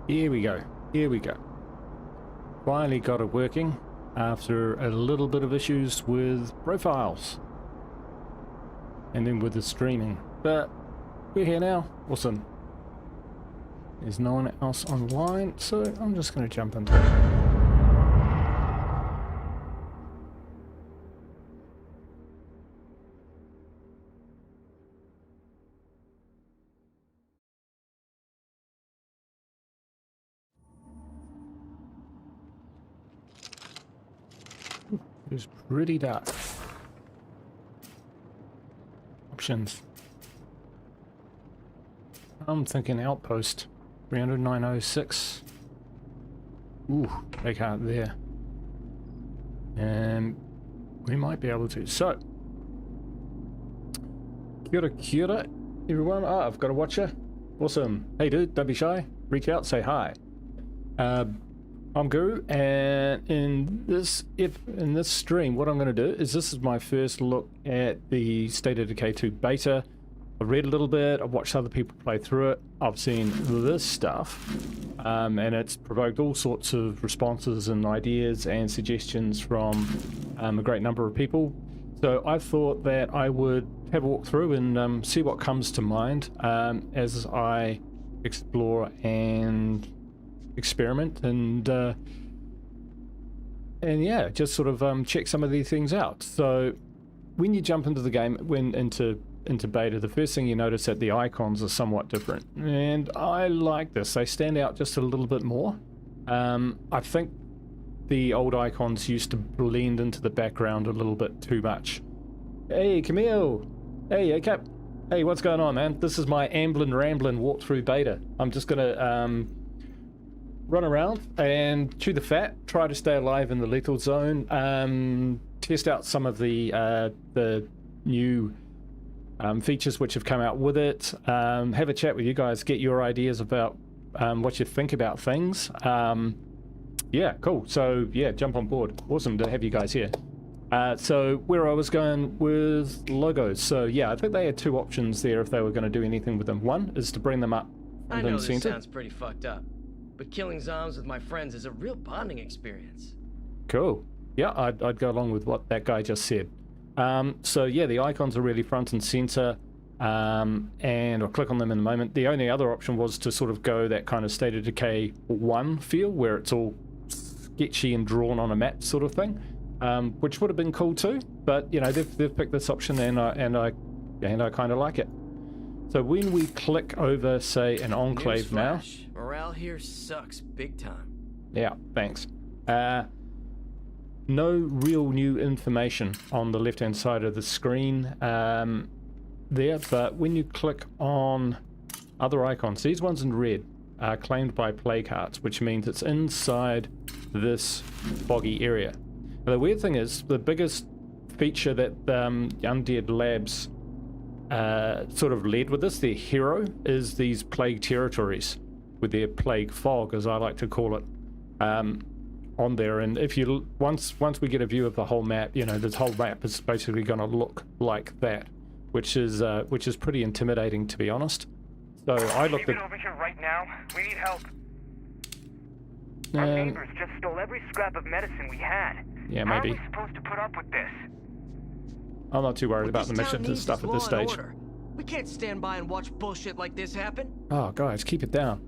Here we go. Here we go. Finally got it working after a little bit of issues with profiles. And then with the streaming. But we're here now. Awesome. There's no one else online, so I'm just going to jump into it. It's pretty dark. Options. I'm thinking outpost. 30906. Ooh, they can't there. And we might be able to. So, kia ora, everyone. Oh, I've got a watcher. Awesome. Hey dude, don't be shy. Reach out, say hi. I'm Guru, and in this stream, what I'm going to do is this is my first look at the State of Decay 2 beta. I've read a little bit, I've watched other people play through it, I've seen this stuff, and it's provoked all sorts of responses and ideas and suggestions from a great number of people. So I thought that I would have a walk through and see what comes to mind as I explore and experiment and yeah, just sort of check some of these things out. So when you jump into the game, into beta, the first thing you notice that the icons are somewhat different, and I like this. They stand out just a little bit more. I think the old icons used to blend into the background a little bit too much. Hey Camille, hey Cap, hey, what's going on, man? This is my ambling rambling walkthrough beta. I'm just gonna run around and chew the fat, try to stay alive in the lethal zone, test out some of the new features which have come out with it, have a chat with you guys, get your ideas about what you think about things. Yeah, cool. So yeah, jump on board. Awesome to have you guys here. So where I was going with logos, so yeah, I think they had two options there if they were going to do anything with them. One is to bring them up I know this sounds pretty fucked up, but killing zombies with my friends is a real bonding experience. Cool. Yeah, I'd go along with what that guy just said. So yeah, the icons are really front and center, and I'll click on them in a moment. The only other option was to sort of go that kind of State of Decay 1 feel, where it's all sketchy and drawn on a map sort of thing, which would have been cool too. But you know, they've picked this option, and I kind of like it. So when we click over, say, an enclave now, morale here sucks big time. Yeah, thanks. No real new information on the left-hand side of the screen there, but when you click on other icons, these ones in red are claimed by plague hearts, which means it's inside this foggy area. Now, the weird thing is, the biggest feature that Undead Labs sort of led with this, their hero, is these plague territories with their plague fog, as I like to call it, on there. And if you once we get a view of the whole map, you know, this whole map is basically going to look like that, which is pretty intimidating, to be honest. So I looked at over here right now. We need help. Our neighbors just stole every scrap of medicine we had. Yeah, maybe. How are we supposed to put up with this? I'm not too worried about the missions and stuff at this stage. We can't stand by and watch bullshit like this happen. Oh, guys, keep it down.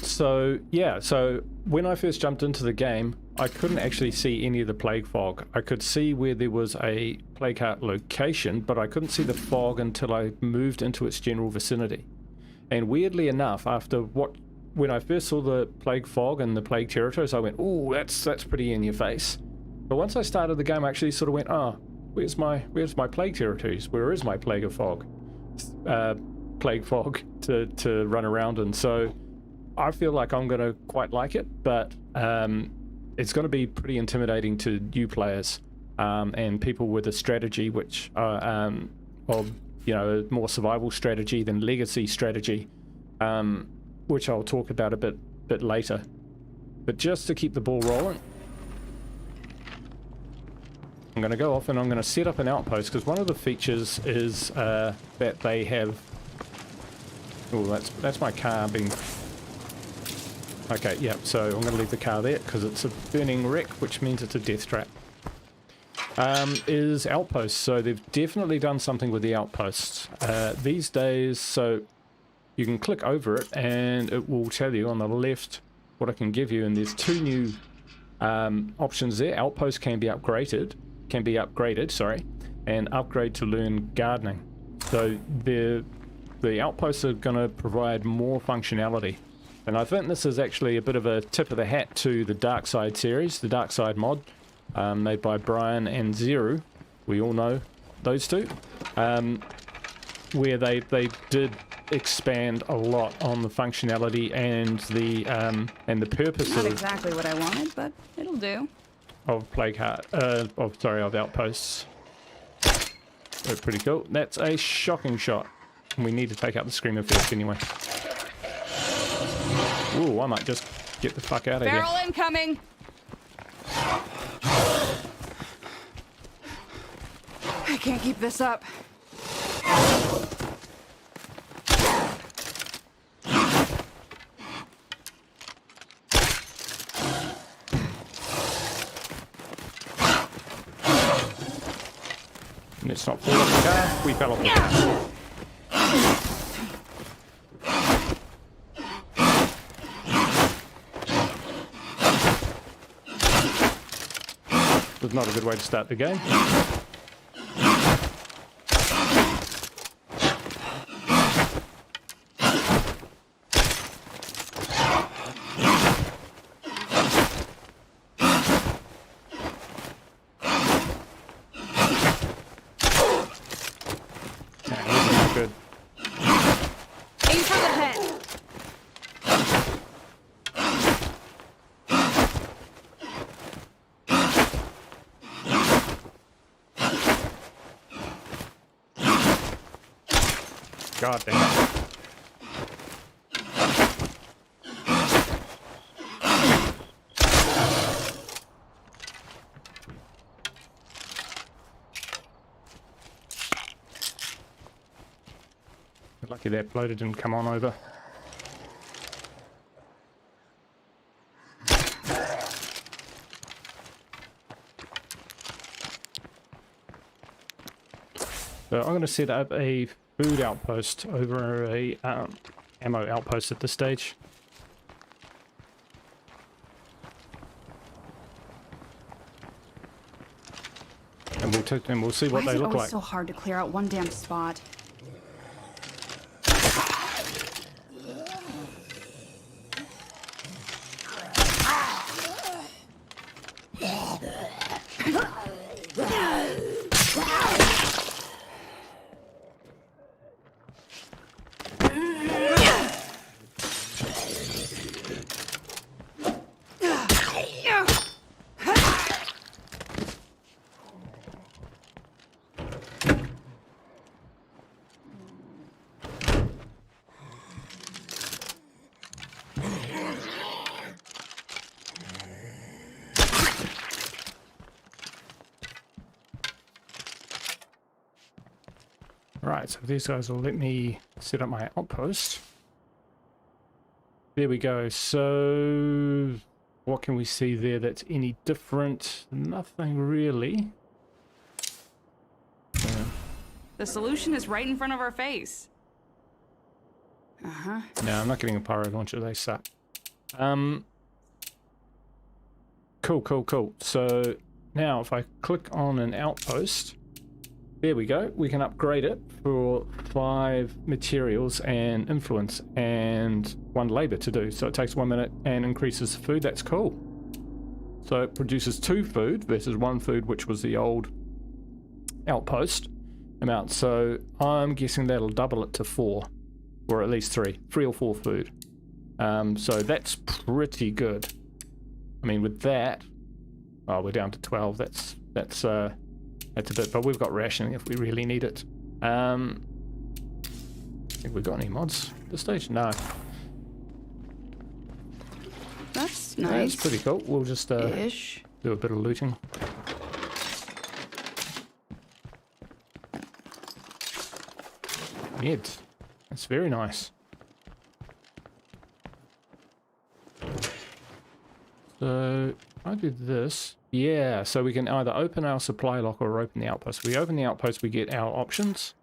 So yeah, so when I first jumped into the game, I couldn't actually see any of the plague fog. I could see where there was a plague heart location, but I couldn't see the fog until I moved into its general vicinity. And weirdly enough, when I first saw the plague fog and the plague territories, I went, "Oh, that's pretty in your face." But once I started the game, I actually sort of went, "Oh, where's my plague territories? Where is my plague fog to run around in?" So I feel like I'm going to quite like it, but it's going to be pretty intimidating to new players and people with a strategy which are, you know, a more survival strategy than legacy strategy, which I'll talk about a bit later. But just to keep the ball rolling, I'm going to go off and I'm going to set up an outpost, because one of the features is that they have... Oh, that's my car being Okay, yeah, so I'm going to leave the car there because it's a burning wreck, which means it's a death trap. Is outposts. So they've definitely done something with the outposts. These days, so you can click over it and it will tell you on the left what it can give you. And there's two new options there. Outposts can be upgraded, sorry, and upgrade to learn gardening. So the outposts are going to provide more functionality. And I think this is actually a bit of a tip of the hat to the Dark Side series, the Dark Side mod, made by Brian and Zeru. We all know those two, where they did expand a lot on the functionality and the purpose Not exactly what I wanted, but it'll do. of of outposts. That's pretty cool. That's a shocking shot. We need to take out the screamer first anyway. Ooh, I might just get the fuck out of here. Barrel incoming! I can't keep this up. Let's not fall off the car. We fell off the car. That's not a good way to start the game. Good. Aim for the head. God damn it. Lucky that bloater didn't come on over. So I'm going to set up a food outpost over a ammo outpost at this stage. And we'll see what Why they is it look always like. so hard to clear out one damn spot? Right, so these guys will let me set up my outpost. There we go. So what can we see there that's any different? Nothing really. The solution is right in front of our face. Uh-huh. No, I'm not getting a pyro launcher, they suck. Cool. So now if I click on an outpost, there we go. We can upgrade it for 5 materials and influence and 1 labor to do. So it takes 1 minute and increases food. That's cool. So it produces 2 food versus 1 food, which was the old outpost amount. So I'm guessing that'll double it to 4, or at least 3 or 4 food. So that's pretty good. I mean, with that, oh, we're down to 12. That's a bit, but we've got rationing if we really need it. Think we got any mods at this stage? No. That's nice. That's pretty cool. We'll just Ish. do a bit of looting. Mid. That's very nice. So I did this. Yeah, so we can either open our supply locker or open the outpost. If we open the outpost, we get our options.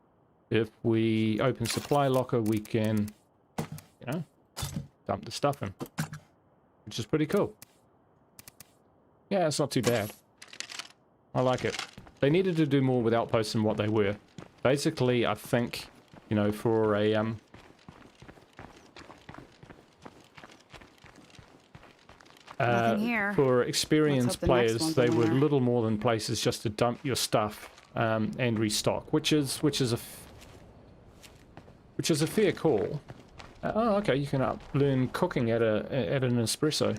If we open supply locker, we can, you know, dump the stuff in, which is pretty cool. Yeah, it's not too bad. I like it. They needed to do more with outposts than what they were. Basically, I think, you know, for a Nothing here. for experienced Let's hope the next players, one's they a were winner. little more than places just to dump your stuff and restock, which is a fair call. Oh, okay, you can learn cooking at an espresso.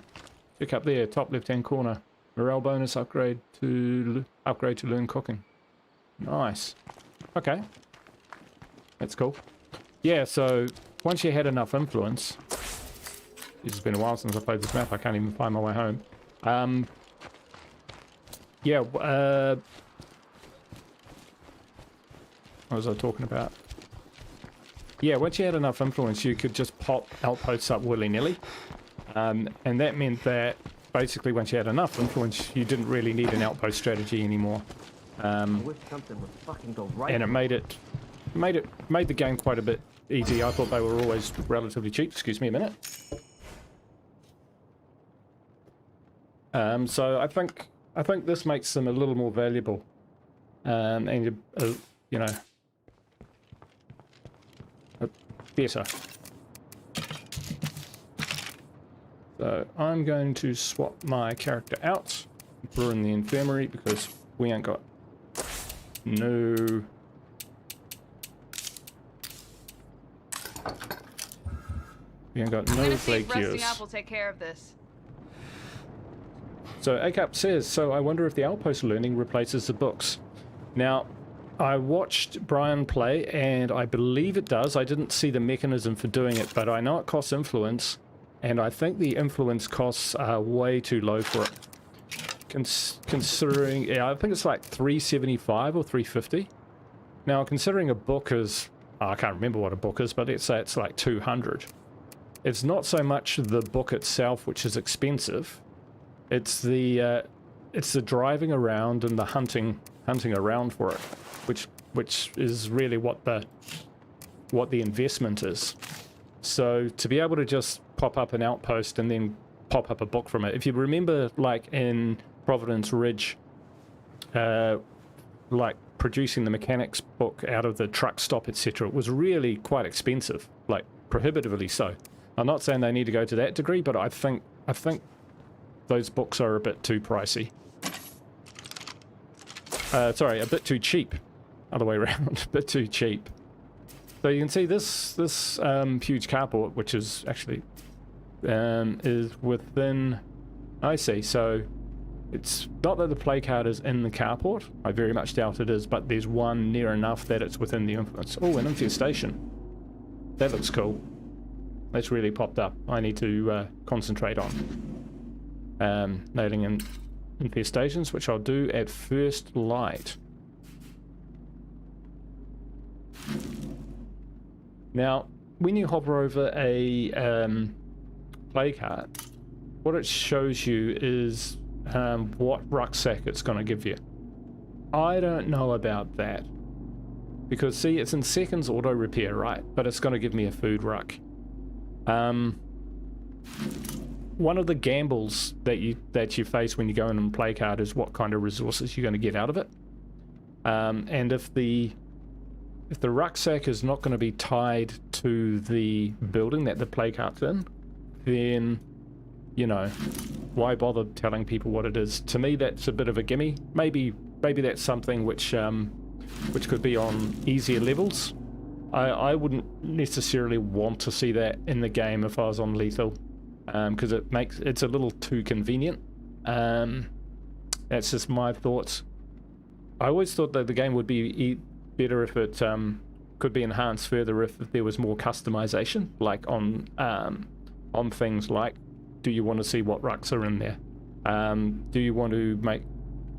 Check up there, top left-hand corner. Morale bonus upgrade to learn cooking. Nice. Okay, that's cool. Yeah, so once you had enough influence. It's been a while since I played this map. I can't even find my way home. Yeah. What was I talking about? Yeah, once you had enough influence, you could just pop outposts up willy-nilly. And that meant that basically once you had enough influence, you didn't really need an outpost strategy anymore. I wish something would fucking go right. And it made the game quite a bit easy. I thought they were always relatively cheap. Excuse me a minute. So I think this makes them a little more valuable, and you know, better. So I'm going to swap my character out, put her in the infirmary because we ain't got no. We ain't got I'm no gonna see plague if resting cures. up will take care of this. So ACAP says, so I wonder if the outpost learning replaces the books. Now, I watched Brian play, and I believe it does. I didn't see the mechanism for doing it, but I know it costs influence, and I think the influence costs are way too low for it. Considering, yeah, I think it's like 375 or 350. Now, considering a book is, I can't remember what a book is, but let's say it's like 200. It's not so much the book itself, which is expensive. It's the driving around and the hunting around for it, which is really what the investment is. So to be able to just pop up an outpost and then pop up a book from it. If you remember, like in Providence Ridge, like producing the mechanics book out of the truck stop, etc., it was really quite expensive, like prohibitively so. I'm not saying they need to go to that degree, but I think those books are a bit too pricey. Sorry, a bit too cheap. Other way around, a bit too cheap. So you can see this huge carport, which is actually is within. I see. So it's not that the play card is in the carport. I very much doubt it is, but there's one near enough that it's within the influence. Oh, an infestation. That looks cool. That's really popped up. I need to concentrate on nailing in infestations, which I'll do at first light. Now, when you hover over a play card, what it shows you is what rucksack it's going to give you. I don't know about that, because see, it's in seconds auto repair, right? But it's going to give me a food ruck. One of the gambles that you face when you go in and play card is what kind of resources you're going to get out of it. And if the rucksack is not going to be tied to the building that the play card's in, then, you know, why bother telling people what it is? To me, that's a bit of a gimme. Maybe that's something which could be on easier levels. I wouldn't necessarily want to see that in the game if I was on lethal. Because it's a little too convenient. That's just my thoughts. I always thought that the game would be better if it could be enhanced further if there was more customization, like on things like, do you want to see what rucks are in there? Do you want to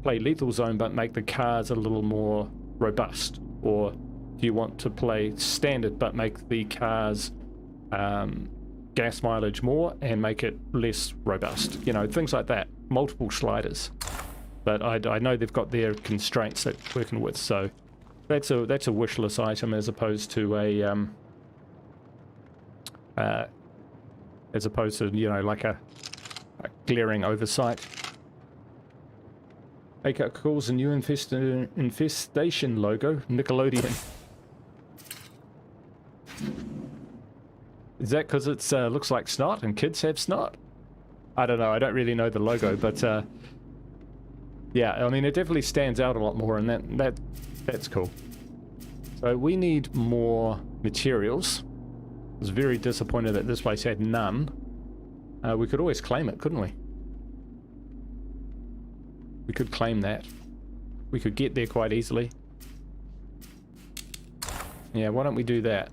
play Lethal Zone but make the cars a little more robust? Or do you want to play standard but make the cars gas mileage more and make it less robust. You know, things like that. Multiple sliders. But I know they've got their constraints that they're working with, so that's a wish list item as opposed to a you know, like a glaring oversight. AK calls a new infestation logo Nickelodeon. Is that because it's looks like snot and kids have snot? I don't know. I don't really know the logo, but yeah, I mean, it definitely stands out a lot more, and that's cool. So we need more materials. I was very disappointed that this place had none. We could always claim it, couldn't we? We could claim that. We could get there quite easily. Yeah, why don't we do that?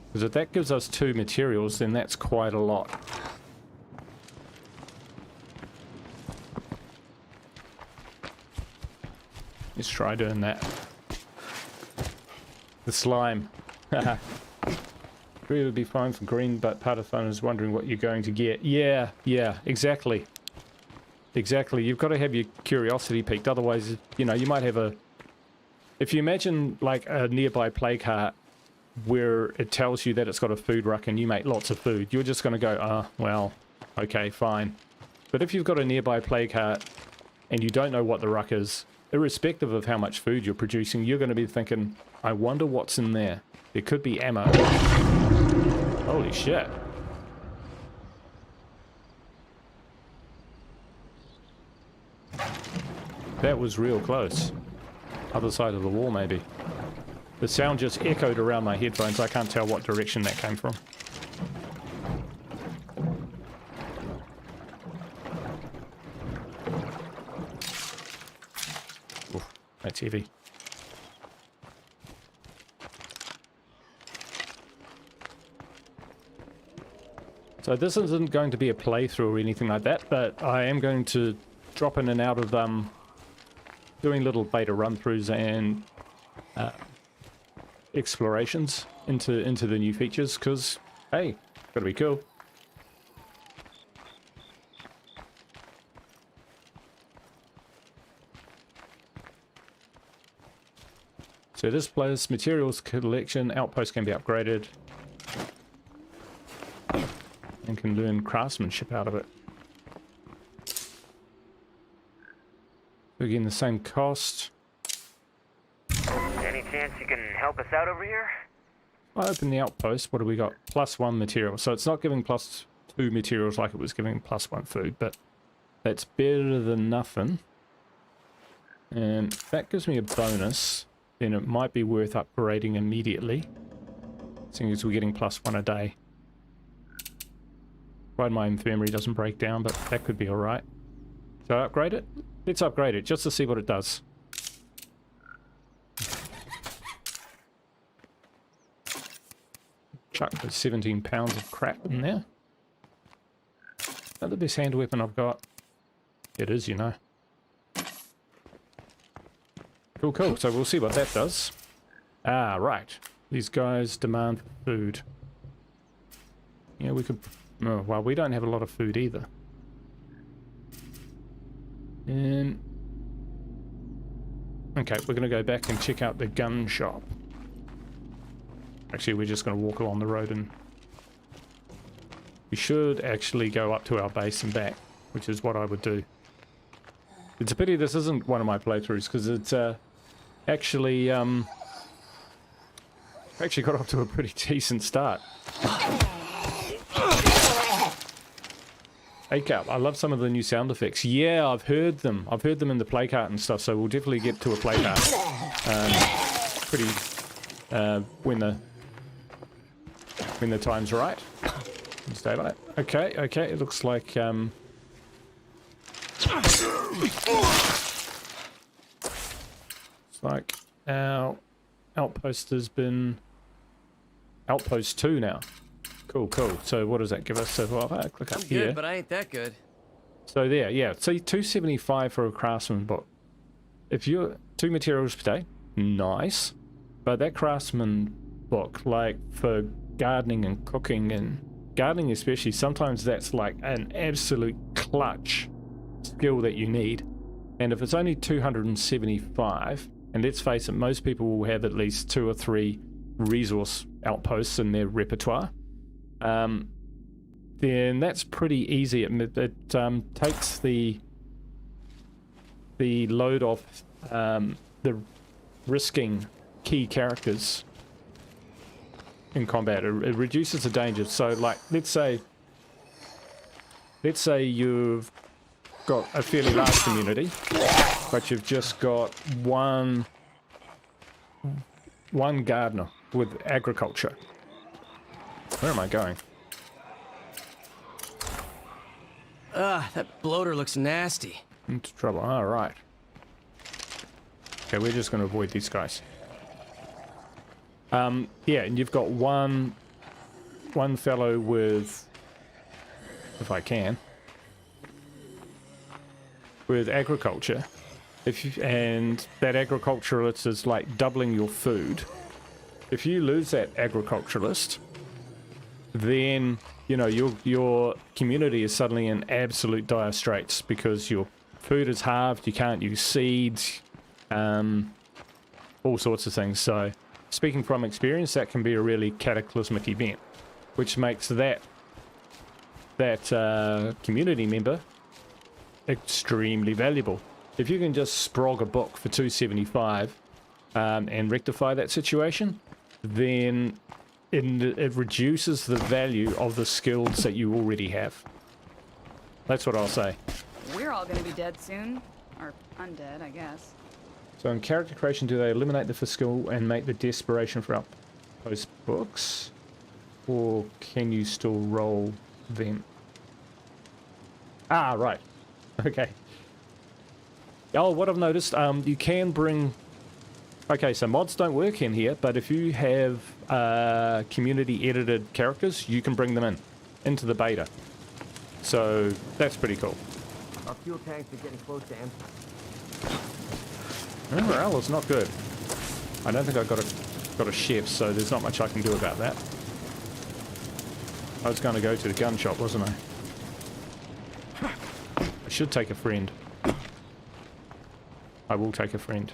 Because if that gives us 2 materials, then that's quite a lot. Let's try doing that. The slime. Green would be fine for green, but part of the fun is wondering what you're going to get. Yeah, exactly. Exactly. You've got to have your curiosity piqued. Otherwise, you know, you might have a... If you imagine, like, a nearby play cart where it tells you that it's got a food ruck and you make lots of food, you're just going to go, well, okay, fine. But if you've got a nearby play cart and you don't know what the ruck is, irrespective of how much food you're producing, you're going to be thinking, I wonder what's in there. There could be ammo. Holy shit. That was real close. Other side of the wall, maybe. The sound just echoed around my headphones. I can't tell what direction that came from. Oof, that's heavy. So this isn't going to be a playthrough or anything like that, but I am going to drop in and out of doing little beta run-throughs and explorations into the new features, because, hey, gotta be cool. So this place, materials collection, outpost can be upgraded. And can learn craftsmanship out of it. Again, the same cost. Any chance you can help us out over here? I open the outpost. What do we got? +1 material. So it's not giving +2 materials like it was giving +1 food, but that's better than nothing. And if that gives me a bonus, then it might be worth upgrading immediately, seeing as we're getting +1 a day. Provided my infirmary doesn't break down, but that could be alright. Shall I upgrade it? Let's upgrade it, just to see what it does. Chuck the 17 pounds of crap in there. Is that the best hand weapon I've got? It is, you know. Cool, cool. So we'll see what that does. Ah, right. These guys demand food. Yeah, we could... Oh, well, we don't have a lot of food either. And... Okay, we're going to go back and check out the gun shop. Actually, we're just going to walk along the road and... We should actually go up to our base and back, which is what I would do. It's a pity this isn't one of my playthroughs, because it's actually got off to a pretty decent start. ACAP, I love some of the new sound effects. Yeah, I've heard them. I've heard them in the play cart and stuff, so we'll definitely get to a play cart. When the time's right. Stay like that. Okay, okay, it looks like it's like our outpost has been outpost 2 now. Cool, cool. So what does that give us? So well, if I click up here. Good, but I ain't that good. So there, yeah. So 275 for a craftsman book. If you're 2 materials per day, nice. But that craftsman book, like for gardening and cooking, and gardening especially, sometimes that's like an absolute clutch skill that you need. And if it's only 275, and let's face it, most people will have at least 2 or 3 resource outposts in their repertoire, then that's pretty easy. It takes the load off the risking key characters in combat. It reduces the danger. So, like, let's say you've got a fairly large community, but you've just got one gardener with agriculture. Where am I going? That bloater looks nasty. Into trouble. All right. Okay, we're just going to avoid these guys. Yeah, and you've got one fellow with, if I can, with agriculture. And that agriculturalist is like doubling your food. If you lose that agriculturalist, then you know your community is suddenly in absolute dire straits because your food is halved. You can't use seeds, all sorts of things. So, speaking from experience, that can be a really cataclysmic event, which makes that community member extremely valuable. If you can just sprog a book for 275 and rectify that situation, then it reduces the value of the skills that you already have. That's what I'll say. We're all gonna be dead soon. Or undead, I guess. So in character creation, do they eliminate the skill and make the desperation for outpost books? Or can you still roll them? Ah, right. Okay. Oh, what I've noticed, you can bring... Okay, so mods don't work in here, but if you have community edited characters, you can bring them into the beta. So that's pretty cool. Our fuel tanks are getting close to empty. Morale is not good. I don't think I got a chef, so there's not much I can do about that. I was going to go to the gun shop, wasn't I? I should take a friend. I will take a friend.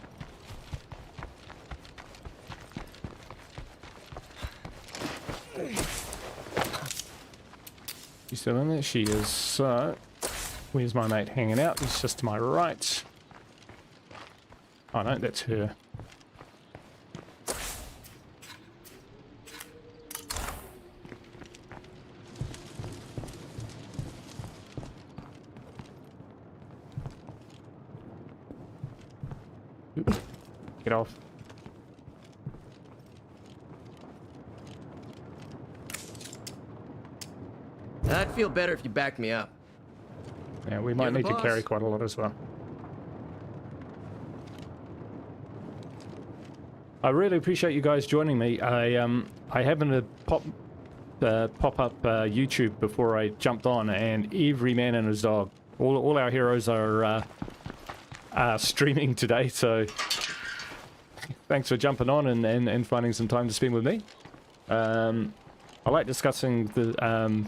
She's still in there? She is. So, where's my mate hanging out? He's just to my right. Oh no, that's her. Get off. I'd feel better if you backed me up. Yeah, we might You're the need to boss. carry quite a lot as well. I really appreciate you guys joining me. I happened to pop up YouTube before I jumped on, and every man and his dog, all our heroes are streaming today. So thanks for jumping on and finding some time to spend with me. I like discussing the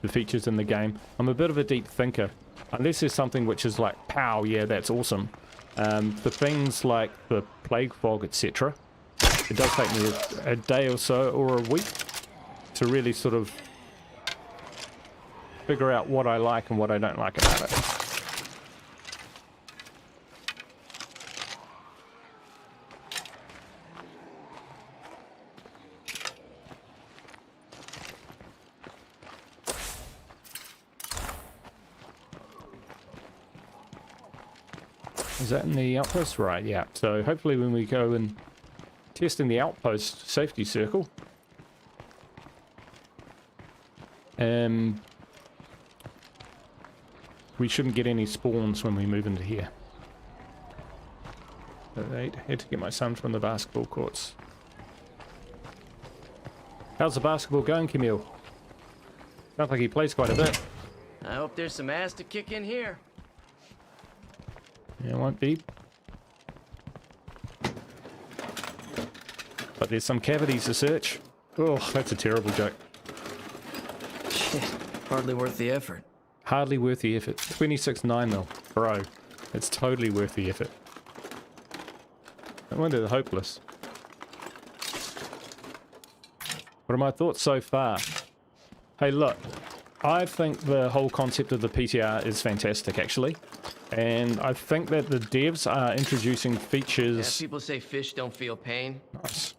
features in the game. I'm a bit of a deep thinker. Unless there's something which is like, pow, yeah, that's awesome. For things like the plague fog, etc., it does take me a day or so, or a week, to really sort of figure out what I like and what I don't like about it. Is that in the outpost? Right, yeah. So hopefully when we go and test in the outpost safety circle, we shouldn't get any spawns when we move into here. I had to get my son from the basketball courts. How's the basketball going, Camille? Sounds like he plays quite a bit. I hope there's some ass to kick in here. Yeah, it won't be. But there's some cavities to search. Oh, that's a terrible joke. Shit, hardly worth the effort. Hardly worth the effort. 26.9 though. Bro, it's totally worth the effort. No wonder they're hopeless. What are my thoughts so far? Hey, look. I think the whole concept of the PTR is fantastic, actually. And I think that the devs are introducing features... Yeah, people say fish don't feel pain. Nice.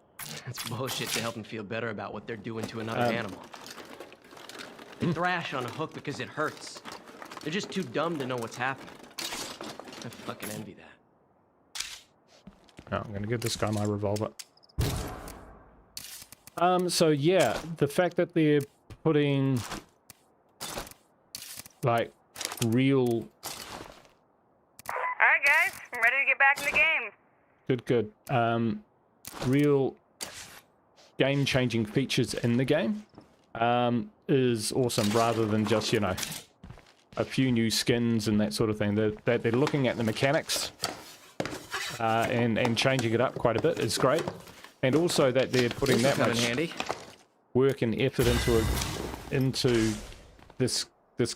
That's bullshit to help them feel better about what they're doing to another animal. They thrash on a hook because it hurts. They're just too dumb to know what's happening. I fucking envy that. Oh, I'm gonna give this guy my revolver. So yeah, the fact that they're putting like real... Alright guys, I'm ready to get back in the game. Good. Real game-changing features in the game is awesome, rather than just, you know, a few new skins and that sort of thing. They're looking at the mechanics and changing it up quite a bit is great. And also that they're putting that much work and effort into this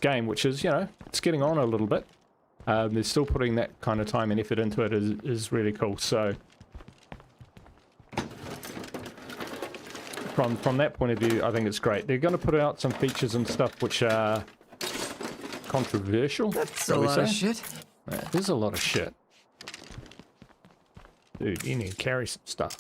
game, which is, you know, it's getting on a little bit. They're still putting that kind of time and effort into it is really cool. So from that point of view, I think it's great. They're going to put out some features and stuff which are controversial. That's a lot of shit. Yeah, there's a lot of shit. Dude, you need to carry some stuff.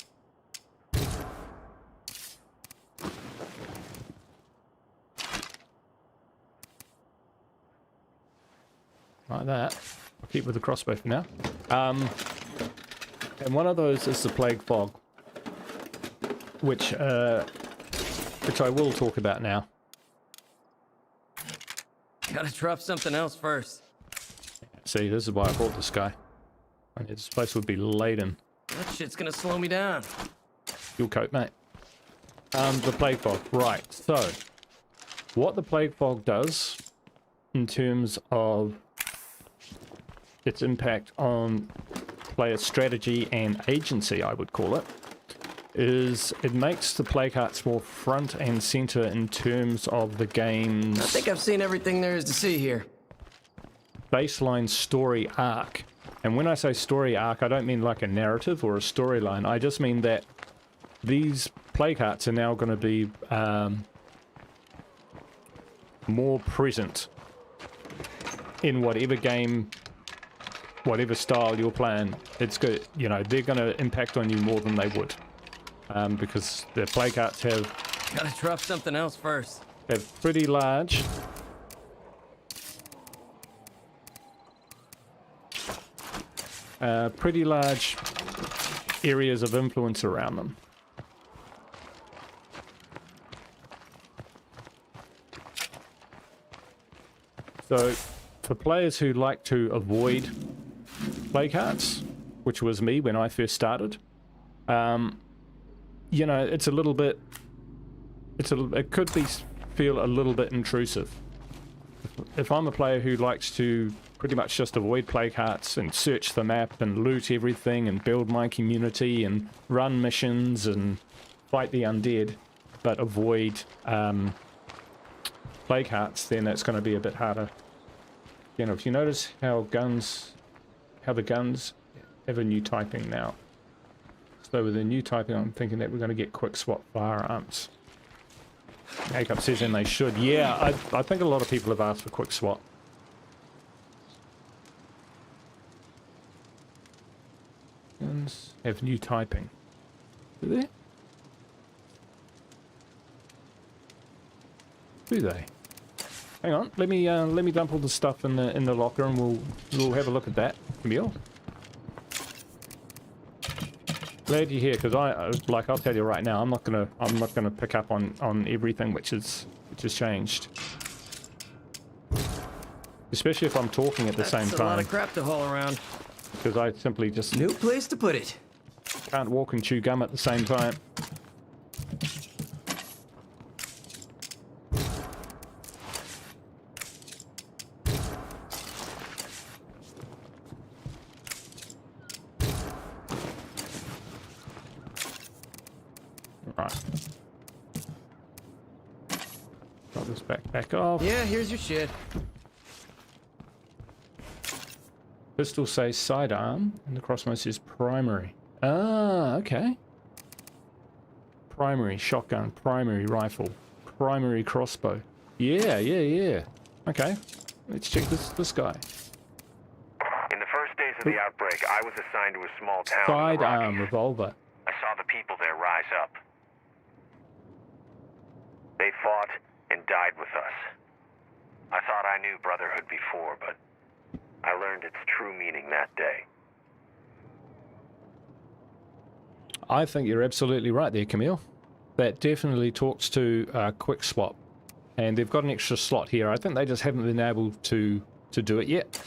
Like that. I'll keep with the crossbow for now. And one of those is the plague fog, which I will talk about now. Gotta drop something else first. See, this is why I brought this guy. And this place would be laden. That shit's gonna slow me down. You'll cope, mate. The plague fog. Right, so what the plague fog does in terms of its impact on player strategy and agency, I would call it, is it makes the plague hearts more front and center in terms of the game's... I think I've seen everything there is to see here. ...baseline story arc. And when I say story arc, I don't mean like a narrative or a storyline. I just mean that these plague hearts are now going to be more present in whatever game, whatever style you're playing. It's good, you know, they're going to impact on you more than they would, because the plague hearts have Gotta drop something else first. pretty large areas of influence around them. So for players who like to avoid plague hearts, which was me when I first started, you know, it's a little bit, it could feel a little bit intrusive. If I'm a player who likes to pretty much just avoid plague hearts and search the map and loot everything and build my community and run missions and fight the undead, but avoid plague hearts, then that's going to be a bit harder. You know, if you notice how the guns have a new typing now. So with the new typing, I'm thinking that we're going to get quick swap firearms. Jacob says, and they should. Yeah, I think a lot of people have asked for quick swap. Guns have new typing. Do they? Do they? Hang on, let me dump all the stuff in the locker, and we'll have a look at that. Camille. Glad you're here, because I'll tell you right now, I'm not gonna pick up on everything which is changed. Especially if I'm talking at the same time. That's a lot of crap to haul around. Because I simply just New place to put it. can't walk and chew gum at the same time. Right. this backpack off. Yeah, here's your shit. Pistol says sidearm, and the crossbow says primary. Ah, okay. Primary shotgun, primary rifle, primary crossbow. Yeah. Okay, let's check this guy. In the first days of the outbreak, I was assigned to a small town in the Sidearm Rockies. revolver. I saw the people there rise up. They fought and died with us. I thought I knew brotherhood before, but I learned its true meaning that day. I think you're absolutely right there, Camille. That definitely talks to Quick Swap. And they've got an extra slot here. I think they just haven't been able to do it yet.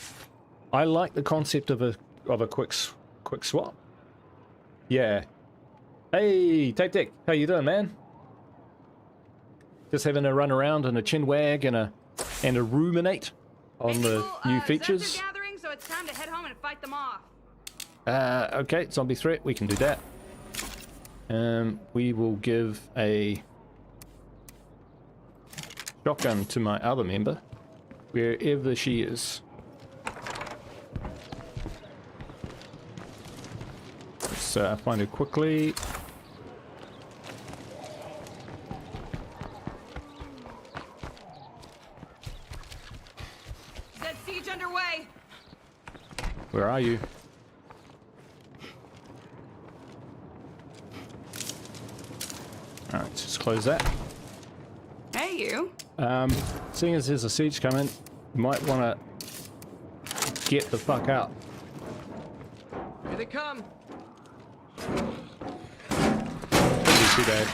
I like the concept of a quick swap. Yeah. Hey, Tape Deck, how you doing, man? Just having a run around and a chin wag and a ruminate on the new features. Zeds are gathering, so it's time to head home and fight them off. Okay, zombie threat, we can do that. We will give a shotgun to my other member, wherever she is. Let's find her quickly. Zed siege underway. Where are you? Alright, just close that. Hey, you. Seeing as there's a siege coming, you might want to get the fuck out. Here they come. Don't be too bad.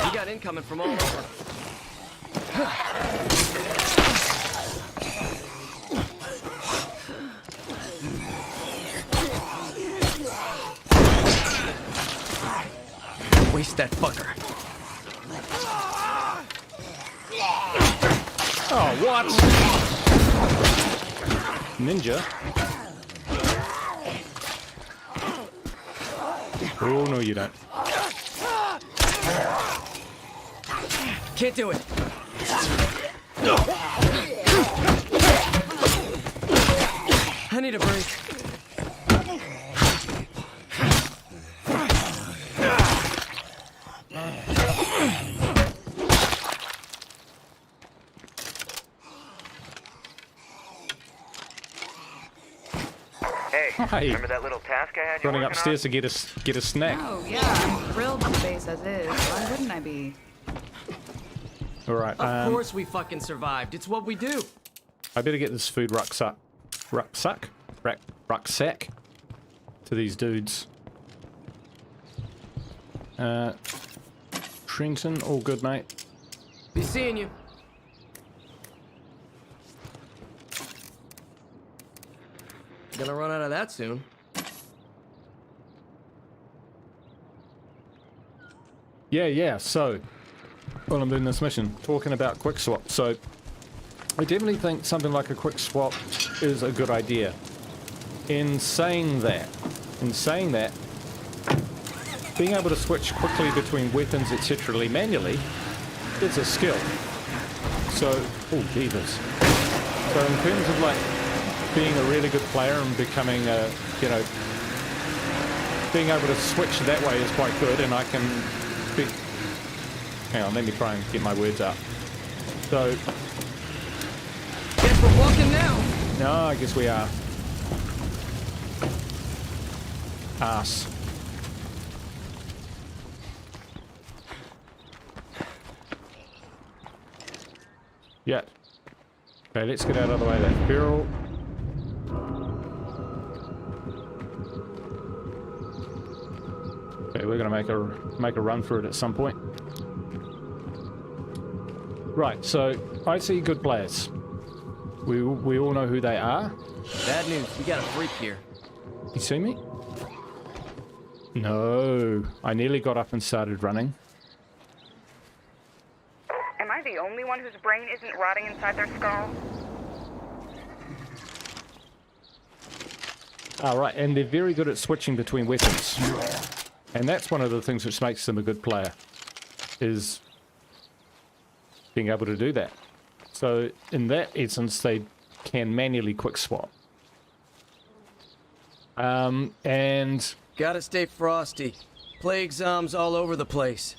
We got incoming from all over. Waste that fucker. Oh, what? Ninja? Oh, no, you don't. Can't do it. I need a break. Hey, remember that little task I had you Running working upstairs on? to get a snack. Oh, yeah. I'm thrilled with the base as is. Why wouldn't I be? Alright, Of course we fucking survived. It's what we do. I better get this food rucksack to these dudes. Trenton, all good, mate. Be seeing you. Gonna run out of that soon. Yeah, so, while I'm doing this mission, talking about quick swap. So, I definitely think something like a quick swap is a good idea. In saying that, being able to switch quickly between weapons, etc. manually is a skill. So, oh, Jesus. So in terms of like being a really good player and becoming a, you know, being able to switch that way is quite good, and I can be... Hang on, let me try and get my words out. So... Guess we're walking now. No, I guess we are. Ass. Yeah. Okay, let's get out of the way of that barrel. Okay, we're gonna make a run for it at some point. Right, so I see good players. We all know who they are. Bad news. We got a freak here. You see me? No, I nearly got up and started running. Am I the only one whose brain isn't rotting inside their skull? All right, and they're very good at switching between weapons. And that's one of the things which makes them a good player, is being able to do that. So in that essence, they can manually quick swap. And Gotta stay frosty. Plague zombs all over the place.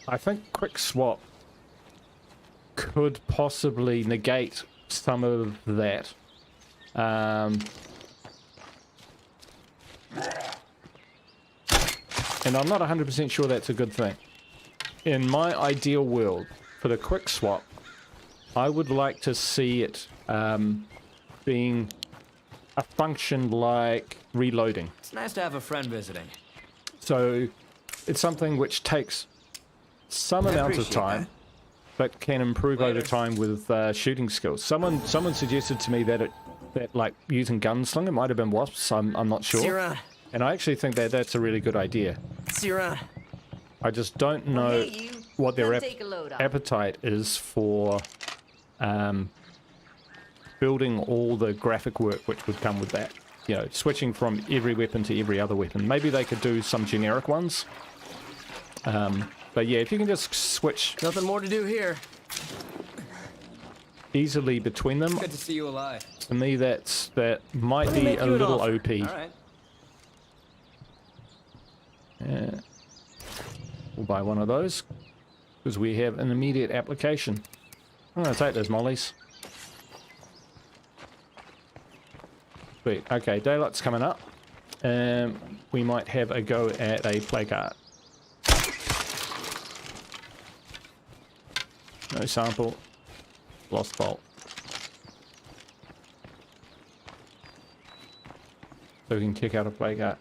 I think quick swap could possibly negate some of that. And I'm not 100% sure that's a good thing. In my ideal world, for the quick swap, I would like to see it being a function like reloading. It's nice to have a friend visiting. So it's something which takes some amount of time, but can improve over time with shooting skills. Someone suggested to me that like using gunslinger, it might have been wasps. I'm not sure. Sierra. And I actually think that that's a really good idea. Sierra. I just don't know what their appetite is for building all the graphic work which would come with that. You know, switching from every weapon to every other weapon. Maybe they could do some generic ones. But yeah, if you can just switch Nothing more to do here. easily between them, Good to see you alive. to me that might Let me be make a you an little offer. OP. All right. Yeah. We'll buy one of those because we have an immediate application. I'm going to take those mollies. Sweet. Okay, daylight's coming up. We might have a go at a plague heart. No sample. Lost bolt. So we can kick out a plague heart.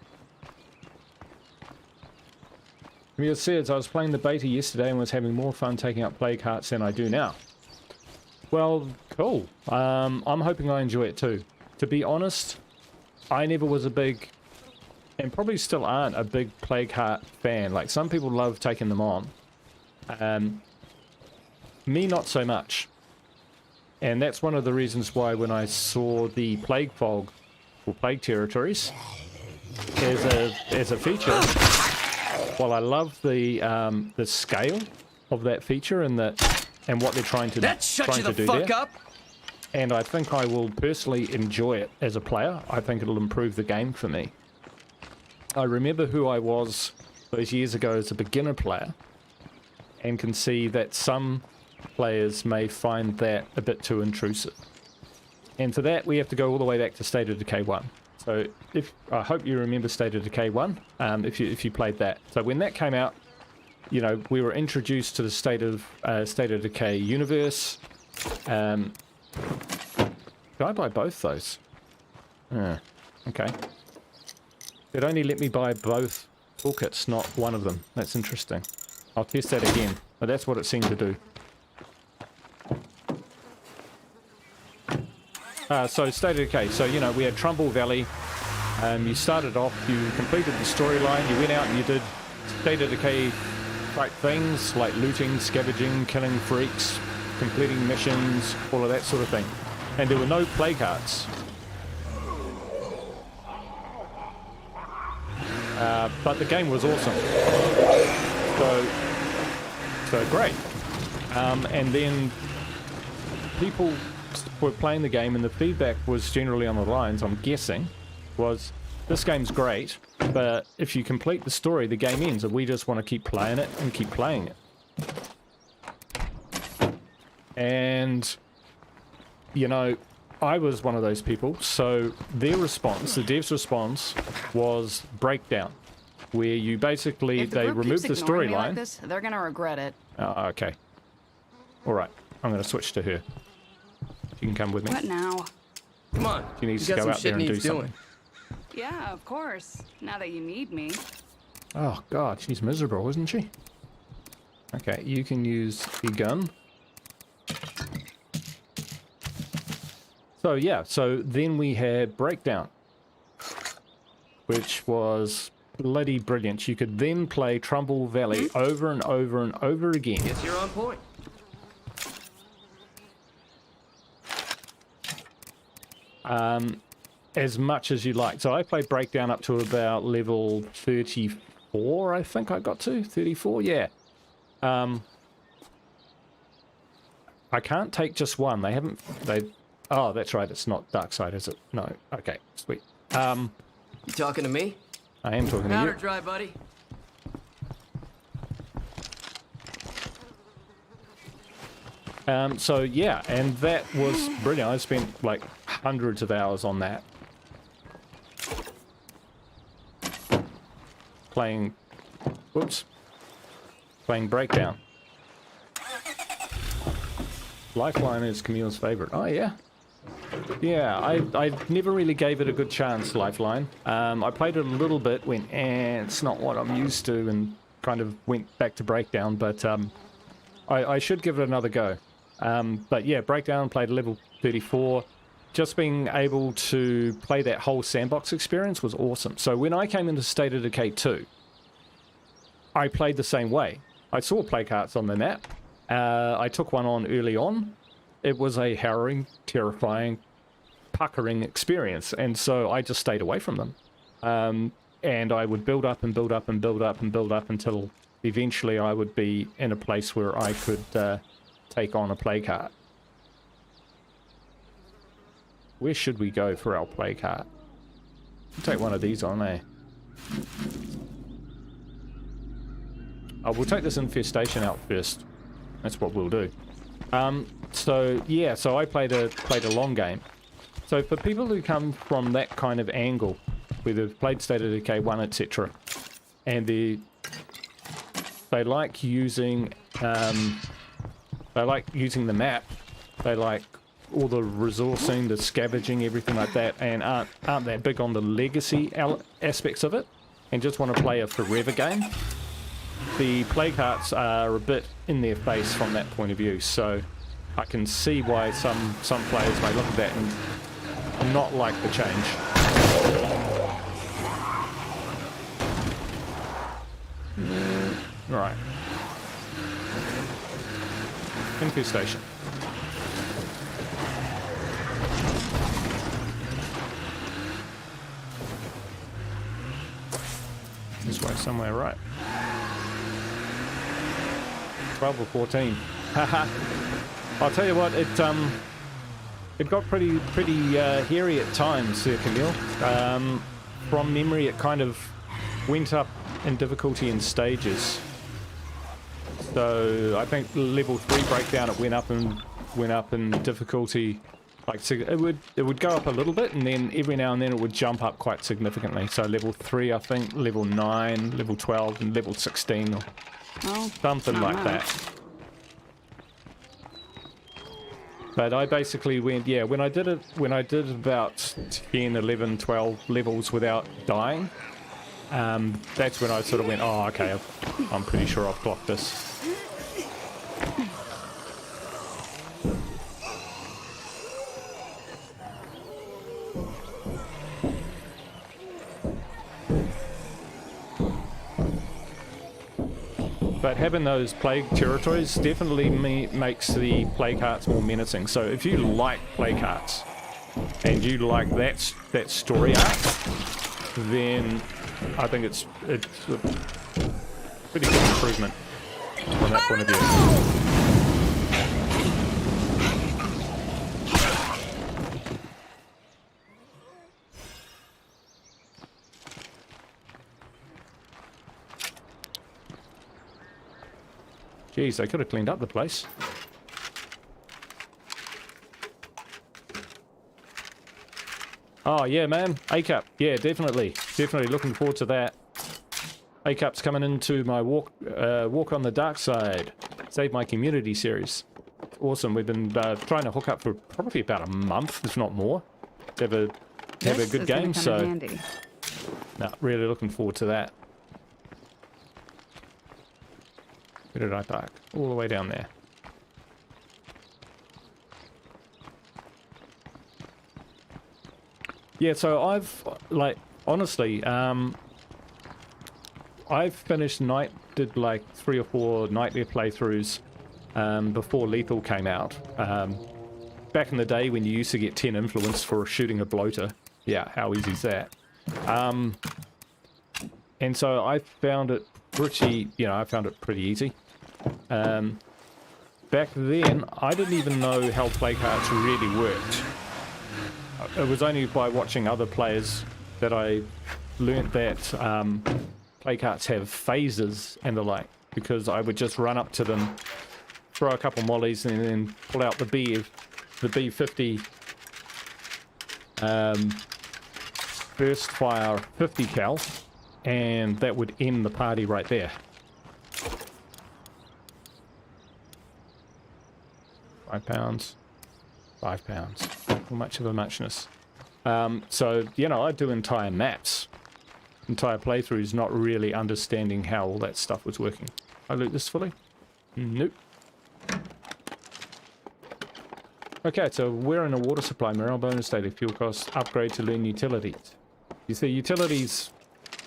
Camille says, I was playing the beta yesterday and was having more fun taking up plague hearts than I do now. Well, cool. I'm hoping I enjoy it too. To be honest, I never was a big, and probably still aren't a big plague heart fan. Like, some people love taking them on. Me, not so much. And that's one of the reasons why when I saw the plague fog, or plague territories, as a feature, while I love the scale of that feature and what they're trying to do there, and I think I will personally enjoy it as a player. I think it'll improve the game for me. I remember who I was those years ago as a beginner player, and can see that some players may find that a bit too intrusive. And for that, we have to go all the way back to State of Decay 1. So I hope you remember State of Decay 1, if you played that. So when that came out, you know, we were introduced to the State of Decay universe. Did I buy both those? Okay. It only let me buy both toolkits, not one of them. That's interesting. I'll test that again, but that's what it seemed to do. So State of Decay. So, you know, we had Trumbull Valley. You started off, you completed the storyline, you went out and you did State of Decay type things like looting, scavenging, killing freaks, completing missions, all of that sort of thing. And there were no plague hearts. But the game was awesome. So great. And then people were playing the game and the feedback was generally on the lines, I'm guessing, was this game's great, but if you complete the story, the game ends and we just want to keep playing it and keep playing it. And, you know, I was one of those people, so their response, the dev's response, was breakdown, where you basically, they removed the storyline. Like they're gonna regret it. Oh, okay. Alright, I'm going to switch to her. You can come with me. What now? Come on. She needs to go out there and do something. Yeah, of course. Now that you need me. Oh god, she's miserable, isn't she? Okay, you can use the gun. So yeah, so then we had Breakdown, which was bloody brilliant. You could then play Trumbull Valley over and over and over again. Guess you're on point. As much as you like. So I played Breakdown up to about level 35, 34, I think I got to. 34, yeah. I can't take just one. They haven't... Oh, that's right. It's not dark side, is it? No. Okay, sweet. You talking to me? I am talking to Powder you. dry, buddy. So yeah, and that was brilliant. I spent like hundreds of hours on that. Playing Breakdown. Lifeline is Camille's favorite. Oh yeah. Yeah, I never really gave it a good chance, Lifeline. I played it a little bit, went, it's not what I'm used to, and kind of went back to Breakdown, but I should give it another go. But yeah, Breakdown, played level 34. Just being able to play that whole sandbox experience was awesome. So when I came into State of Decay 2, I played the same way. I saw play carts on the map. I took one on early on. It was a harrowing, terrifying, puckering experience, and so I just stayed away from them. And I would build up and build up and build up and build up until eventually I would be in a place where I could take on a play cart. Where should we go for our play cart? We'll take one of these on, eh? Oh, we'll take this infestation out first. That's what we'll do. So yeah, so I played a long game. So for people who come from that kind of angle, where they've played State of Decay 1, etc., and they like using the map, they like all the resourcing, the scavenging, everything like that, and aren't that big on the legacy aspects of it, and just want to play a forever game. The play carts are a bit in their face from that point of view, so I can see why some players may look at that and not like the change. Right. Infestation. This way somewhere, right. 12 or 14. Haha. I'll tell you what, it got pretty hairy at times there, Camille. From memory, it kind of went up in difficulty in stages. So I think level 3 Breakdown, it went up in difficulty. Like it would go up a little bit, and then every now and then it would jump up quite significantly. So level 3, I think, level 9, level 12, and level 16, or something like that. But I basically went, yeah, when I did about 10, 11, 12 levels without dying, that's when I sort of went, oh, okay, I'm pretty sure I've blocked this. But having those plague territories definitely makes the play carts more menacing. So if you like play carts and you like that story arc, then I think it's a pretty good improvement from that point of view. Jeez, they could have cleaned up the place. Oh yeah, man, ACAP, yeah, definitely looking forward to that. ACAP's coming into my walk on the dark side, Save My Community series. Awesome. We've been trying to hook up for probably about a month, if not more. Have a good game. So, no, really looking forward to that. Where did I park? All the way down there. Yeah, so I've, like, honestly, I've finished did like 3 or 4 nightmare playthroughs before Lethal came out. Back in the day when you used to get 10 influence for shooting a bloater. Yeah, how easy is that? And so I found it pretty, I found it pretty easy. Back then, I didn't even know how play carts really worked. It was only by watching other players that I learnt that play carts have phases and the like, because I would just run up to them, throw a couple mollies, and then pull out the B50 burst fire 50 cal, and that would end the party right there. £5, £5. How much of a muchness. So, I do entire maps, entire playthroughs, not really understanding how all that stuff was working. I loot this fully? Nope. Okay, so we're in a water supply mirror, bonus daily fuel costs, upgrade to learn utilities. You see, utilities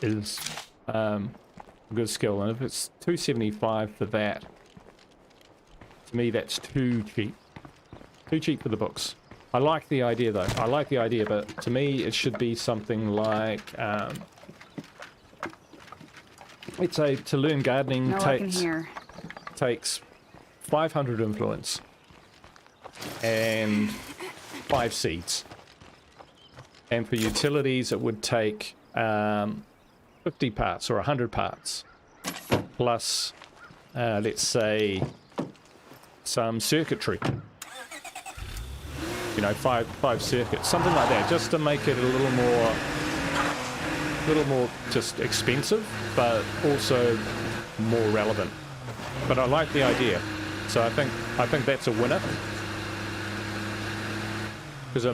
is a good skill, and if it's 275 for that, to me that's too cheap. Too cheap for the books. I like the idea though. I like the idea, but to me it should be something like, let's say to learn gardening takes 500 influence and 5 seeds. And for utilities it would take 50 parts or 100 parts plus, let's say, some circuitry. 5 circuits, something like that, just to make it a little more just expensive, but also more relevant. But I like the idea, so I think that's a winner, because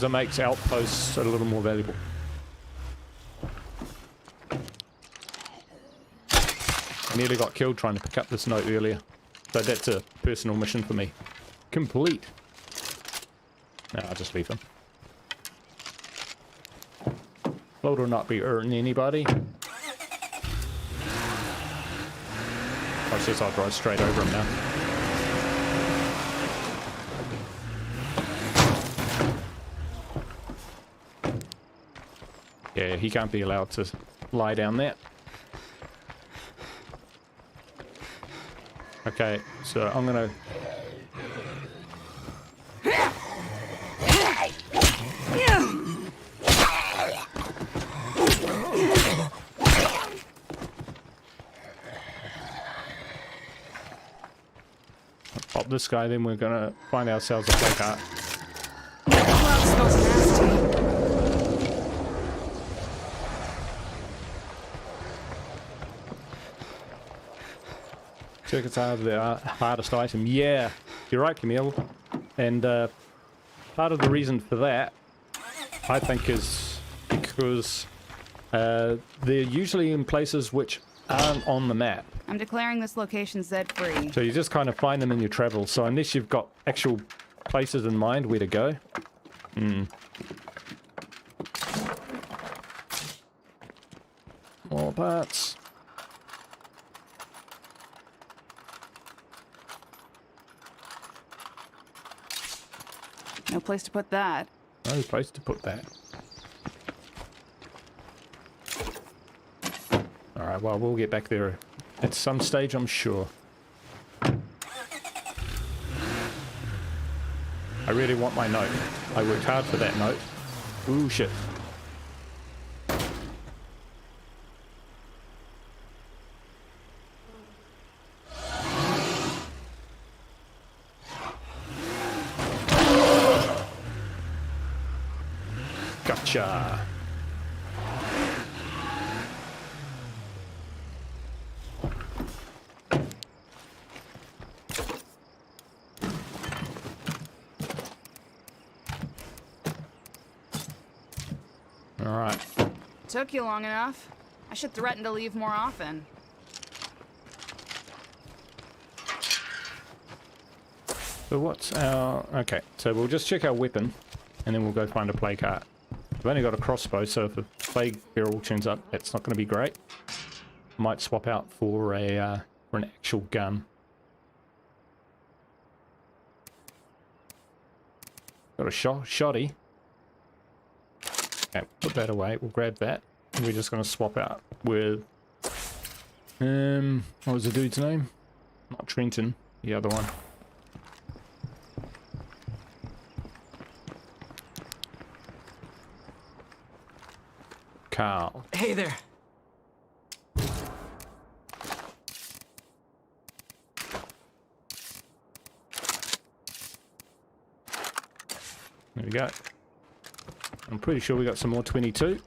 it makes outposts a little more valuable. I nearly got killed trying to pick up this note earlier, so that's a personal mission for me. Complete. No, I'll just leave him. Load will not be hurting anybody. I guess I'll drive straight over him now. Yeah, he can't be allowed to lie down there. Okay, so I'm gonna... pop this guy, then we're gonna find ourselves a play cart. Circuits are the hardest item. Yeah, you're right, Camille. And part of the reason for that, I think, is because they're usually in places which aren't on the map. I'm declaring this location Z-free. So you just kind of find them in your travels. So unless you've got actual places in mind where to go. More parts. No place to put that. No place to put that. Alright, well, we'll get back there at some stage, I'm sure. I really want my note. I worked hard for that note. Ooh, shit. Gotcha. Alright. Took you long enough. I should threaten to leave more often. So what's our... Okay, so we'll just check our weapon, and then we'll go find a play cart. I've only got a crossbow, so if a plague barrel turns up, that's not going to be great. Might swap out for a for an actual gun. Got a shotty. Okay, put that away. We'll grab that. we're just going to swap out with what was the dude's name? Not Trenton, the other one. Carl. Hey there. There we go. I'm pretty sure we got some more 22.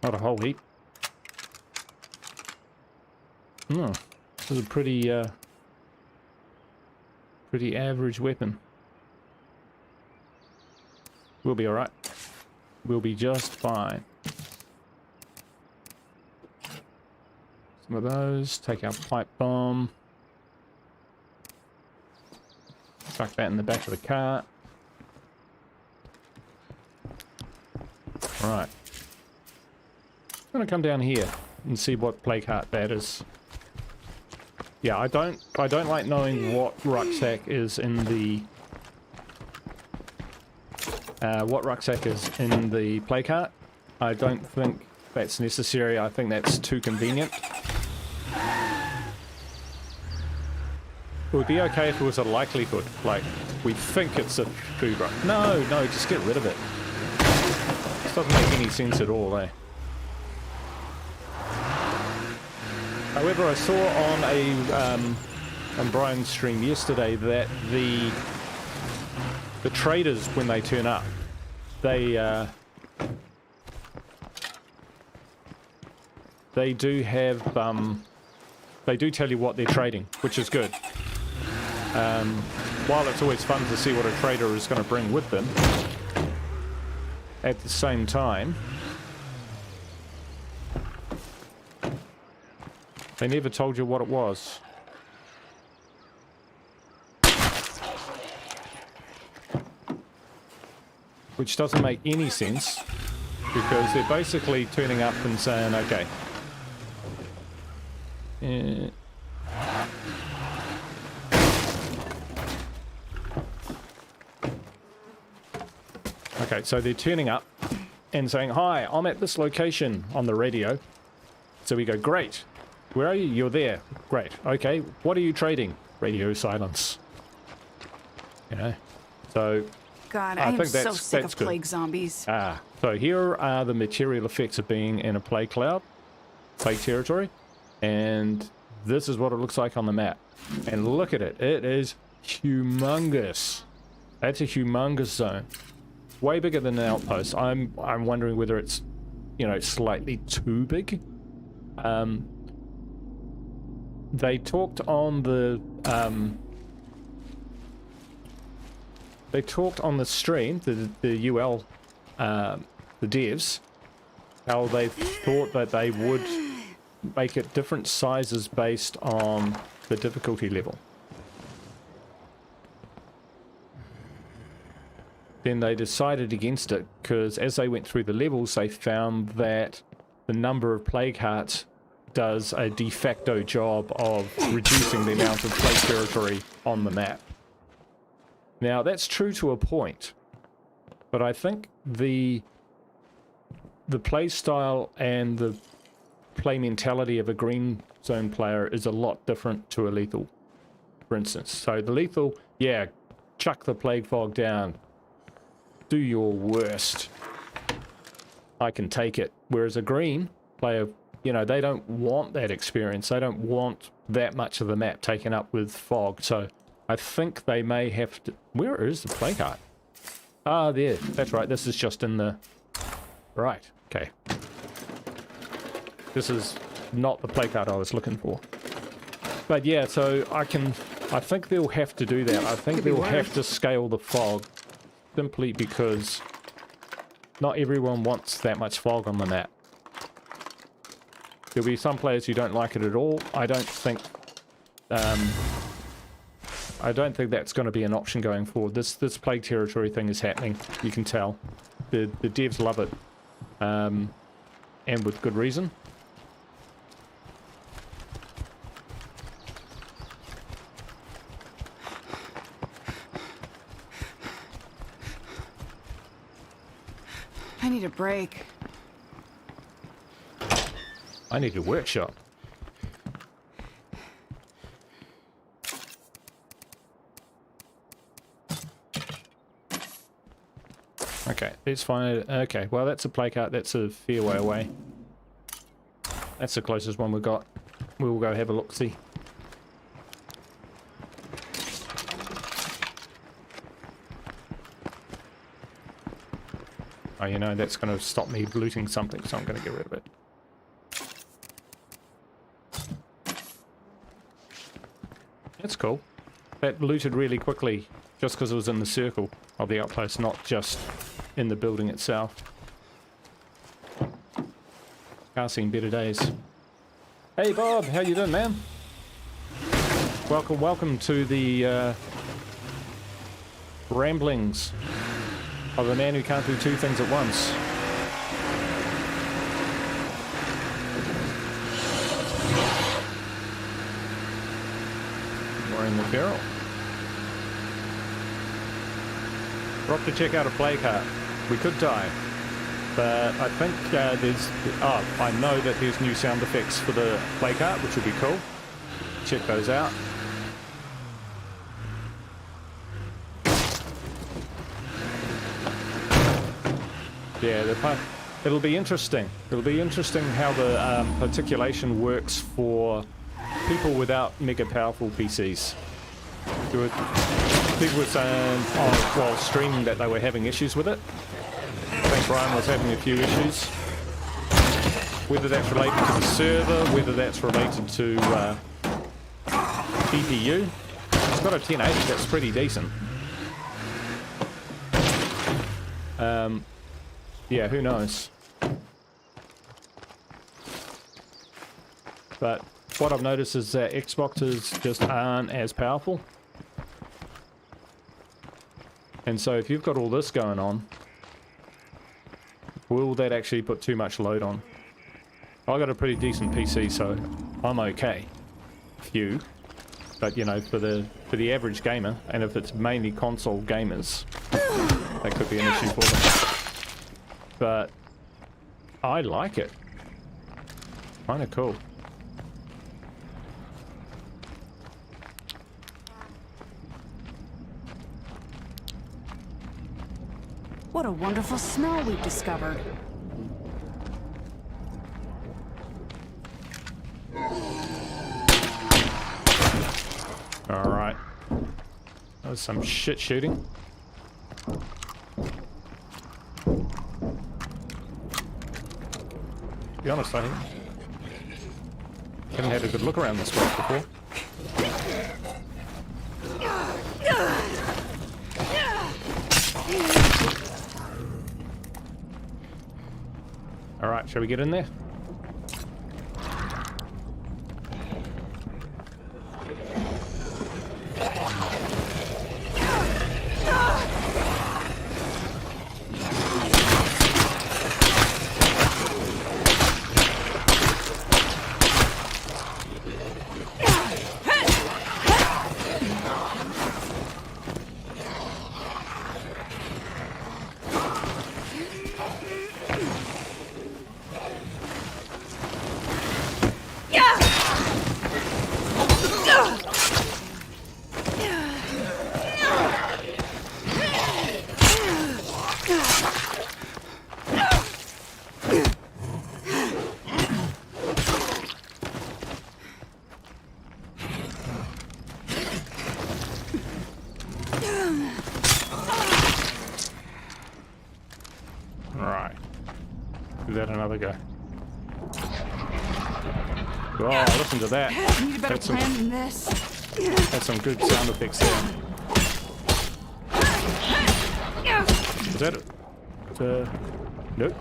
Not a whole heap. No, this is a pretty average weapon. We'll be alright. We'll be just fine. Some of those. Take our pipe bomb. Chuck that in the back of the car. Right. I'm gonna come down here and see what plague heart that is. Yeah, I don't like knowing what rucksack is in the plague heart. I don't think that's necessary. I think that's too convenient. It would be okay if it was a likelihood, like we think it's a food ruck. No, just get rid of it. This doesn't make any sense at all, eh? However, I saw on Brian's stream yesterday that the traders, when they turn up, they do have they do tell you what they're trading, which is good. While it's always fun to see what a trader is going to bring with them, at the same time, they never told you what it was. Which doesn't make any sense, because they're basically turning up and saying, okay, okay, so they're turning up and saying, hi, I'm at this location on the radio. So we go, great. Where are you? You're there. Great. Okay. What are you trading? Radio silence. You know? So God, I I am think so sick of good. plague zombies. So here are the material effects of being in a plague cloud, plague territory, and this is what it looks like on the map. And look at it. It is humongous. That's a humongous zone. Way bigger than an outpost. I'm wondering whether it's, you know, slightly too big. They talked on the stream, the UL, the devs, how they thought that they would make it different sizes based on the difficulty level. Then they decided against it because as they went through the levels, they found that the number of plague hearts does a de facto job of reducing the amount of plague territory on the map. Now that's true to a point, but I think the play style and the play mentality of a green zone player is a lot different to a lethal, for instance. So the lethal, yeah, chuck the plague fog down, do your worst, I can take it. Whereas a green player, you know, they don't want that experience. They don't want that much of the map taken up with fog. So I think they may have to... Where is the plague heart? Ah, there. That's right. This is just in the... Right. Okay. This is not the plague heart I was looking for. But yeah, so I think they'll have to do that. I think they'll have to scale the fog simply because not everyone wants that much fog on the map. There'll be some players who don't like it at all. I don't think that's going to be an option going forward. This plague territory thing is happening. You can tell. The devs love it, and with good reason. I need a break. I need a workshop. Okay, let's find it. Okay, well that's a play cart. That's a fair way away. That's the closest one we got. We'll go have a look-see. Oh, you know, that's going to stop me looting something, so I'm going to get rid of it. That's cool. That looted really quickly, just because it was in the circle of the outpost, not just in the building itself. Can't seen better days. Hey Bob, how you doing, man? Welcome to the ramblings of a man who can't do two things at once. Wearing the barrel. We're off to check out a play cart. We could die, but I think there's... Oh, I know that there's new sound effects for the play cart, which will be cool. Check those out. Yeah, it'll be interesting. It'll be interesting how the articulation works for people without mega powerful PCs. People were saying while streaming that they were having issues with it. I think Brian was having a few issues. Whether that's related to the server, whether that's related to CPU. It's got a 1080, that's pretty decent. Yeah, who knows? But what I've noticed is that Xboxes just aren't as powerful. And so if you've got all this going on, will that actually put too much load on? I got a pretty decent PC, so I'm okay. Few. But you know, for the average gamer, and if it's mainly console gamers, that could be an issue for them. But I like it. Kinda cool. What a wonderful smell we've discovered. Alright. That was some shit shooting. To be honest, I haven't had a good look around this place before. Alright, shall we get in there? Another go. Oh, listen to that. You need a better plan than this. That's some good sound effects there. Is that it? Nope.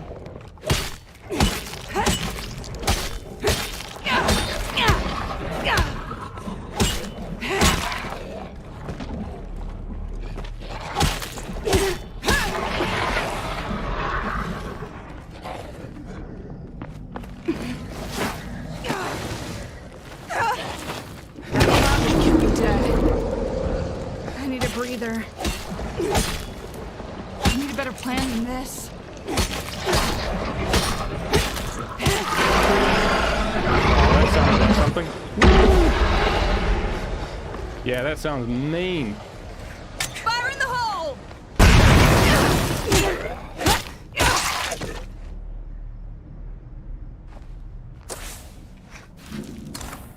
that sounds like something. Yeah, that sounds mean. Fire in the hole!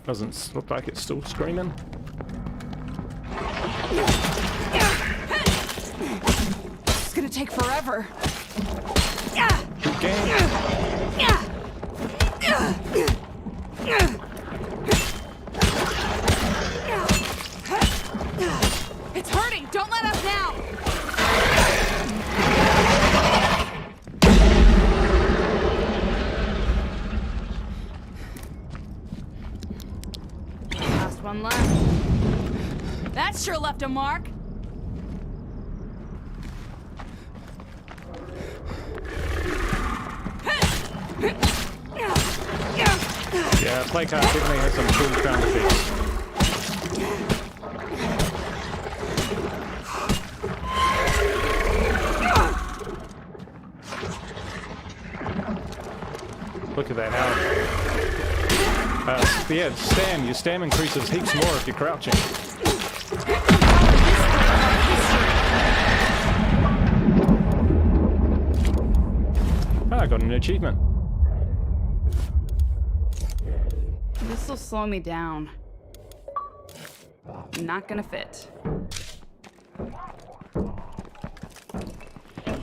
Doesn't look like it's still screaming. It's gonna take forever. Good game. It's hurting! Don't let up now! Last one left. That sure left a mark. Yeah, play card definitely has some cool sound effects. Look at that, how... yeah, stam. Your stam increases heaps more if you're crouching. Ah, I got an achievement. This'll slow me down. Not gonna fit.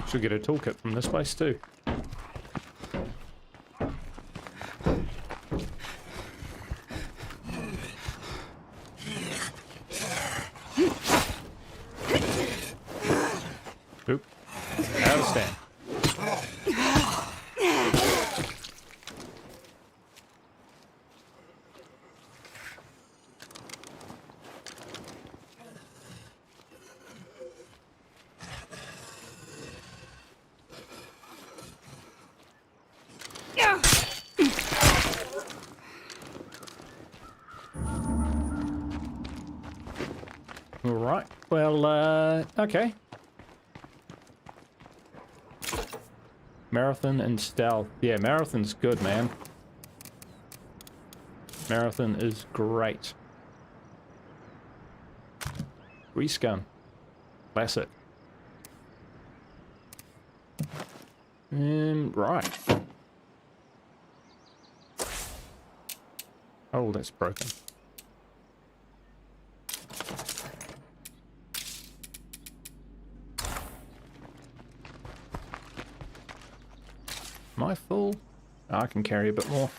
Should get a toolkit from this place too. Oop. Out of stand. All right. Well, okay. Marathon and stealth. Yeah, marathon's good, man. Marathon is great. Grease gun. Classic. Right. Oh, that's broken. Am I full? Oh, I can carry a bit more.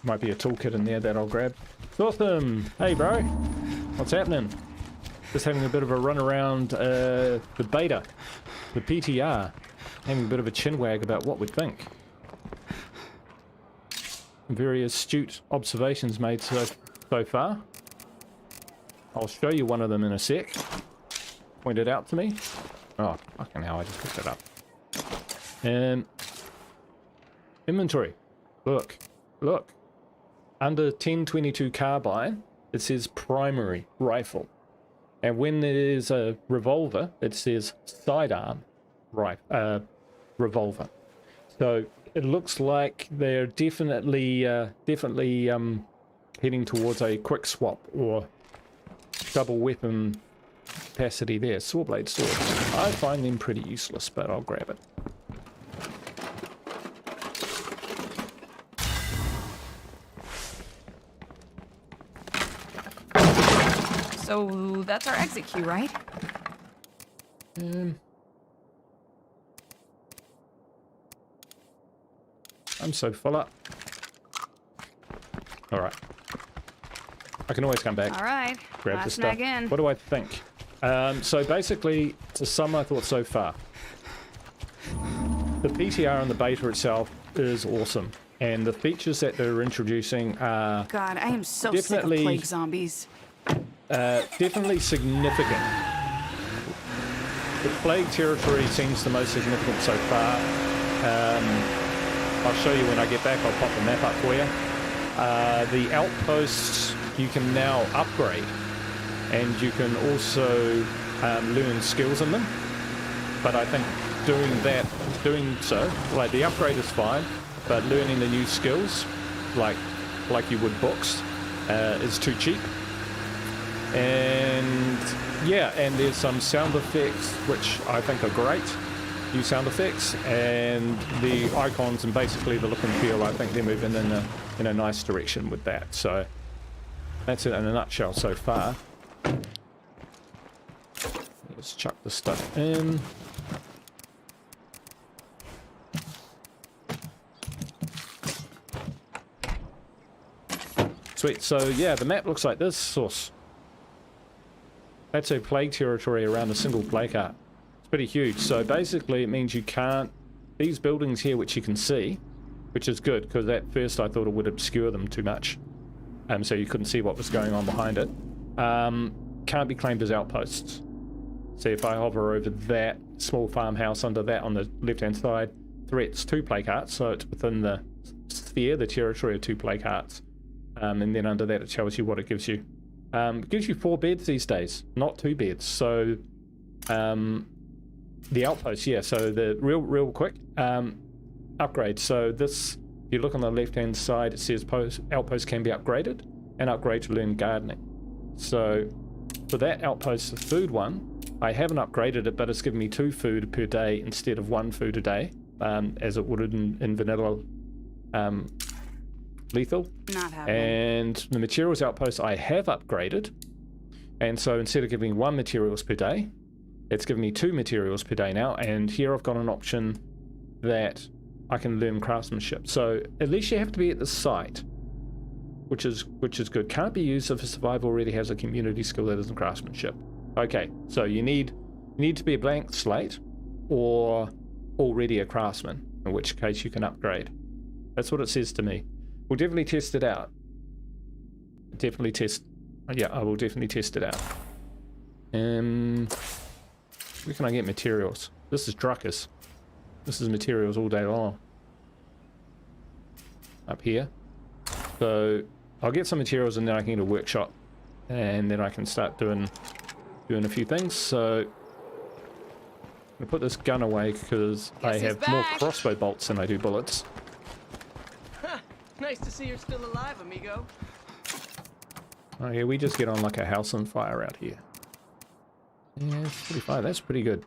Might be a toolkit in there that I'll grab. Awesome! Hey bro! What's happening? Just having a bit of a run around the beta. The PTR. Having a bit of a chinwag about what we think. Very astute observations made so far. I'll show you one of them in a sec. Pointed out to me. Oh, fucking hell, I just picked it up. Inventory. Look. Under 1022 carbine, it says primary rifle. And when there's a revolver, it says sidearm revolver. So it looks like they're definitely heading towards a quick swap or double weapon capacity there. Sawblade swords. I find them pretty useless, but I'll grab it. So that's our exit key, right? I'm so full up. Alright. I can always come back. Alright. Grab the Last stuff. snag in. What do I think? So basically, to sum my thoughts so far, the PTR and the beta itself is awesome. And the features that they're introducing are God, I am so definitely- sick of plague zombies. definitely significant. The plague territory seems the most significant so far. I'll show you when I get back. I'll pop the map up for you. The outposts you can now upgrade, and you can also learn skills in them. But I think doing so, like the upgrade is fine, but learning the new skills, like you would books, is too cheap. And yeah, and there's some sound effects which I think are great, new sound effects, and the icons and basically the look and feel, I think they're moving in a nice direction with that. So that's it in a nutshell so far. Let's chuck this stuff in. Sweet, so yeah, the map looks like this. Source. That's a plague territory around a single plague art. It's pretty huge, so basically it means you can't... These buildings here, which you can see, which is good, because at first I thought it would obscure them too much. So you couldn't see what was going on behind it. Can't be claimed as outposts. See, if I hover over that small farmhouse under that on the left-hand side, threats 2 plague hearts, so it's within the sphere, the territory of 2 plague hearts. And then under that it tells you what it gives you. It gives you 4 beds these days, not 2 beds. So the outpost, yeah, so the real quick upgrade. So this, if you look on the left-hand side, it says outpost can be upgraded and upgrade to learn gardening. So for that outpost, the food one, I haven't upgraded it, but it's given me 2 food per day instead of 1 food a day, as it would in vanilla lethal. Not happening. And the materials outpost I have upgraded, and so instead of giving 1 materials per day, it's giving me 2 materials per day now. And here I've got an option that I can learn craftsmanship. So at least you have to be at the site, which is good. Can't be used if a survivor already has a community skill that isn't craftsmanship. Okay, so you need to be a blank slate or already a craftsman, in which case you can upgrade. That's what it says to me. We'll definitely test it out. Yeah, I will definitely test it out. Where can I get materials? This is Druckers. This is materials all day long. Up here. So I'll get some materials and then I can get a workshop. And then I can start doing a few things. So I'm gonna put this gun away because I have more crossbow bolts than I do bullets. Nice to see you're still alive, amigo. Oh yeah, we just get on like a house on fire out here. Yeah, it's pretty fire. That's pretty good.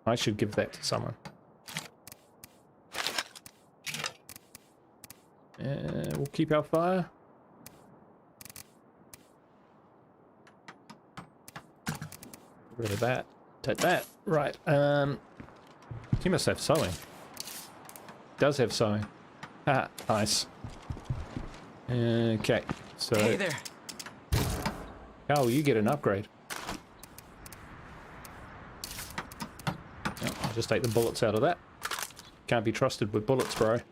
I should give that to someone. We'll keep our fire. Get rid of that. Take that. Right. He must have sewing. Does have sewing. Ah, nice. Okay, so... Hey there. Carl, you get an upgrade. Yep, I'll just take the bullets out of that. Can't be trusted with bullets, bro. What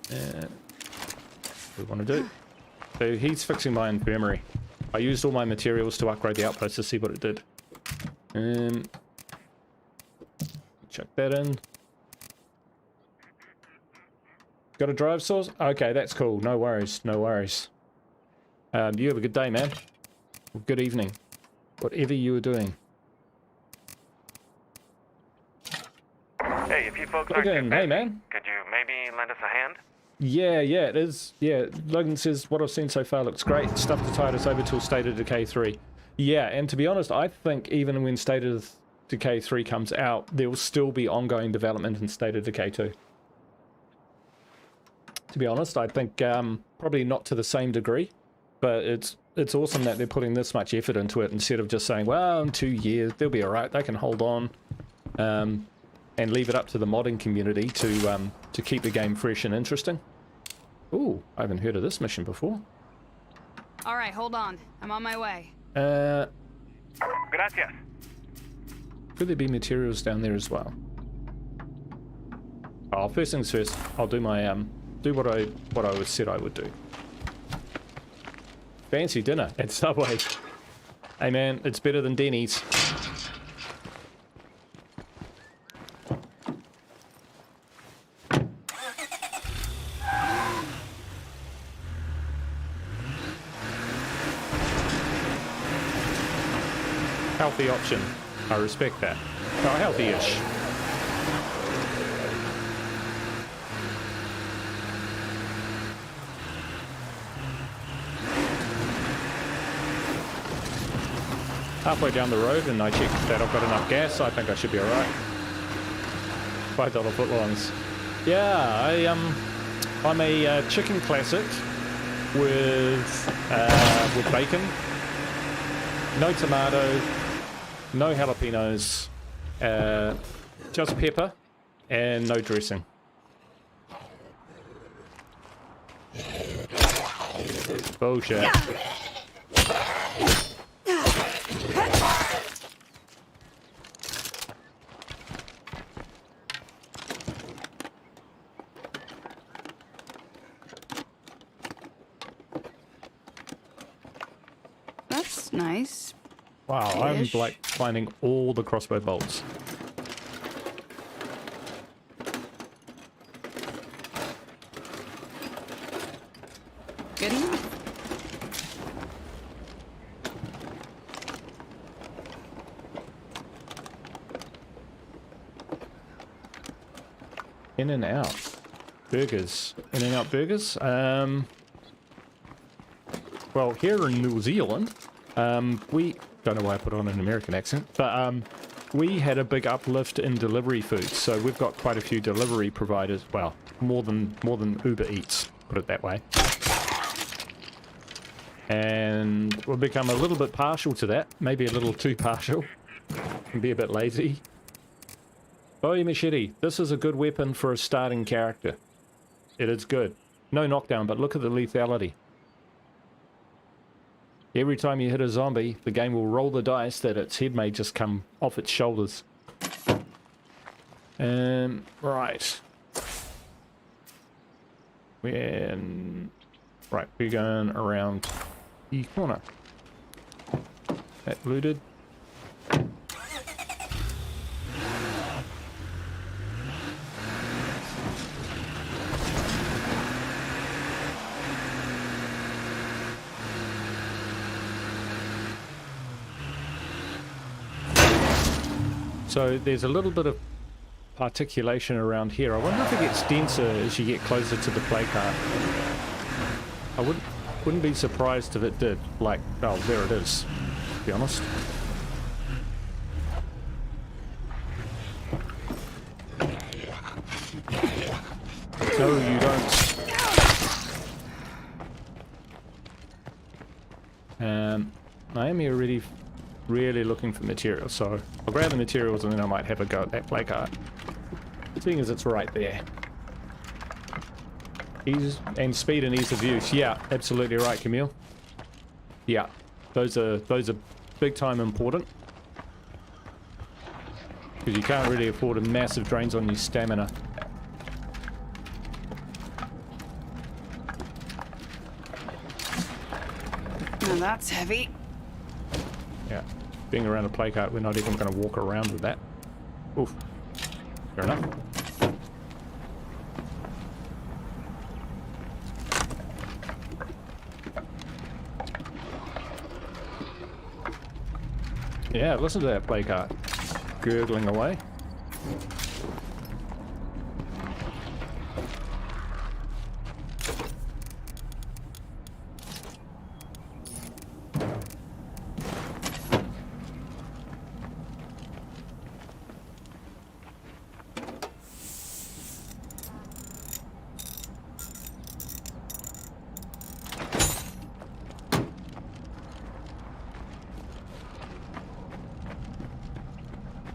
do we want to do? So he's fixing my infirmary. I used all my materials to upgrade the outpost to see what it did. Chuck that in. Got a drive source? Okay, that's cool. No worries, no worries. You have a good day, man. Or good evening. Whatever you were doing. Hey, if you folks aren't Logan, hey man. could you maybe lend us a hand? Yeah, it is. Yeah, Logan says what I've seen so far looks great. Stuff to tide us over till State of Decay 3. Yeah, and to be honest, I think even when State of Decay 3 comes out, there will still be ongoing development in State of Decay 2. To be honest, I think probably not to the same degree, but it's awesome that they're putting this much effort into it instead of just saying, well, in 2 years they'll be alright, they can hold on, and leave it up to the modding community to keep the game fresh and interesting. Ooh, I haven't heard of this mission before. Alright, hold on. I'm on my way. Gracias. Could there be materials down there as well? Oh, first things first, I'll do my do what I said I would do. Fancy dinner at Subway. Hey man, it's better than Denny's. Healthy option. I respect that. Oh, healthy-ish. Halfway down the road and I check that I've got enough gas. I think I should be alright. $5 footlongs. Yeah, I'm a chicken classic with bacon, no tomato, no jalapenos, just pepper, and no dressing. Bullshit. That's nice. Wow, I'm Ish. like finding all the crossbow bolts. Good enough. In and out. Burgers. In and out burgers. Well, here in New Zealand, we don't know why I put on an American accent, but we had a big uplift in delivery food. So we've got quite a few delivery providers. Well, more than Uber Eats, put it that way. And we've become a little bit partial to that, maybe a little too partial. Can be a bit lazy. Bowie machete. This is a good weapon for a starting character. It is good. No knockdown, but look at the lethality. Every time you hit a zombie, the game will roll the dice that its head may just come off its shoulders. Right. We're going around the corner. That looted. So there's a little bit of articulation around here. I wonder if it gets denser as you get closer to the play cart. I wouldn't be surprised if it did. Like, oh, there it is, to be honest. No, you don't. I am here really looking for materials, so I'll grab the materials and then I might have a go at that play cart. Seeing as it's right there. Ease and speed and ease of use. Yeah, absolutely right, Camille. Yeah, those are big time important. Because you can't really afford a massive drains on your stamina. Now that's heavy. Yeah, being around a play cart, we're not even going to walk around with that. Oof. Fair enough. Yeah, listen to that play cart gurgling away.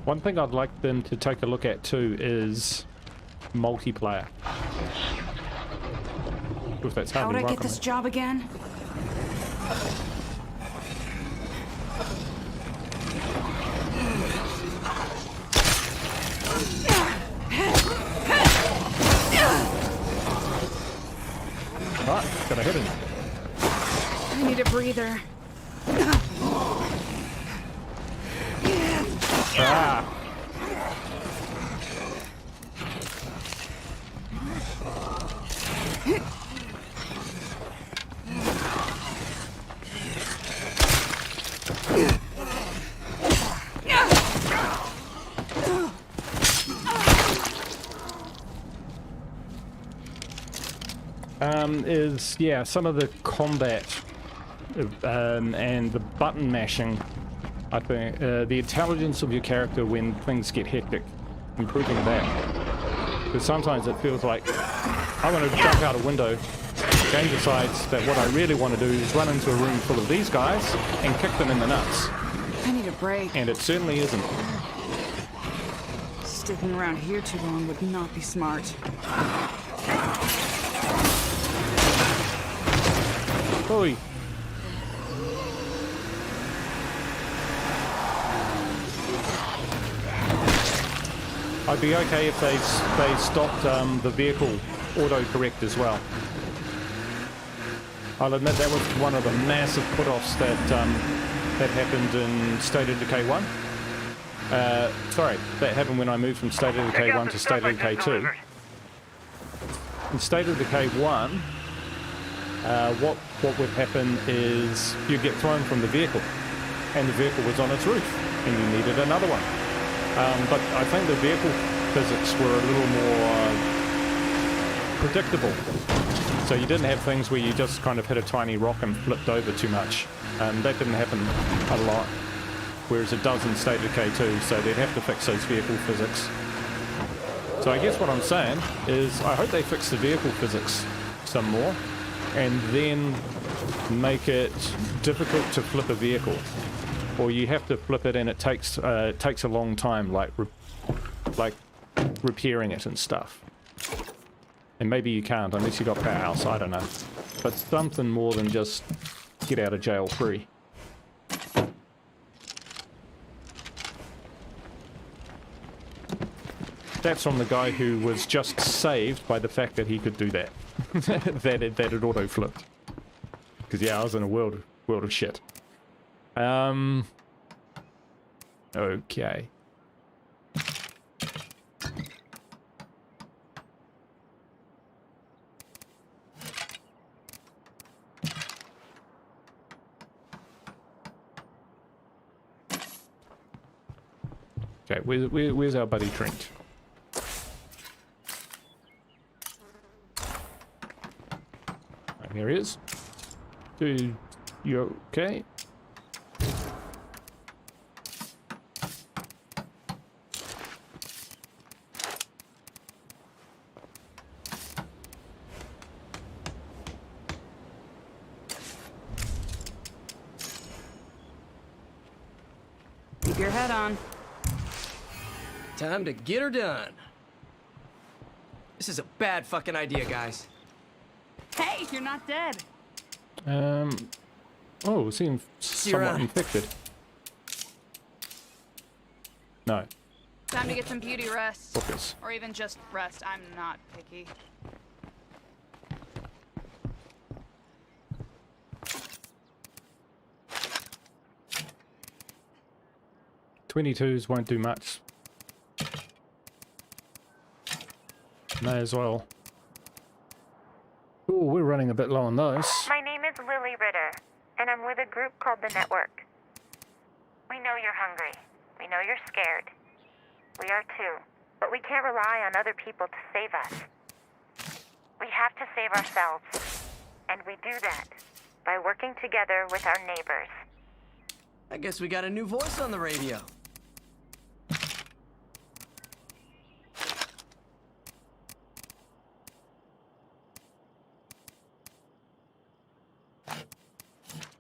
One thing I'd like them to take a look at too is multiplayer. If that's how How'd I we get this job again? Right, gotta hit him. I need a breather. Ah! is, yeah, some of the combat and the button mashing. I think the intelligence of your character when things get hectic, improving that. Because sometimes it feels like I want to jump out a window. The game decides that what I really want to do is run into a room full of these guys and kick them in the nuts. I need a break. And it certainly isn't. Sticking around here too long would not be smart. Oi. I'd be okay if they stopped the vehicle autocorrect as well. I'll admit that was one of the massive put-offs that that happened in State of Decay 1. Sorry, that happened when I moved from State of Decay 1 to State of Decay 2. In State of Decay 1, what would happen is you'd get thrown from the vehicle, and the vehicle was on its roof, and you needed another one. But I think the vehicle physics were a little more predictable. So you didn't have things where you just kind of hit a tiny rock and flipped over too much. That didn't happen a lot, whereas it does in State of Decay 2, so they'd have to fix those vehicle physics. So I guess what I'm saying is I hope they fix the vehicle physics some more, and then make it difficult to flip a vehicle. Or you have to flip it and it takes a long time, like repairing it and stuff. And maybe you can't unless you got powerhouse, I don't know. But something more than just get out of jail free. That's from the guy who was just saved by the fact that he could do that. that it auto flipped. Because yeah, I was in a world of shit. Okay. Okay, where's our buddy Trent? Oh, here he is. Dude, you okay? Keep your head on. Time to get her done. This is a bad fucking idea, guys. Hey, you're not dead. Oh, it seems somewhat infected. No. Time to get some beauty rest. Focus. Or even just rest. I'm not picky. .22s won't do much. May as well. Ooh, we're running a bit low on those. My name is Lily Ritter, and I'm with a group called The Network. We know you're hungry. We know you're scared. We are too. But we can't rely on other people to save us. We have to save ourselves. And we do that by working together with our neighbors. I guess we got a new voice on the radio.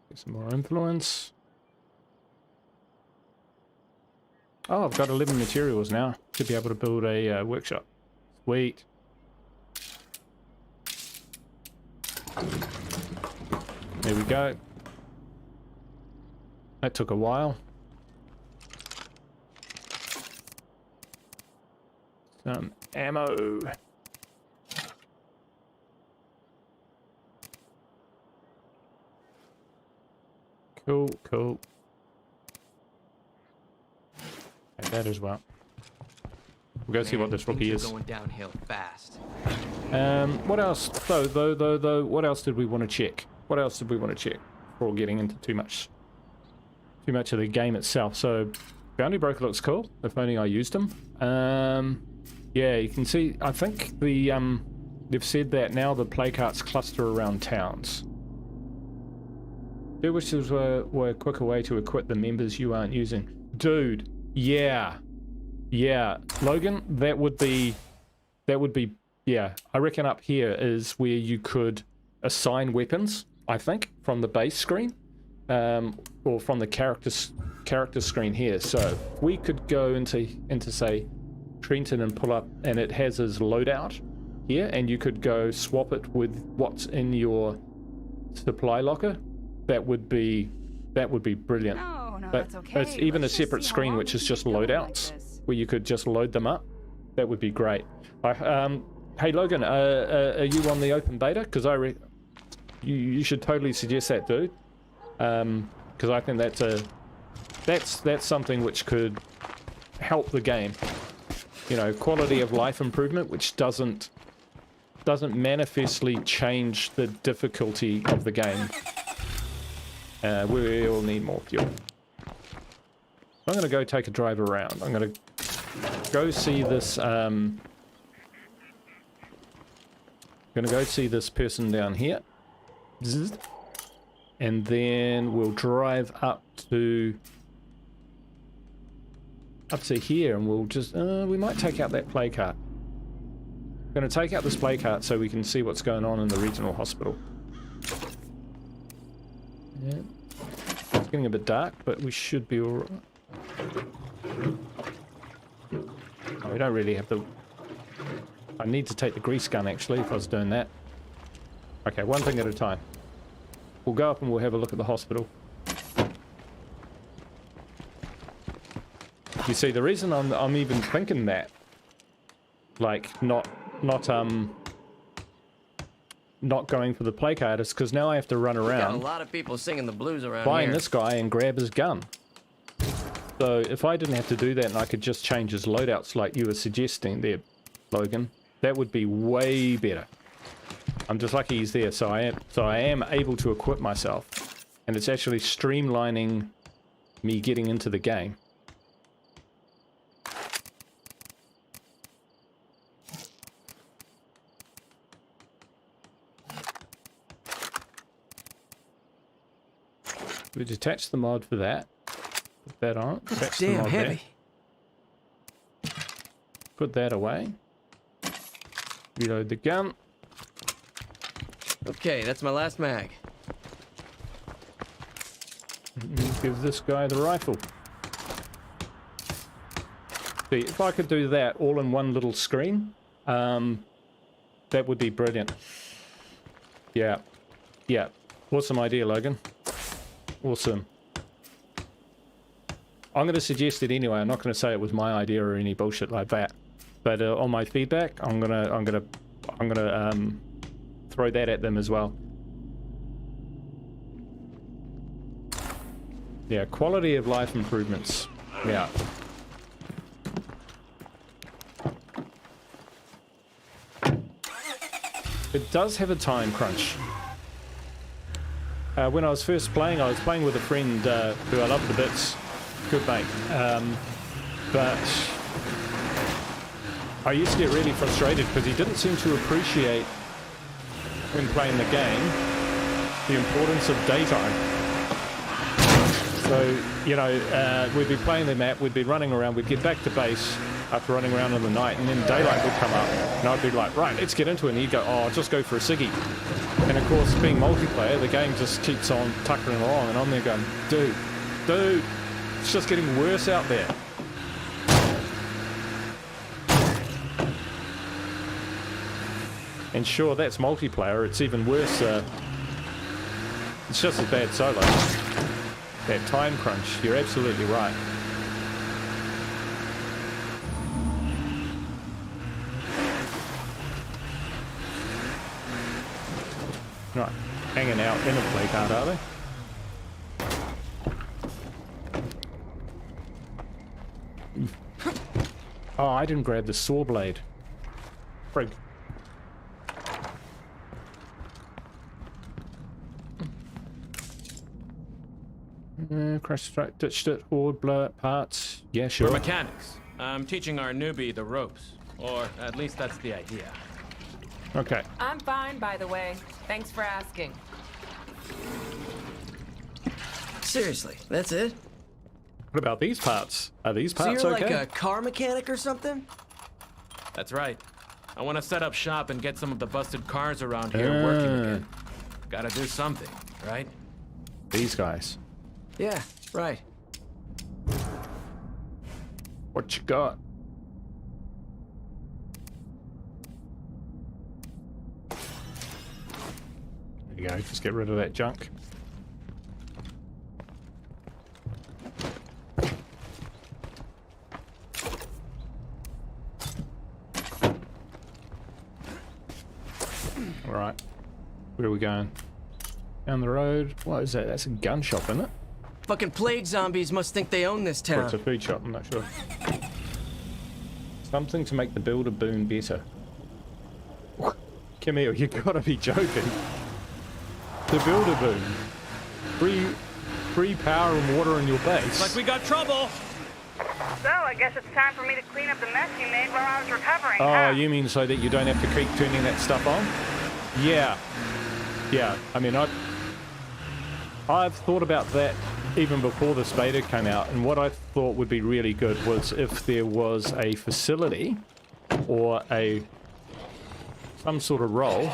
Get some more influence. Oh, I've got 11 materials now. Should be able to build a workshop. Sweet. There we go. That took a while. Some ammo. Cool, cool. And that as well. We'll go see what this rookie is. Going downhill fast. What else? Though, what else did we want to check? What else did we want to check before getting into too much of the game itself? So, Bounty Broker looks cool. If only I used him. Yeah, you can see. I think the They've said that now the playcarts cluster around towns. There wishes were a quicker way to equip the members you aren't using. Dude, yeah. Yeah, Logan, that would be, yeah. I reckon up here is where you could assign weapons, I think, from the base screen, or from the character screen here. So we could go into say Trenton and pull up, and it has his loadout here, and you could go swap it with what's in your supply locker. That would be brilliant. No, But that's okay. it's even Let's a separate just see how screen long which we is can just keep going like loadouts, this. where you could just load them up. That would be great. Hey Logan, are you on the open beta? Because you should totally suggest that, dude. Because I think that's something which could help the game. You know, quality of life improvement, which doesn't manifestly change the difficulty of the game. We all need more fuel. I'm going to go take a drive around. I'm going to go see this, going to go see this person down here. Zzz. And then we'll drive up to here, and we'll just, we might take out that play cart. Going to take out this play cart so we can see what's going on in the regional hospital. Yeah. It's getting a bit dark, but we should be alright. Oh, we don't really have the... I need to take the grease gun, actually, if I was doing that. Okay, one thing at a time. We'll go up and we'll have a look at the hospital. You see, the reason I'm even thinking that, like, not going for the play card is because now I have to run Got a around lot of people singing the blues around buying here. this guy and grab his gun. So if I didn't have to do that and I could just change his loadouts like you were suggesting there, Logan, that would be way better. I'm just lucky he's there, so I am able to equip myself, and it's actually streamlining me getting into the game. We detach the mod for that. Put that on. Detach the Damn mod heavy. there. Put that away. Reload the gun. Okay, that's my last mag. Give this guy the rifle. See, if I could do that all in one little screen, that would be brilliant. Yeah. Yeah. Awesome idea, Logan. Awesome. I'm going to suggest it anyway. I'm not going to say it was my idea or any bullshit like that. But on my feedback, I'm gonna throw that at them as well. Yeah, quality of life improvements. Yeah. It does have a time crunch. When I was first playing, I was playing with a friend who I love to bits. Good mate. But I used to get really frustrated because he didn't seem to appreciate, when playing the game, the importance of daytime. So, you know, we'd be playing the map, we'd be running around, we'd get back to base after running around in the night, and then daylight would come up, and I'd be like, right, let's get into it, and he'd go, oh, just go for a ciggy. And of course, being multiplayer, the game just keeps on tuckering along, and I'm there going, dude, it's just getting worse out there. And sure, that's multiplayer, it's even worse, it's just as bad solo. That time crunch, you're absolutely right. Right, hanging out in a play card, are they? Oh, I didn't grab the saw blade. Frig. Crash strike, ditched it, horde, blow up parts. Yeah, sure. We're mechanics. I'm teaching our newbie the ropes. Or at least that's the idea. Okay. I'm fine, by the way. Thanks for asking. Seriously, that's it? What about these parts? Are these So parts you're okay? like a car mechanic or something? That's right. I want to set up shop and get some of the busted cars around here working again. Gotta do something, right? These guys. Yeah, right. What you got? There you go. Just get rid of that junk. All right. Where are we going? Down the road. What is that? That's a gun shop, isn't it? Fucking plague zombies must think they own this Or town. it's a food shop, I'm not sure. Something to make the builder boon better. Camille, you gotta be joking. The builder boon. Free power and water in your base. Like we got trouble! So, I guess it's time for me to clean up the mess you made while I was recovering, Oh, huh? you mean so that you don't have to keep turning that stuff on? Yeah. Yeah, I mean, I've thought about that even before this beta came out, and what I thought would be really good was if there was a facility or some sort of role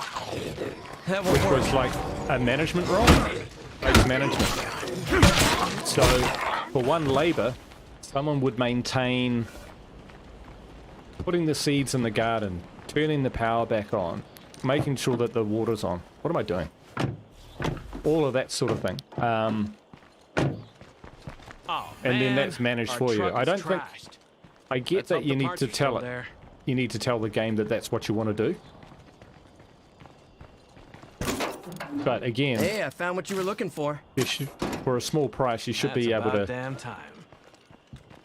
That which won't work. was like a management role, base management. So for one labor, someone would maintain putting the seeds in the garden, turning the power back on, making sure that the water's on. What am I doing? All of that sort of thing. Oh, And then man, that's managed our for you. truck I is don't think trashed. I get Let's that hope you the need parts to are tell still it. there. You need to tell the game that that's what you want to do. But again, Hey, I found what you were looking for. you should, for a small price, you should That's be able about to damn time.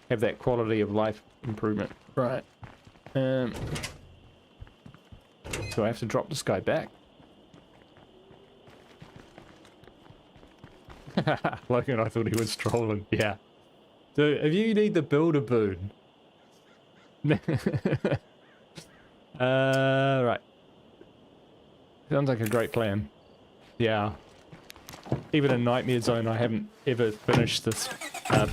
have that quality of life improvement. Right. So I have to drop this guy back. Logan, I thought he was trolling. Yeah. Dude, if you need the builder boon. Right. Sounds like a great plan. Yeah. Even in Nightmare Zone, I haven't ever finished this. That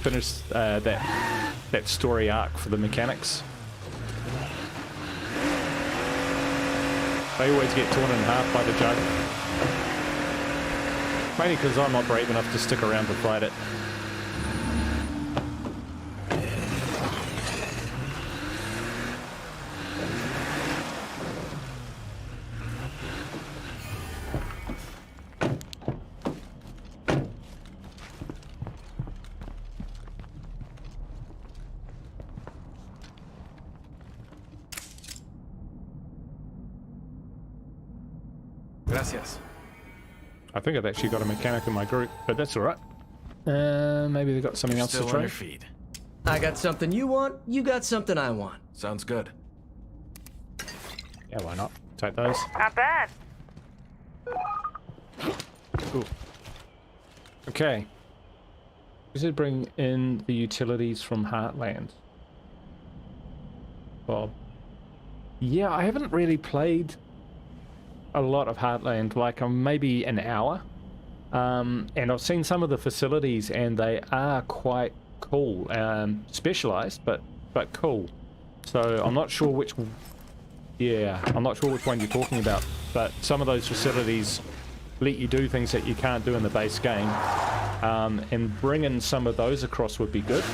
story arc for the mechanics. They always get torn in half by the jug. Mainly because I'm not brave enough to stick around to fight it. Gracias. I think I've actually got a mechanic in my group, but that's alright. Maybe they've got something else Still to on your trade. feet. I got something you want, you got something I want. Sounds good. Yeah, why not? Take those. Not bad. Cool. Okay. We should bring in the utilities from Heartland. Bob. Yeah, I haven't really played a lot of Heartland, like maybe an hour. And I've seen some of the facilities and they are quite cool. Specialized, but cool. So I'm not sure which... Yeah, I'm not sure which one you're talking about, but some of those facilities let you do things that you can't do in the base game. And bringing some of those across would be good.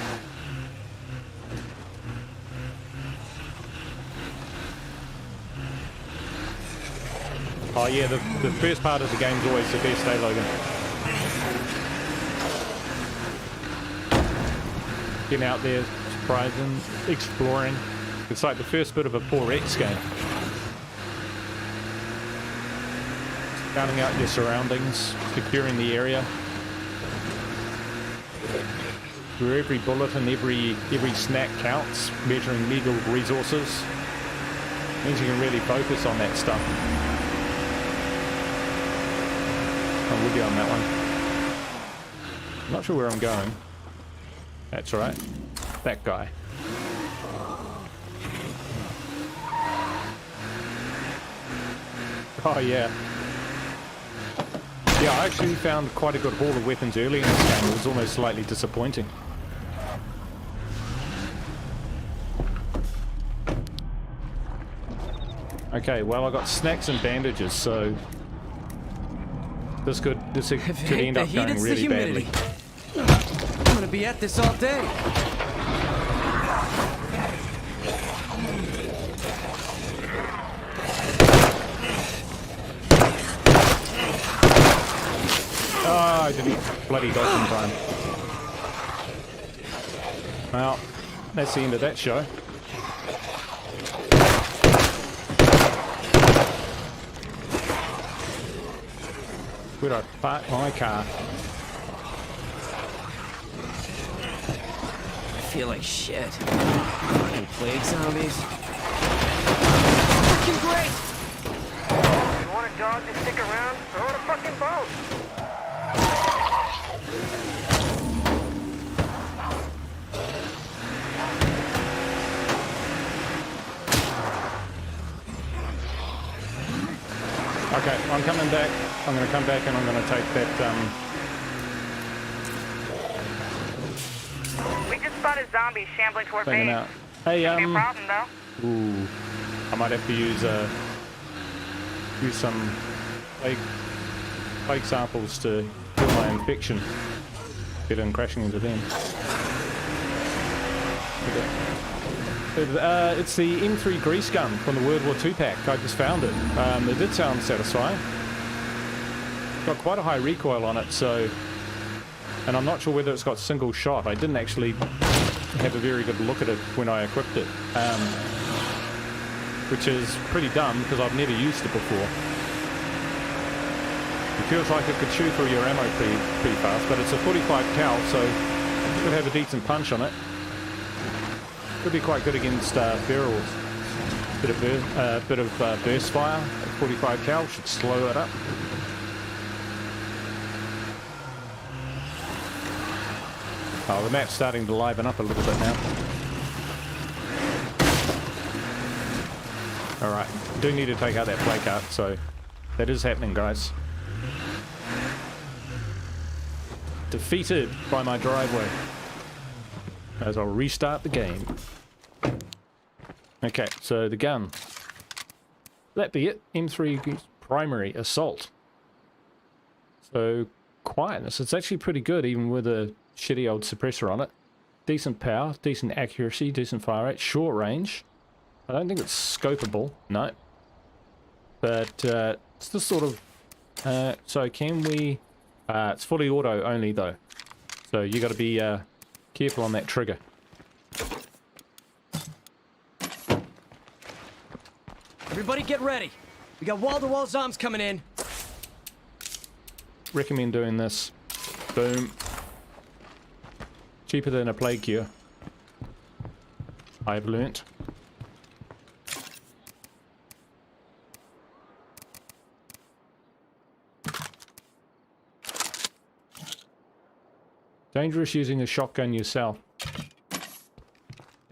Oh yeah, the first part of the game's always the best, eh, Logan? Getting out there, surprising, exploring. It's like the first bit of a 4X game. Counting out your surroundings, securing the area. Where every bullet and every snack counts, measuring legal resources. Means you can really focus on that stuff. I'm with you on that one. I'm not sure where I'm going. That's right. That guy. Oh, yeah. Yeah, I actually found quite a good haul of weapons early in this game. It was almost slightly disappointing. Okay, well, I got snacks and bandages, so this could end up going really badly. I'm gonna be at this all day. Oh, I didn't bloody dodge in time. Well, that's the end of that show. Where'd I park my car? I feel like shit. Fucking plague zombies. Freaking great! You want a dog to stick around? Throw in a fucking boat. Okay, I'm coming back. I'm going to come back and I'm going to take that, We just spotted zombies shambling toward thing base. out. Hey, Be a problem, though. ooh, I might have to use some plague samples to kill my infection. Get in crashing into them. It's the M3 grease gun from the World War II pack. I just found it. It did sound satisfying. Got quite a high recoil on it, so... And I'm not sure whether it's got single shot. I didn't actually have a very good look at it when I equipped it. Which is pretty dumb, because I've never used it before. It feels like it could chew through your ammo pretty fast, but it's a 45 cal, so it should have a decent punch on it. Could be quite good against barrels. Bit of burst fire at 45 cal should slow it up. Oh, the map's starting to liven up a little bit now. Alright, do need to take out that play cart, so that is happening, guys. Defeated by my driveway. As I'll restart the game. Okay, so the gun. That be it. M3 primary assault. So quietness. It's actually pretty good, even with a shitty old suppressor on it. Decent power, decent accuracy, decent fire rate, short range. I don't think it's scopable, no. But it's the sort of... so can we... it's fully auto only though. So you got to be careful on that trigger. Everybody get ready. We got wall-to-wall zombs coming in. Recommend doing this. Boom. Cheaper than a plague cure. I've learnt. Dangerous using a shotgun yourself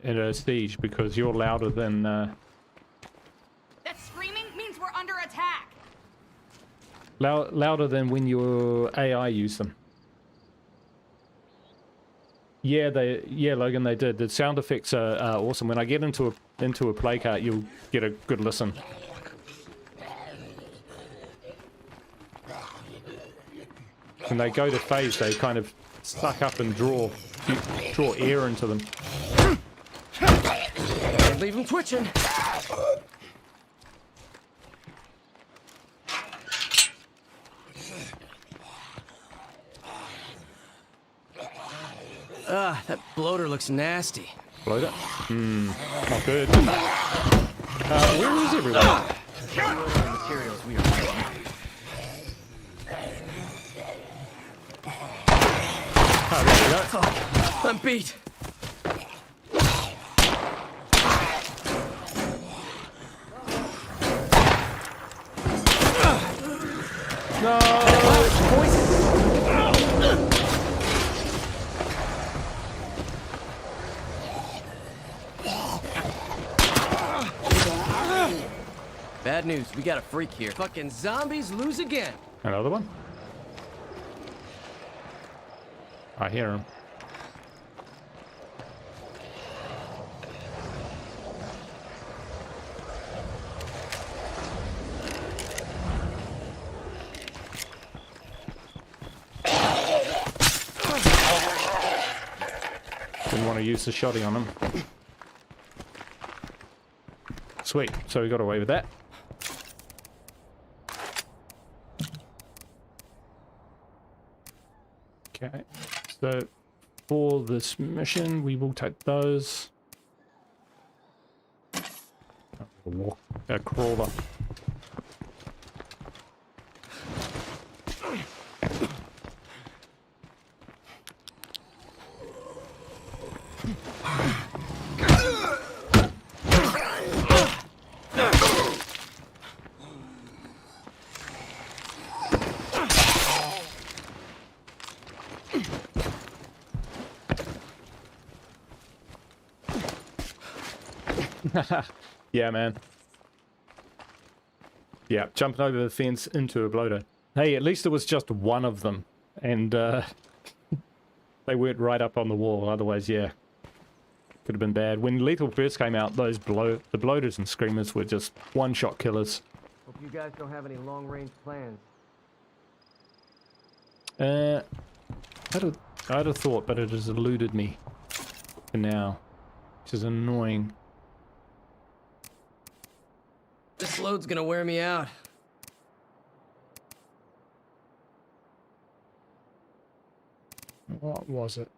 in a siege because you're louder than That screaming means we're under attack. louder than when your AI use them. Yeah, Logan, they did. The sound effects are awesome. When I get into a play cart, you'll get a good listen. When they go to phase, they kind of suck up and draw air into them. Can't leave them twitching. That bloater looks nasty. Bloater? Not good. Where is everyone? Materials we are. Oh, there we go. I'm beat. No! Bad news, we got a freak here. Fucking zombies lose again. Another one? I hear him. Didn't want to use the shotty on him. Sweet, so we got away with that. Okay, so for this mission, we will take those. A crawler. Yeah, man. Yeah, jumping over the fence into a bloater. Hey, at least it was just one of them. And they weren't right up on the wall. Otherwise, yeah. Could have been bad. When Lethal first came out, those the bloaters and screamers were just one-shot killers. Hope you guys don't have any long-range plans. I'd have thought, but it has eluded me for now. Which is annoying. This load's gonna wear me out. What was it?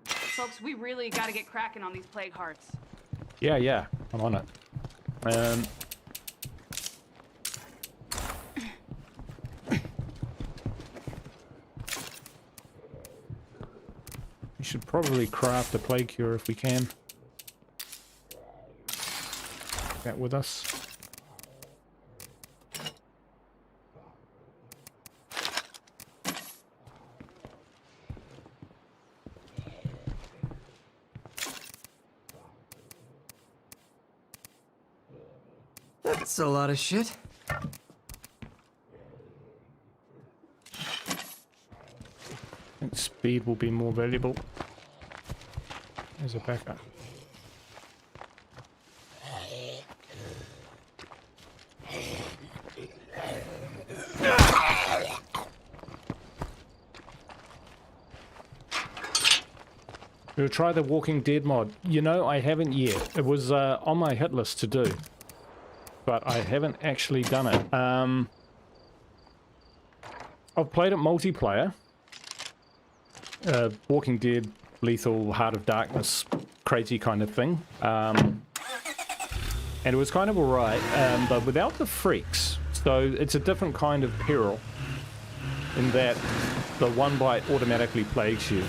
Folks, we really gotta get cracking on these plague hearts. Yeah, I'm on it. We should probably craft a plague cure if we can. Take that with us. That's a lot of shit. I think speed will be more valuable. There's a backup. We'll try the Walking Dead mod. You know, I haven't yet. It was on my hit list to do, but I haven't actually done it. I've played it multiplayer. Walking Dead, Lethal, Heart of Darkness, crazy kind of thing. And it was kind of alright, but without the freaks. So it's a different kind of peril in that the one bite automatically plagues you.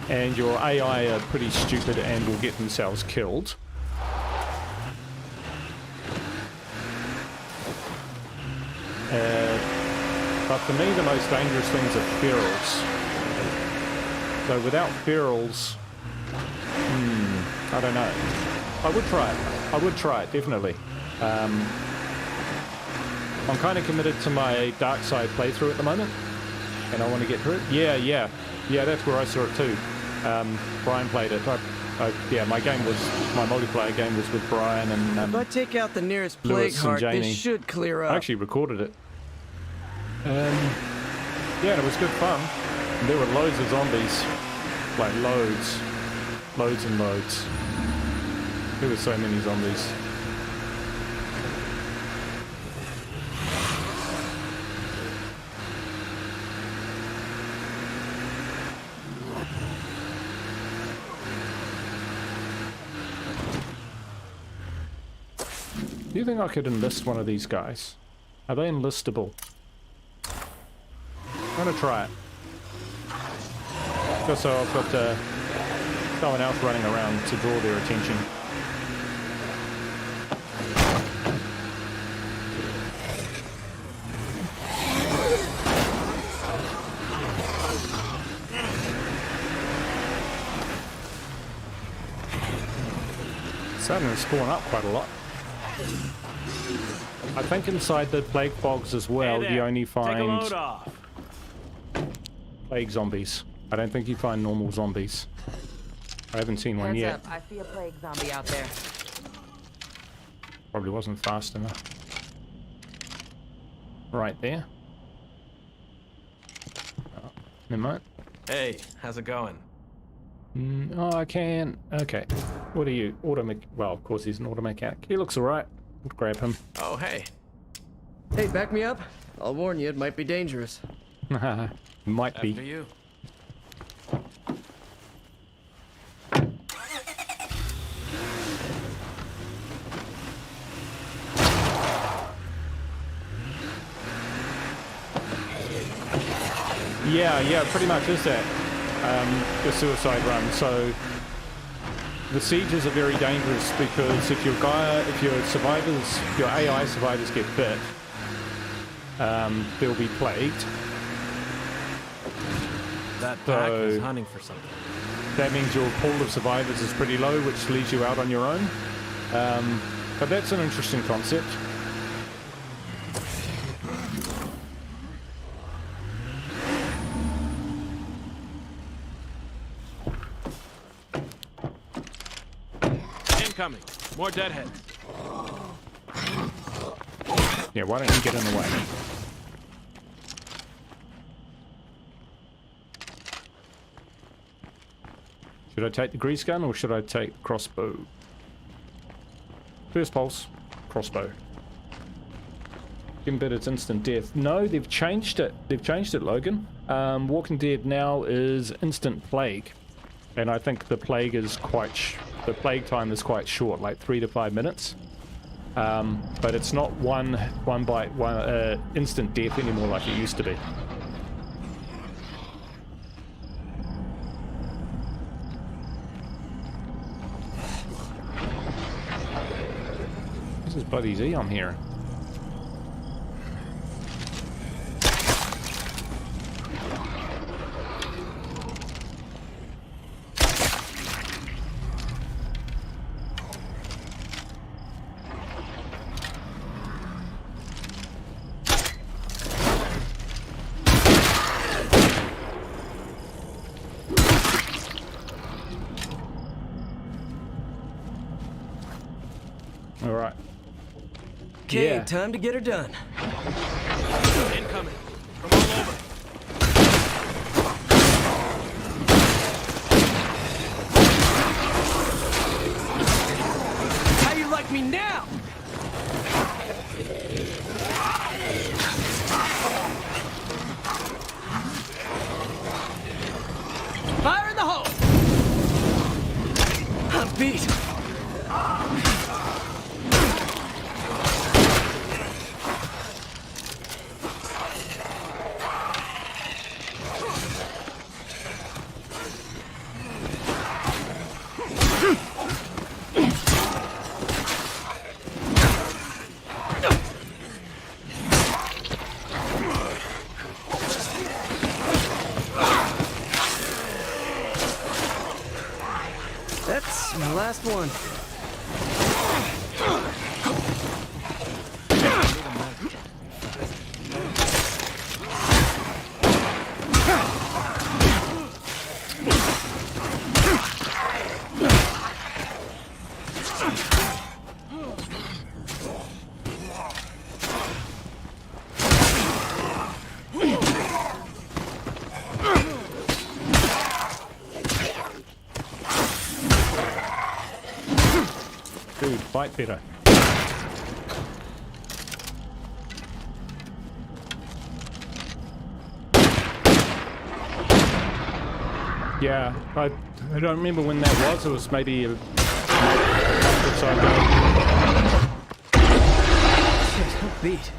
And your AI are pretty stupid and will get themselves killed. But for me, the most dangerous things are ferals. So without ferals, I don't know. I would try it. I would try it, definitely. I'm kind of committed to my dark side playthrough at the moment, and I want to get through it. Yeah, that's where I saw it too. Brian played it. Yeah, my multiplayer game was with Brian and if I take out the nearest plague heart, this should clear up. I actually recorded it. Yeah, it was good fun. There were loads of zombies, like loads and loads. There were so many zombies. Do you think I could enlist one of these guys? Are they enlistable? I'm gonna try it. Just so I've got someone else running around to draw their attention. starting to spawn up quite a lot. I think inside the plague bogs as well, you only find plague zombies. I don't think you find normal zombies. I haven't seen one yet. Up. I see a plague zombie out there. Probably wasn't fast enough. Right there. Oh, never mind. Hey, how's it going? Oh, I can. Okay. What are you? Well, of course he's an auto mechanic. He looks alright. We'll grab him. Oh, hey. Hey, back me up. I'll warn you, it might be dangerous. Might be. After you. Yeah, pretty much is that. The suicide run. So the sieges are very dangerous because if your survivors, your AI survivors get bit, they'll be plagued. That pack is hunting for something. That means your pool of survivors is pretty low, which leaves you out on your own. But that's an interesting concept. Incoming. More deadheads. Yeah, why don't you get in the way? Should I take the grease gun or should I take the crossbow? First pulse, crossbow. But it's instant death. No, they've changed it. They've changed it, Logan. Walking Dead now is instant plague, and I think the plague is the plague time is quite short, like 3 to 5 minutes. But it's not one bite, instant death anymore like it used to be. This is Buddy Z I'm hearing. All right. Okay, Yeah. time to get her done. Incoming. From all over. How you like me now? Fire in the hole! I'm beat. That's my last one. Dude, fight better. Yeah, I don't remember when that was. It was maybe a month or so ago. Shit, I'm beat.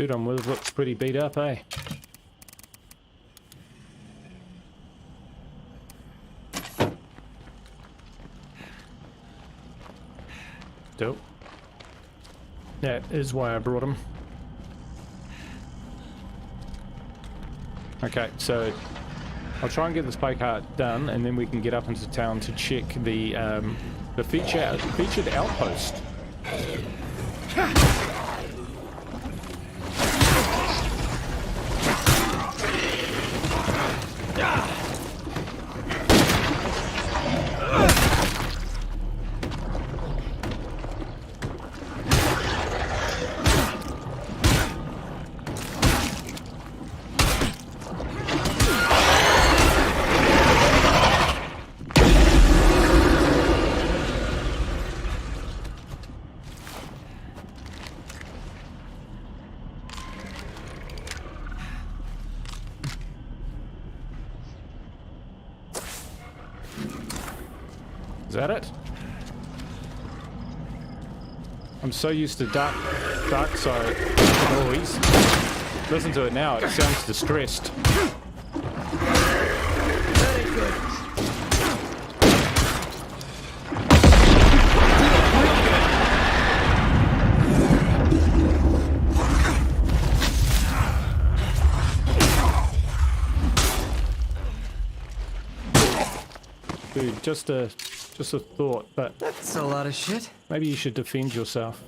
Dude I'm with looks pretty beat up, eh? Dope. That is why I brought him. Okay, so I'll try and get the spike cart done, and then we can get up into town to check the featured outpost. Is that it? I'm so used to dark side noise. Listen to it now, it sounds distressed. Very good. Dude, just a thought, but That's a lot of shit. maybe you should defend yourself.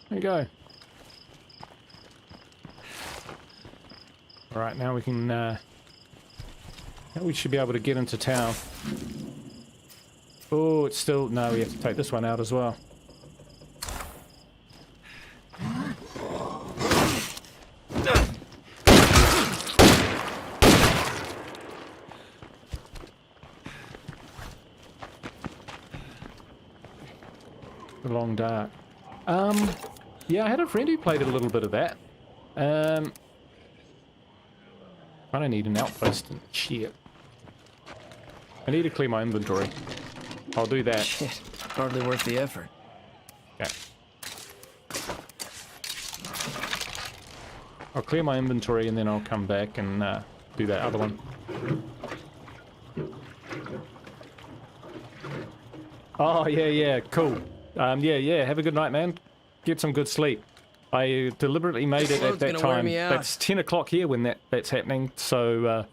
There you go. Alright, now we can, now we should be able to get into town. Oh, it's still, no, we have to take this one out as well. The Long Dark. Yeah, I had a friend who played a little bit of that. I don't need an outpost and shit. I need to clear my inventory. I'll do that. Shit, hardly worth the effort. Okay. I'll clear my inventory and then I'll come back and do that other one. Oh, yeah, cool. Yeah, have a good night, man. Get some good sleep. I deliberately made it at that time. That's 10 o'clock here when that's happening, so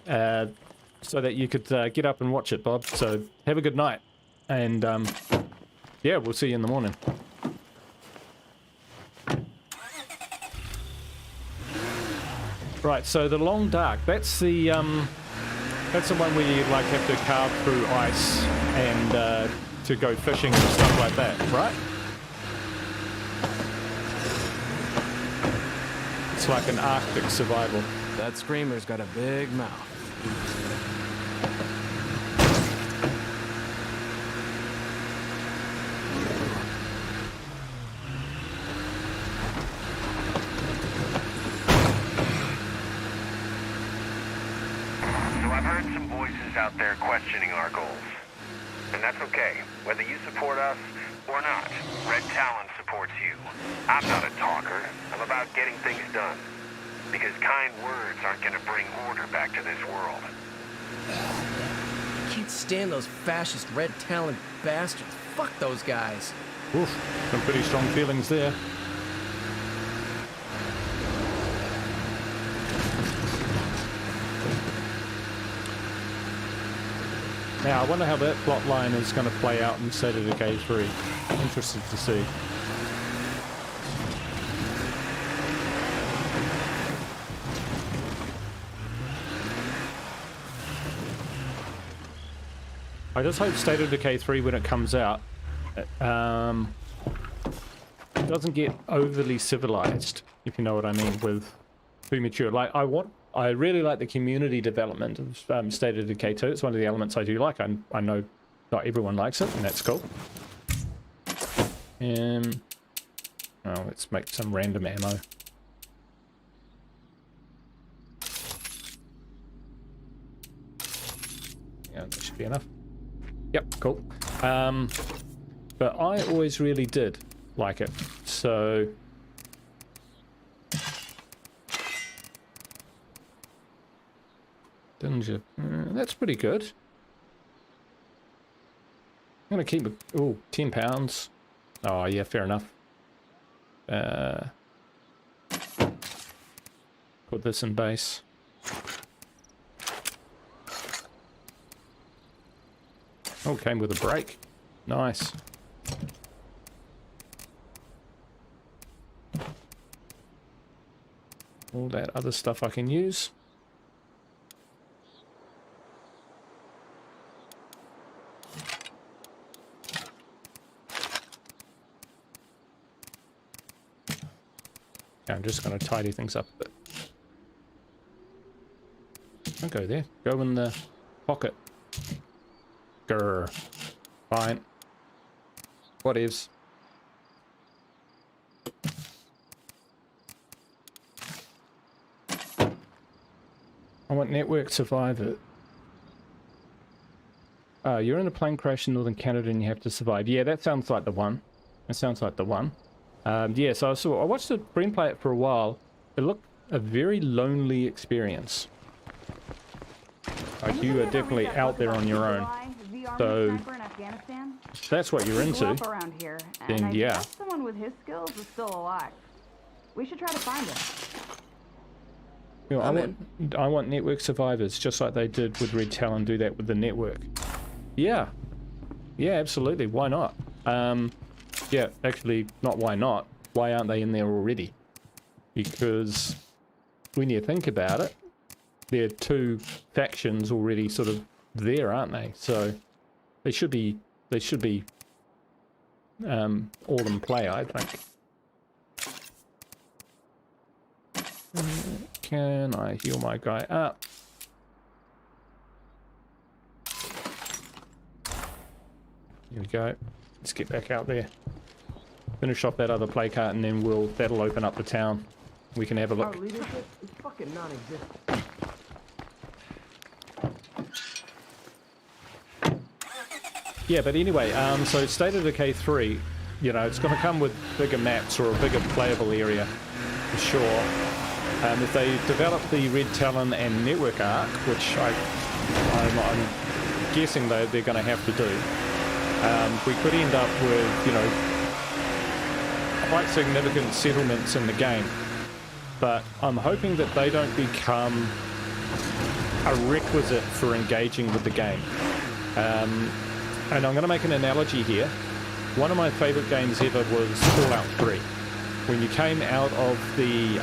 so that you could get up and watch it, Bob. So have a good night, and yeah, we'll see you in the morning. Right, so the Long Dark. That's the one where you like have to carve through ice and to go fishing and stuff like that, right? It's like an Arctic survival. That screamer's got a big mouth. So I've heard some voices out there questioning our goals. And that's okay, whether you support us or not. Red Talon supports you. I'm not a talker. I'm about getting things done. Because kind words aren't gonna bring order back to this world. I can't stand those fascist Red Talon bastards. Fuck those guys. Oof, some pretty strong feelings there. Now, I wonder how that plot line is going to play out in State of Decay 3. Interested to see. I just hope State of Decay 3, when it comes out, doesn't get overly civilized, if you know what I mean, with too mature. Like, I really like the community development of State of Decay 2. It's one of the elements I do like. I know not everyone likes it, and that's cool. Oh, let's make some random ammo. Yeah, that should be enough. Yep, cool. But I always really did like it. So didn't you? That's pretty good. I'm gonna keep it. Oh, £10. Oh yeah, fair enough. Put this in base. Oh, came with a break. Nice. All that other stuff I can use. I'm just going to tidy things up a bit. Don't go there. Go in the pocket. Grr. Fine. Whatevs. I want network survivor. You're in a plane crash in northern Canada and you have to survive. Yeah, that sounds like the one. That sounds like the one. Yeah, so I watched Brent play it for a while. It looked a very lonely experience. Like you are definitely out there on your own. So if that's what you're into, then yeah. Someone with his skills is still alive. We should try to find him. You know, I want network survivors, just like they did with Red Talon, do that with the network. Yeah. Yeah, absolutely. Why not? Yeah, actually, not why not. Why aren't they in there already? Because when you think about it, there are two factions already sort of there, aren't they? So they should be all in play, I think. Can I heal my guy up? Here we go. Let's get back out there. Finish off that other play cart and then that'll open up the town. We can have a look. Our leadership is fucking non-existent. Yeah, but anyway, so State of Decay 3, you know, it's going to come with bigger maps or a bigger playable area, for sure. If they develop the Red Talon and Network arc, which I'm guessing they're going to have to do, we could end up with, you know, quite significant settlements in the game. But I'm hoping that they don't become a requisite for engaging with the game. And I'm going to make an analogy here. One of my favourite games ever was Fallout 3. When you came out of the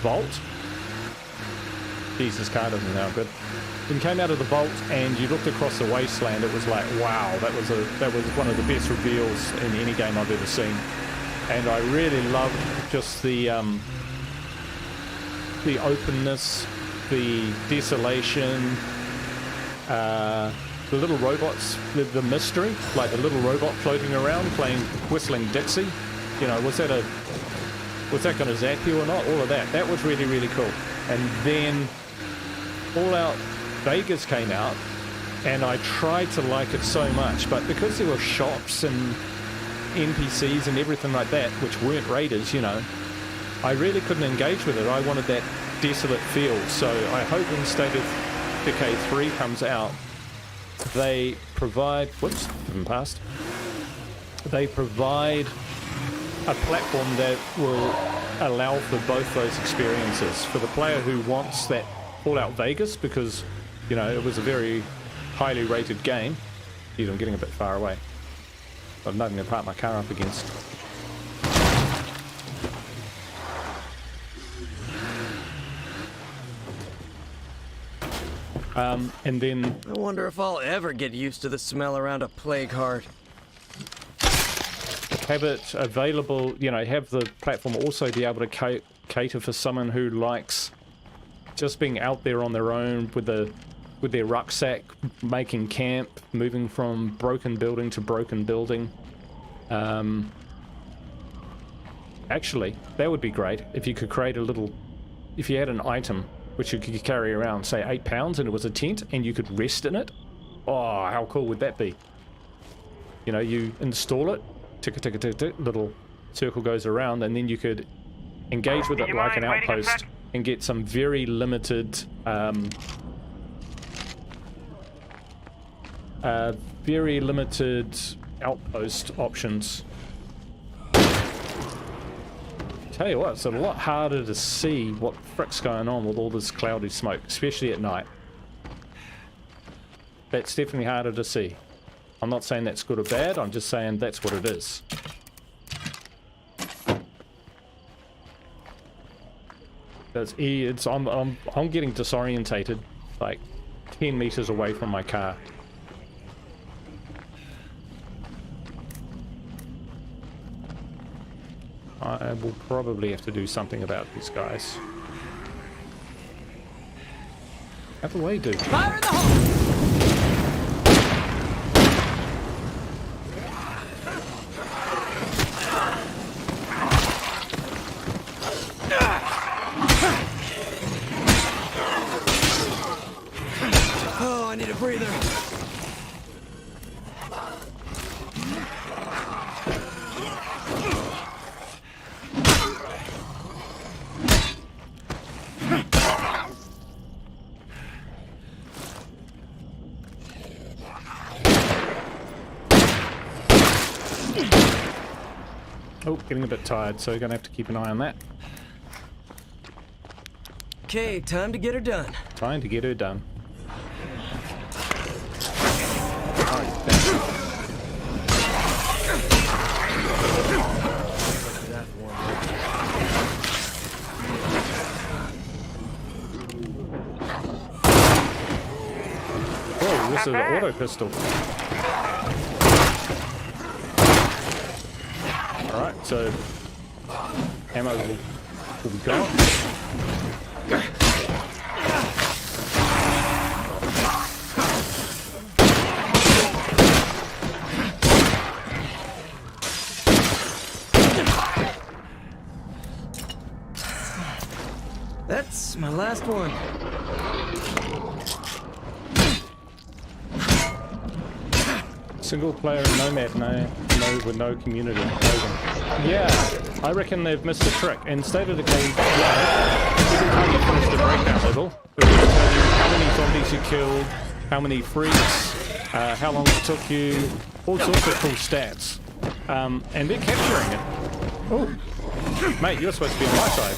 vault. Jesus, car doesn't sound good. When you came out of the vault and you looked across the wasteland, it was like, wow, that was one of the best reveals in any game I've ever seen. And I really loved just the openness, the desolation, the little robots, the mystery, like the little robot floating around playing Whistling Dixie. You know, was that going to zap you or not? All of that. That was really, really cool. And then Fallout Vegas came out, and I tried to like it so much, but because there were shops and NPCs and everything like that, which weren't raiders, you know, I really couldn't engage with it. I wanted that desolate feel. So I hope when State of Decay 3 comes out, they provide... Whoops, haven't passed. They provide a platform that will allow for both those experiences. For the player who wants that Fallout Vegas, because, you know, it was a very highly rated game. Geez, I'm getting a bit far away. I've nothing to park my car up against. And then... I wonder if I'll ever get used to the smell around a plague heart. Have it available, you know, have the platform also be able to cater for someone who likes just being out there on their own with their rucksack, making camp, moving from broken building to broken building. Actually, that would be great if you could create a little if you had an item which you could carry around, say 8 pounds, and it was a tent, and you could rest in it. Oh, how cool would that be? You know, you install it, tick, tick, tick, tick, little circle goes around, and then you could engage with it like an outpost and get some very limited, outpost options. Tell you what, it's a lot harder to see what the frick's going on with all this cloudy smoke, especially at night. That's definitely harder to see. I'm not saying that's good or bad, I'm just saying that's what it is. I'm getting disorientated like 10 meters away from my car. I will probably have to do something about these guys. Out the way, dude. Fire in the hole! Oh, I need a breather. Oh, getting a bit tired, so you're gonna have to keep an eye on that. Okay, time to get her done. Trying to get her done. Oh, this is an auto pistol. Alright, so ammo will be gone. That's my last one. Single player Nomad, with no community. Yeah, I reckon they've missed a trick. In State of Decay, every time you finish the breakdown level, it will tell you how many zombies you killed, how many freaks, how long it took you, all sorts of cool stats. And they're capturing it. Oh, mate, you're supposed to be on my side.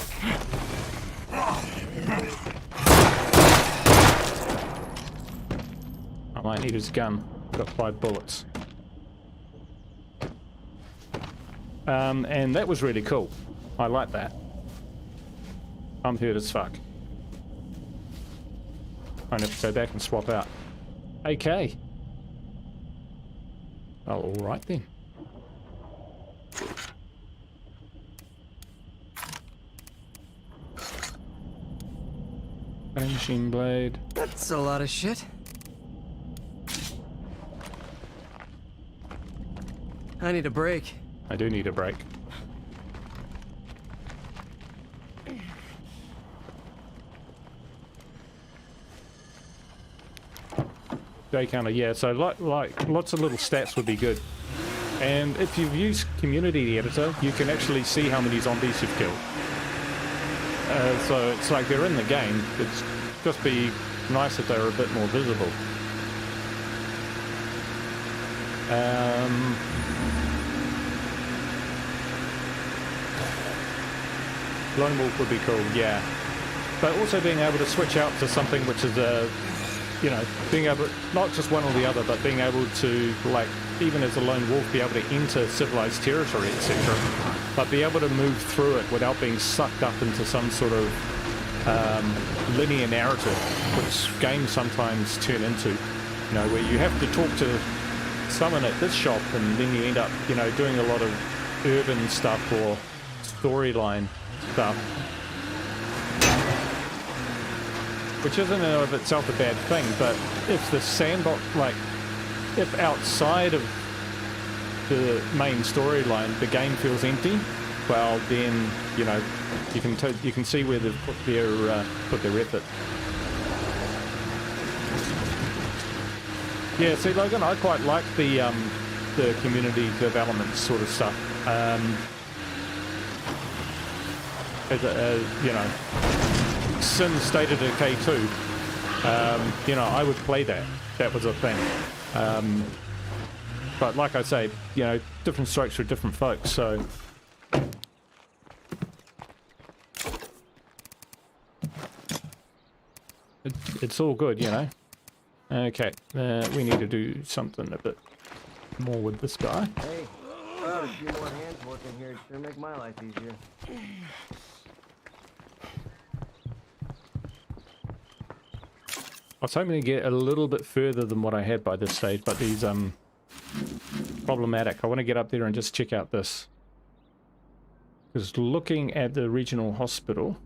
I might need his gun. Got 5 bullets. And that was really cool. I like that. I'm hurt as fuck. I have to go back and swap out. AK. Oh, alright then. Machine blade. That's a lot of shit. I need a break. I do need a break. Day counter, yeah, so like lots of little stats would be good. And if you've used Community Editor, you can actually see how many zombies you've killed. So it's like they're in the game, it's just be nice if they were a bit more visible. Lone Wolf would be cool, yeah. But also being able to switch out to something which is you know, being able, not just one or the other, but being able to, like, even as a lone wolf, be able to enter civilized territory, etc. But be able to move through it without being sucked up into some sort of linear narrative, which games sometimes turn into. You know, where you have to talk to someone at this shop, and then you end up, you know, doing a lot of urban stuff or storyline stuff, which isn't in and of itself a bad thing. But if the sandbox, like, if outside of the main storyline the game feels empty, well then, you know, you can see where they've put their effort. Yeah, see, Logan, I quite like the community development sort of stuff. You know, Sin State of Decay 2. You know, I would play that. That was a thing. But like I say, you know, different strokes for different folks. So. It's all good, you know. Okay, we need to do something a bit more with this guy. Hey, a few more hands working here would sure make my life easier. I was hoping to get a little bit further than what I had by this stage, but these problematic. I want to get up there and just check out this. Because looking at the regional hospital,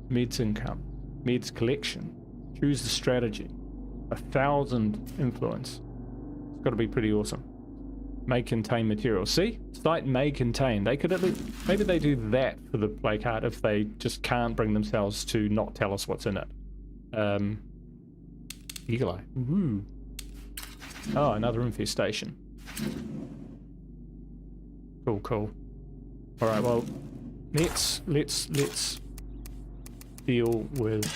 meds income, meds collection, choose the strategy, 1,000 influence. It's got to be pretty awesome. May contain material. See, site may contain. They could at least, maybe they do that for the play card if they just can't bring themselves to not tell us what's in it. Eagle eye. Ooh. Oh, another infestation. Cool, cool. All right, well, let's deal with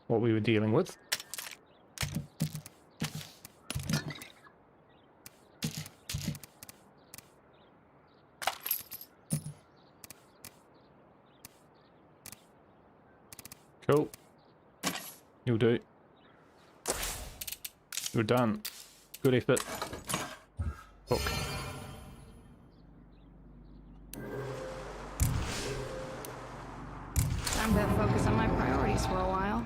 what we were dealing with. Cool. You'll do. You're done. Good effort. Hook. Time to focus on my priorities for a while.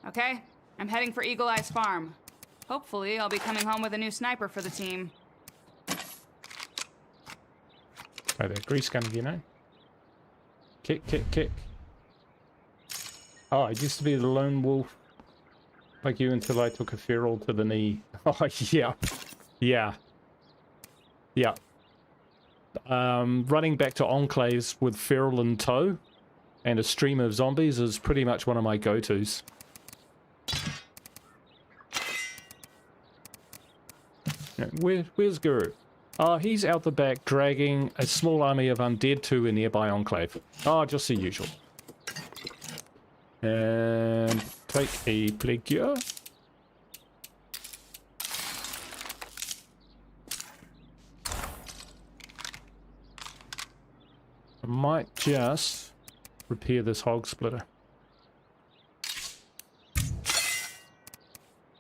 Okay, I'm heading for Eagle Eye's farm. Hopefully, I'll be coming home with a new sniper for the team. Oh, that grease gun, you know. Kick, kick, kick. Oh, I used to be the lone wolf like you until I took a feral to the knee. Oh, yeah. Yeah. Yeah. Running back to enclaves with feral in tow and a stream of zombies is pretty much one of my go-tos. Where's Guru? Oh, he's out the back dragging a small army of undead to a nearby enclave. Oh, just the usual. And take a plague cure. I might just repair this hog splitter.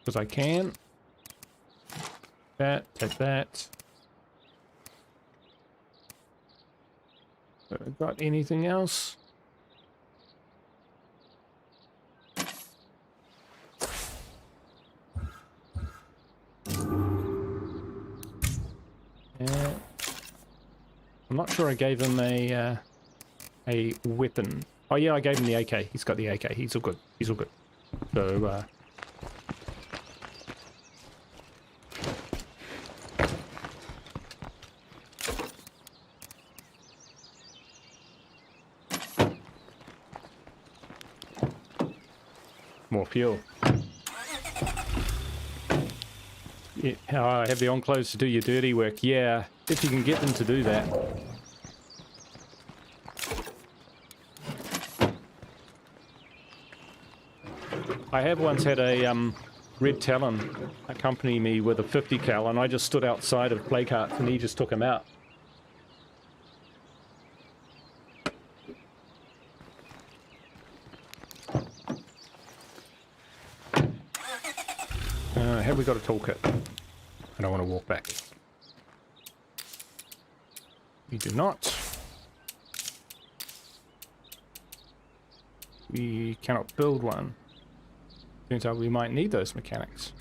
Because I can. That, take that. Got anything else? Yeah. I'm not sure I gave him a weapon. Oh yeah, I gave him the AK. He's got the AK. He's all good. He's all good. So more fuel. Yeah, I have the enclaves to do your dirty work. Yeah, if you can get them to do that. I have once had a red talon accompany me with a 50 cal, and I just stood outside of play carts and he just took him out. Have we got a toolkit? I don't want to walk back. We do not. We cannot build one. Turns out we might need those mechanics.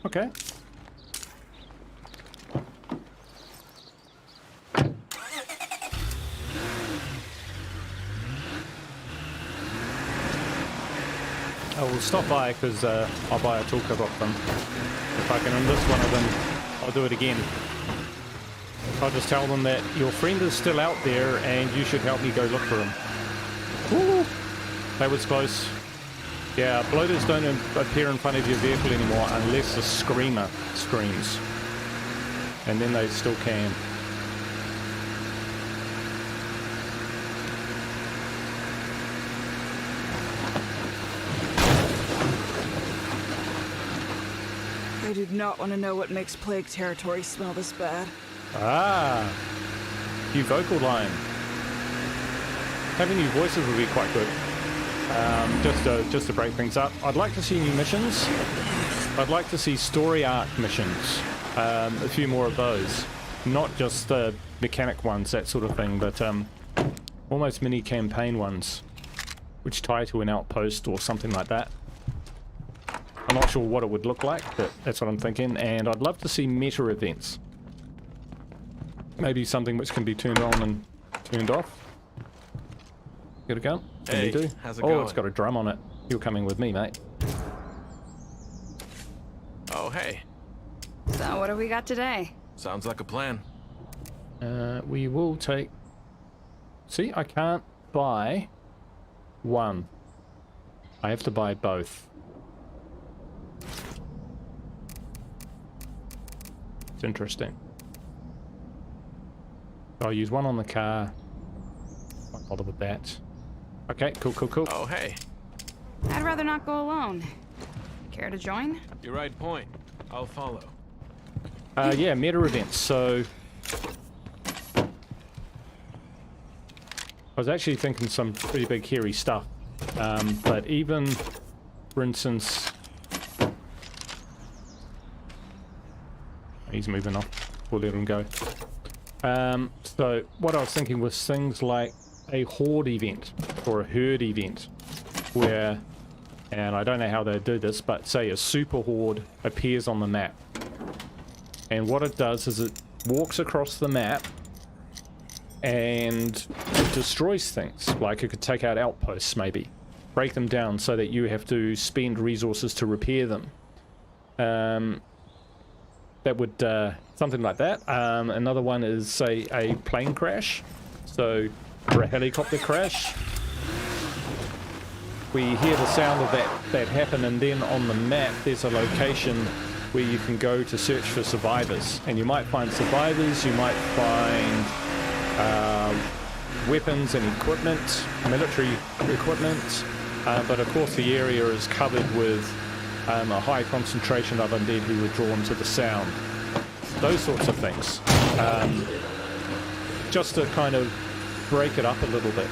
Okay. will stop by because I'll buy a toolkit off them. If I can enlist one of them, I'll do it again. I'll just tell them that your friend is still out there and you should help me go look for him. Ooh, that was close. Yeah, bloaters don't appear in front of your vehicle anymore unless the screamer screams. And then they still can. I did not want to know what makes plague territory smell this bad. Ah, new vocal line. Having new voices would be quite good. Just to break things up. I'd like to see new missions. I'd like to see story arc missions. A few more of those. Not just mechanic ones, that sort of thing, but almost mini campaign ones, which tie to an outpost or something like that. I'm not sure what it would look like, but that's what I'm thinking. And I'd love to see meta events. Maybe something which can be turned on and turned off. Got a gun? Hey, do? how's it going? going? It's got a drum on it. You're coming with me, mate. Oh, hey. So what do we got today? Sounds like a plan. We will take... See, I can't buy one. I have to buy both. It's interesting. I'll use one on the car. Won't bother with that. Okay, cool. Oh, hey. I'd rather not go alone. Care to join? You're right point. I'll follow. Yeah, meta events. So I was actually thinking some pretty big hairy stuff. But even, for instance, he's moving off. We'll let him go. So what I was thinking was things like a horde event or a herd event where, and I don't know how they do this, but say a super horde appears on the map. And what it does is it walks across the map and it destroys things. Like it could take out outposts maybe, break them down so that you have to spend resources to repair them. That would, something like that. Another one is, say, a plane crash. So, or a helicopter crash. We hear the sound of that happen, and then on the map there's a location where you can go to search for survivors. And you might find survivors, you might find weapons and equipment, military equipment. But of course the area is covered with a high concentration of undead who are drawn to the sound. Those sorts of things. Just to kind of break it up a little bit.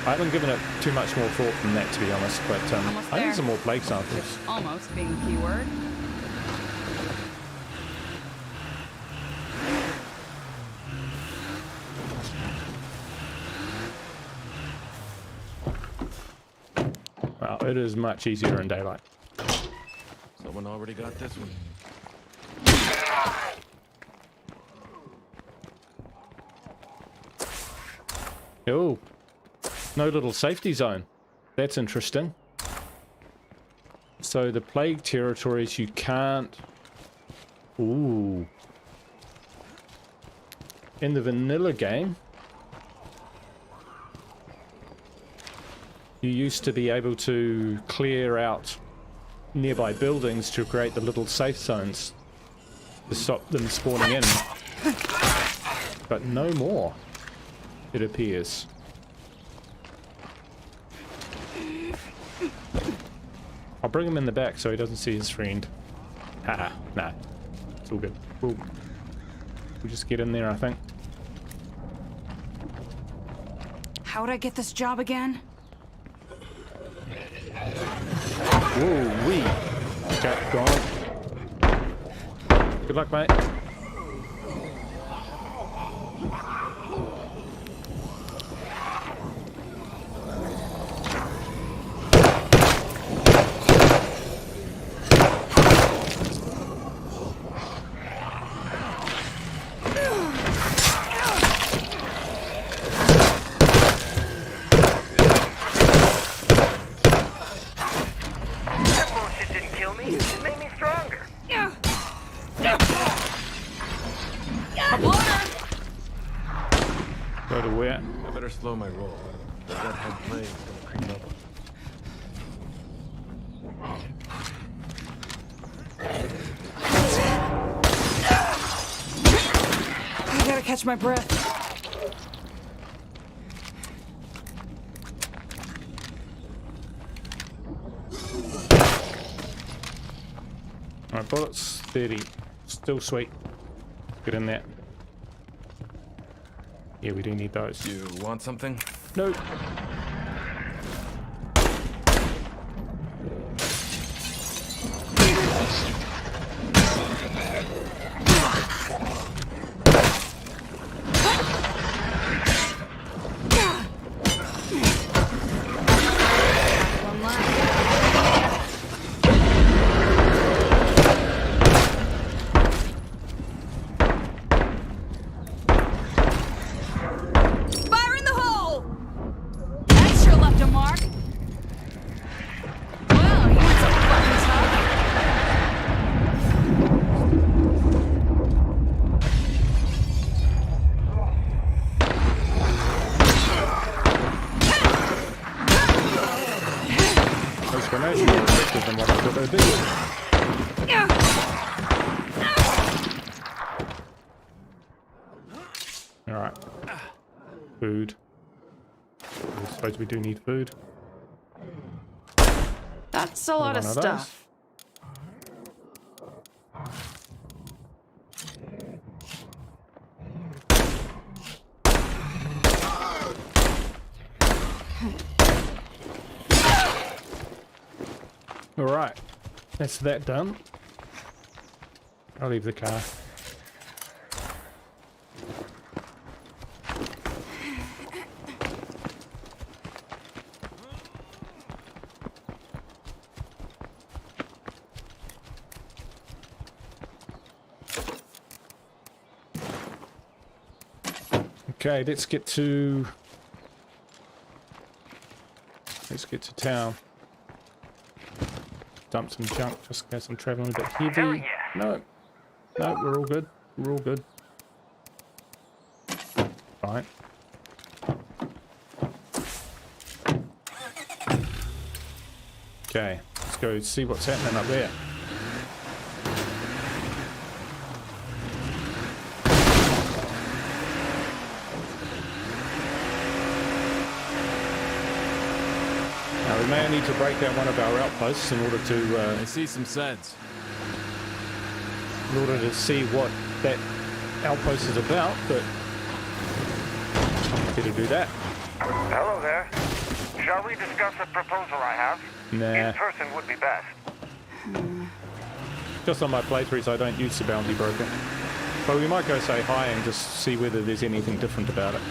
I haven't given it too much more thought than that, to be honest, but I need some more plague samples. Almost being the key word. Well, it is much easier in daylight. Someone already got this one. Oh, no little safety zone. That's interesting. So the plague territories you can't... Ooh. In the vanilla game, you used to be able to clear out nearby buildings to create the little safe zones to stop them spawning in. But no more, it appears. I'll bring him in the back so he doesn't see his friend. Haha, nah. It's all good. We'll just get in there, I think. How would I get this job again? Whoa, wee. Okay, go on. Good luck, mate. Go to where? I better slow my roll. That head play is gonna creep up. I gotta catch my breath. Alright, bullets 30. Still sweet. Get in there. Yeah, we do need those. You want something? Nope. Fire in the hole! That sure left a mark. Well, you want some fucking stuff? Those grenades are more effective than what I thought they'd be. Alright. Food. I suppose we do need food. That's a lot of One of those. stuff. Alright. That's that done. I'll leave the car. Okay, let's get to town. Dump some junk just in case I'm traveling a bit heavy. Hell yeah. No, we're all good. We're all good. Fine. Okay, let's go see what's happening up there. Now we may need to break down one of our outposts in order to I see some Seds. see what that outpost is about, but better do that. Hello there. Shall we discuss a proposal I have? Nah. In person would be best. Just on my playthroughs, I don't use the bounty broker. But we might go say hi and just see whether there's anything different about it.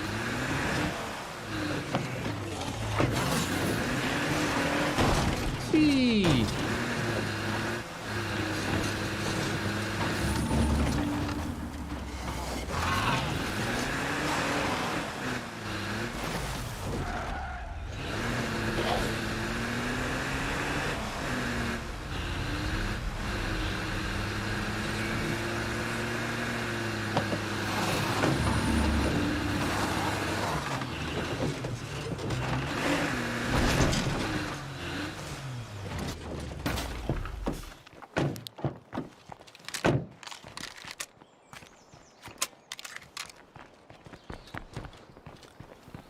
Eee.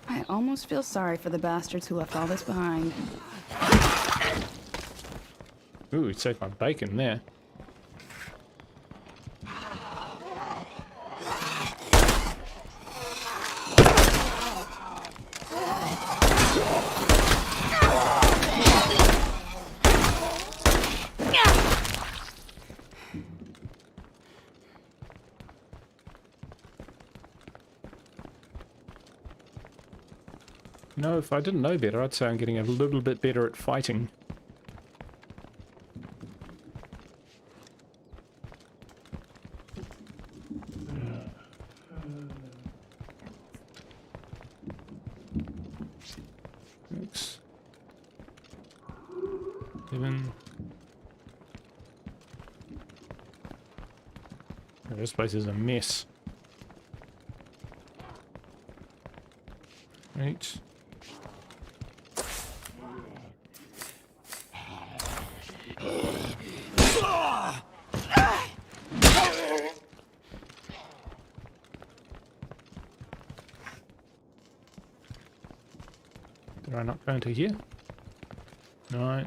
I almost feel sorry for the bastards who left all this behind. Ooh, it saved my bacon there. No, if I didn't know better, I'd say I'm getting a little bit better at fighting. Six. 7. Oh, this place is a mess. Right. Did I not go into here? No.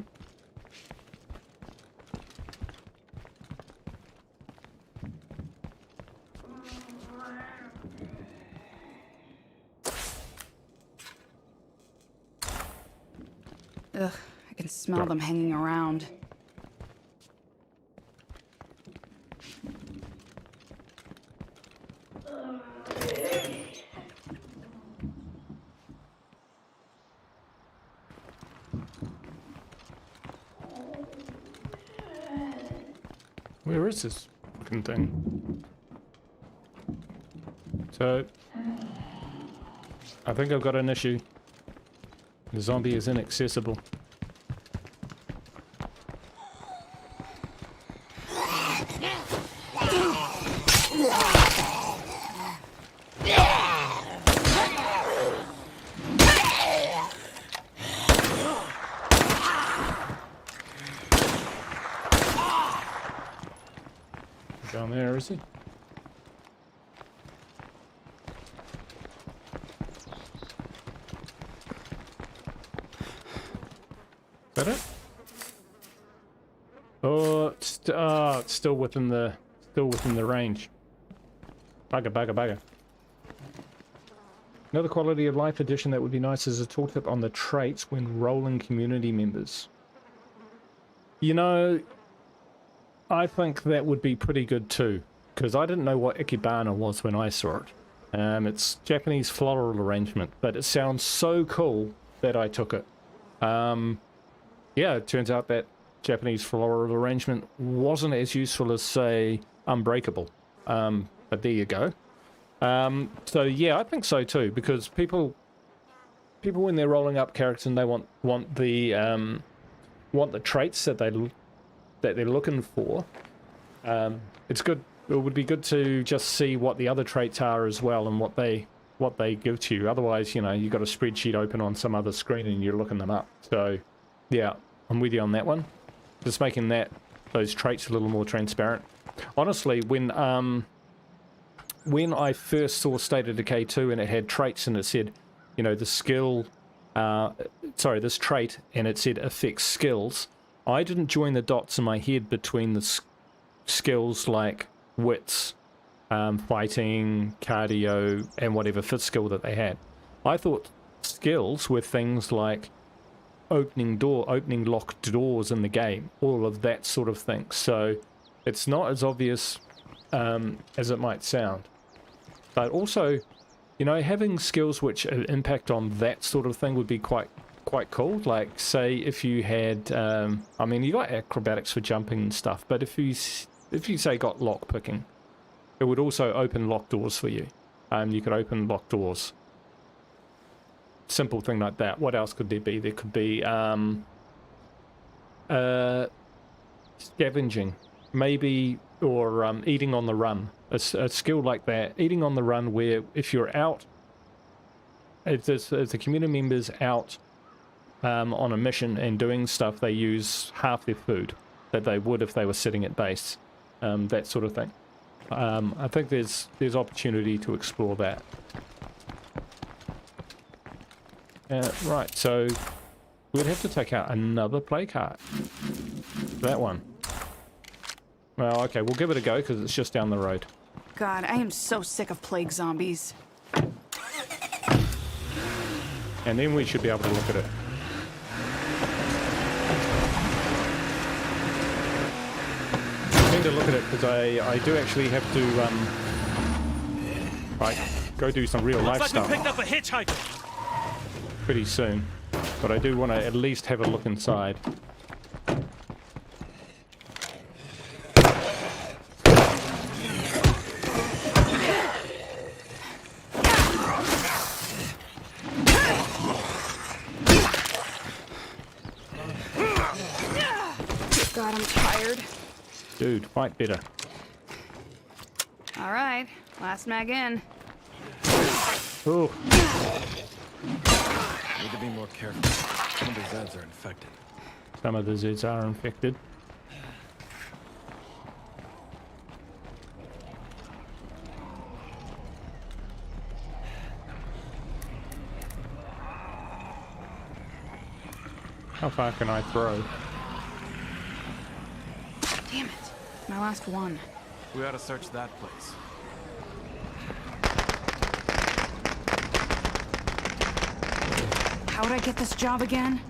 Ugh, I can smell them hanging around. Where is this fucking thing? So, I think I've got an issue. The zombie is inaccessible. Down there, is he? Is that it? Oh, it's still within the range. Bugger. Another quality of life addition that would be nice is a tooltip on the traits when rolling community members. You know, I think that would be pretty good too, because I didn't know what Ikebana was when I saw it. It's Japanese floral arrangement, but it sounds so cool that I took it. Yeah, it turns out that Japanese floral arrangement wasn't as useful as, say, Unbreakable. But there you go. So yeah, I think so too, because people when they're rolling up characters and they want the traits that they're looking for, it's good. It would be good to just see what the other traits are as well and what they give to you. Otherwise, you know, you've got a spreadsheet open on some other screen and you're looking them up. So yeah, I'm with you on that one. Just making those traits a little more transparent. Honestly, when I first saw State of Decay 2 and it had traits and it said, you know, this trait, and it said affects skills, I didn't join the dots in my head between the skills like wits, fighting, cardio, and whatever fifth skill that they had. I thought skills were things like opening locked doors in the game, all of that sort of thing. So it's not as obvious as it might sound. But also, you know, having skills which impact on that sort of thing would be quite cool. Like, say, if you had, I mean, you got acrobatics for jumping and stuff, but if you say got lock picking, it would also open locked doors for you. You could open locked doors. Simple thing like that. What else could there be? There could be scavenging, maybe, or eating on the run. A skill like that, eating on the run, where if you're out, if the community member's out on a mission and doing stuff, they use half their food that they would if they were sitting at base, that sort of thing. I think there's opportunity to explore that. Right, so we'd have to take out another play card. That one. Well, okay, we'll give it a go because it's just down the road. God, I am so sick of plague zombies. And then we should be able to look at it. I need to look at it because I do actually have to right, go do some real life stuff. Looks like we picked up a hitchhiker. Pretty soon, but I do want to at least have a look inside. God, I'm tired. Dude, fight better. All right, last mag in. Oh. Need to be more careful. Some of the Zeds are infected. Some of the Zeds are infected. How far can I throw? Damn it. My last one. We ought to search that place. How would I get this job again?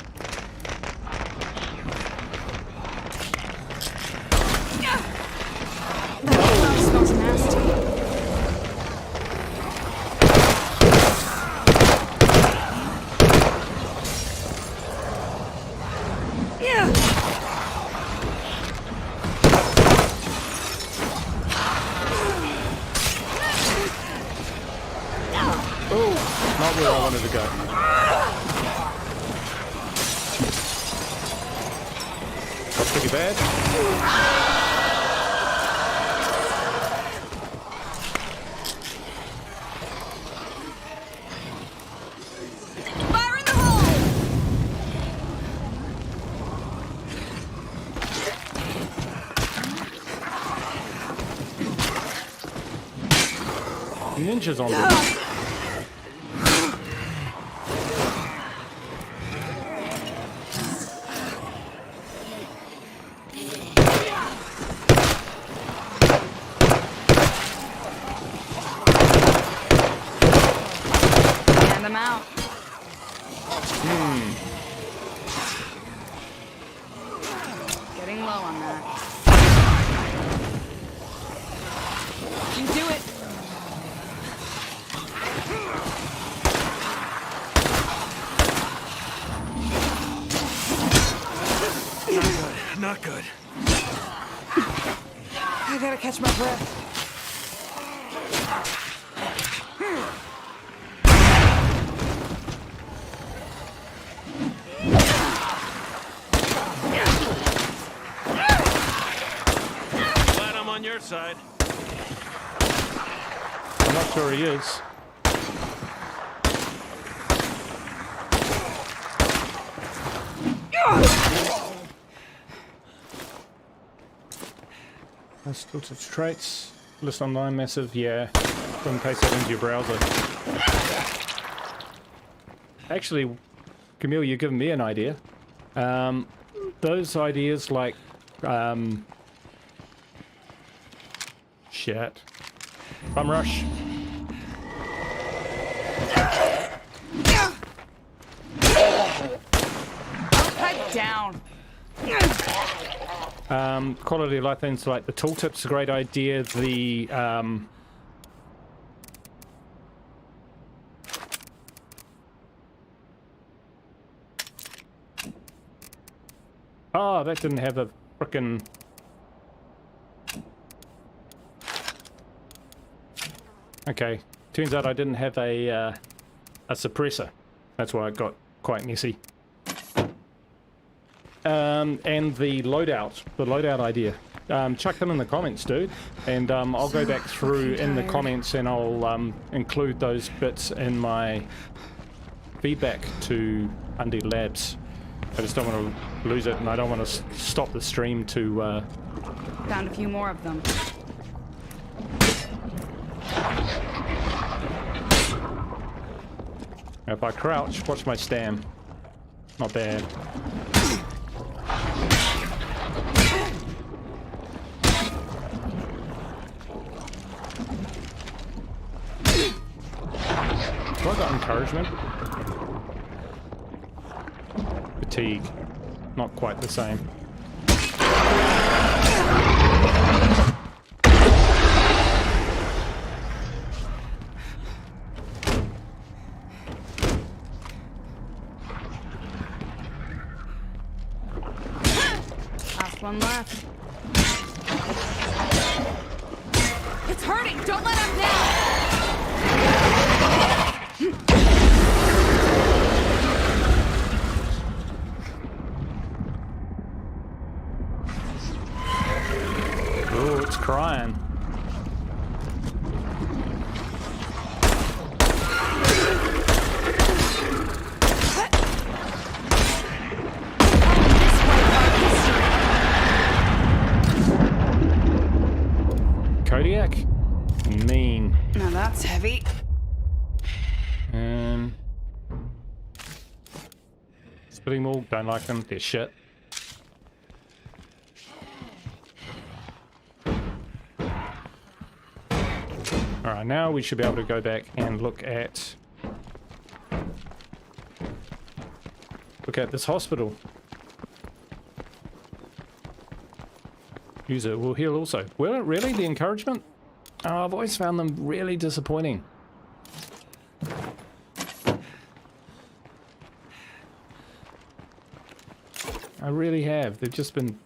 That smell smells nasty. Not where I wanted to go. That's pretty bad. Fire in the hole! Ninjas on them. Them out. Getting low on that. You do it. Not good. I gotta catch my breath. Glad I'm on your side. I'm not sure he is. Still to traits. List online massive, yeah. Go and paste that into your browser. Actually, Camille, you've given me an idea. Those ideas like shit. Bum rush. Cut down. Quality of life things like the tooltip's a great idea. The oh, that didn't have a frickin' okay. Turns out I didn't have a suppressor. That's why it got quite messy. And the loadout idea. Chuck them in the comments, dude, and I'll go back through in the comments and I'll include those bits in my feedback to Undead Labs. I just don't want to lose it, and I don't want to stop the stream to... Found a few more of them. If I crouch, watch my stam. Not bad. Do I got encouragement? Fatigue. Not quite the same. Last one left. It's hurting! Don't let him down! Oh, it's crying. Kodiak? Mean. Now that's heavy. Splitting Maul, don't like them, they're shit. Alright, now we should be able to go back and look at this hospital. Use it will heal also. Well, really? The encouragement? Oh, I've always found them really disappointing. I really have. They've just been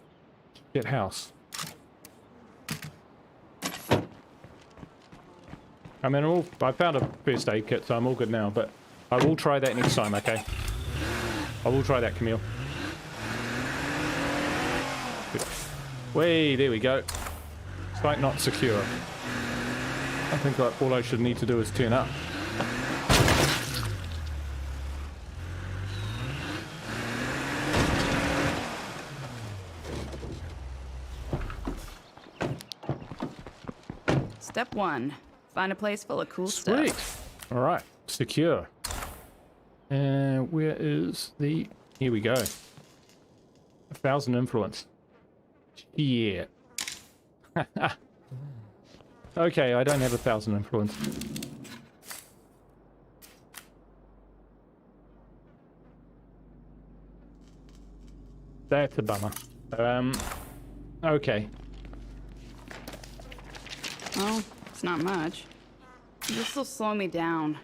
shit house. I mean, I found a first aid kit, so I'm all good now, but I will try that next time, okay? I will try that, Camille. Way, there we go. Site not secure. I think all I should need to do is turn up. Step 1. Find a place full of cool Sweet. stuff. Alright, secure. And where is the... Here we go. 1,000 influence. Yeah. Okay, I don't have 1,000 influence. That's a bummer. Okay. Well, it's not much. This will slow me down.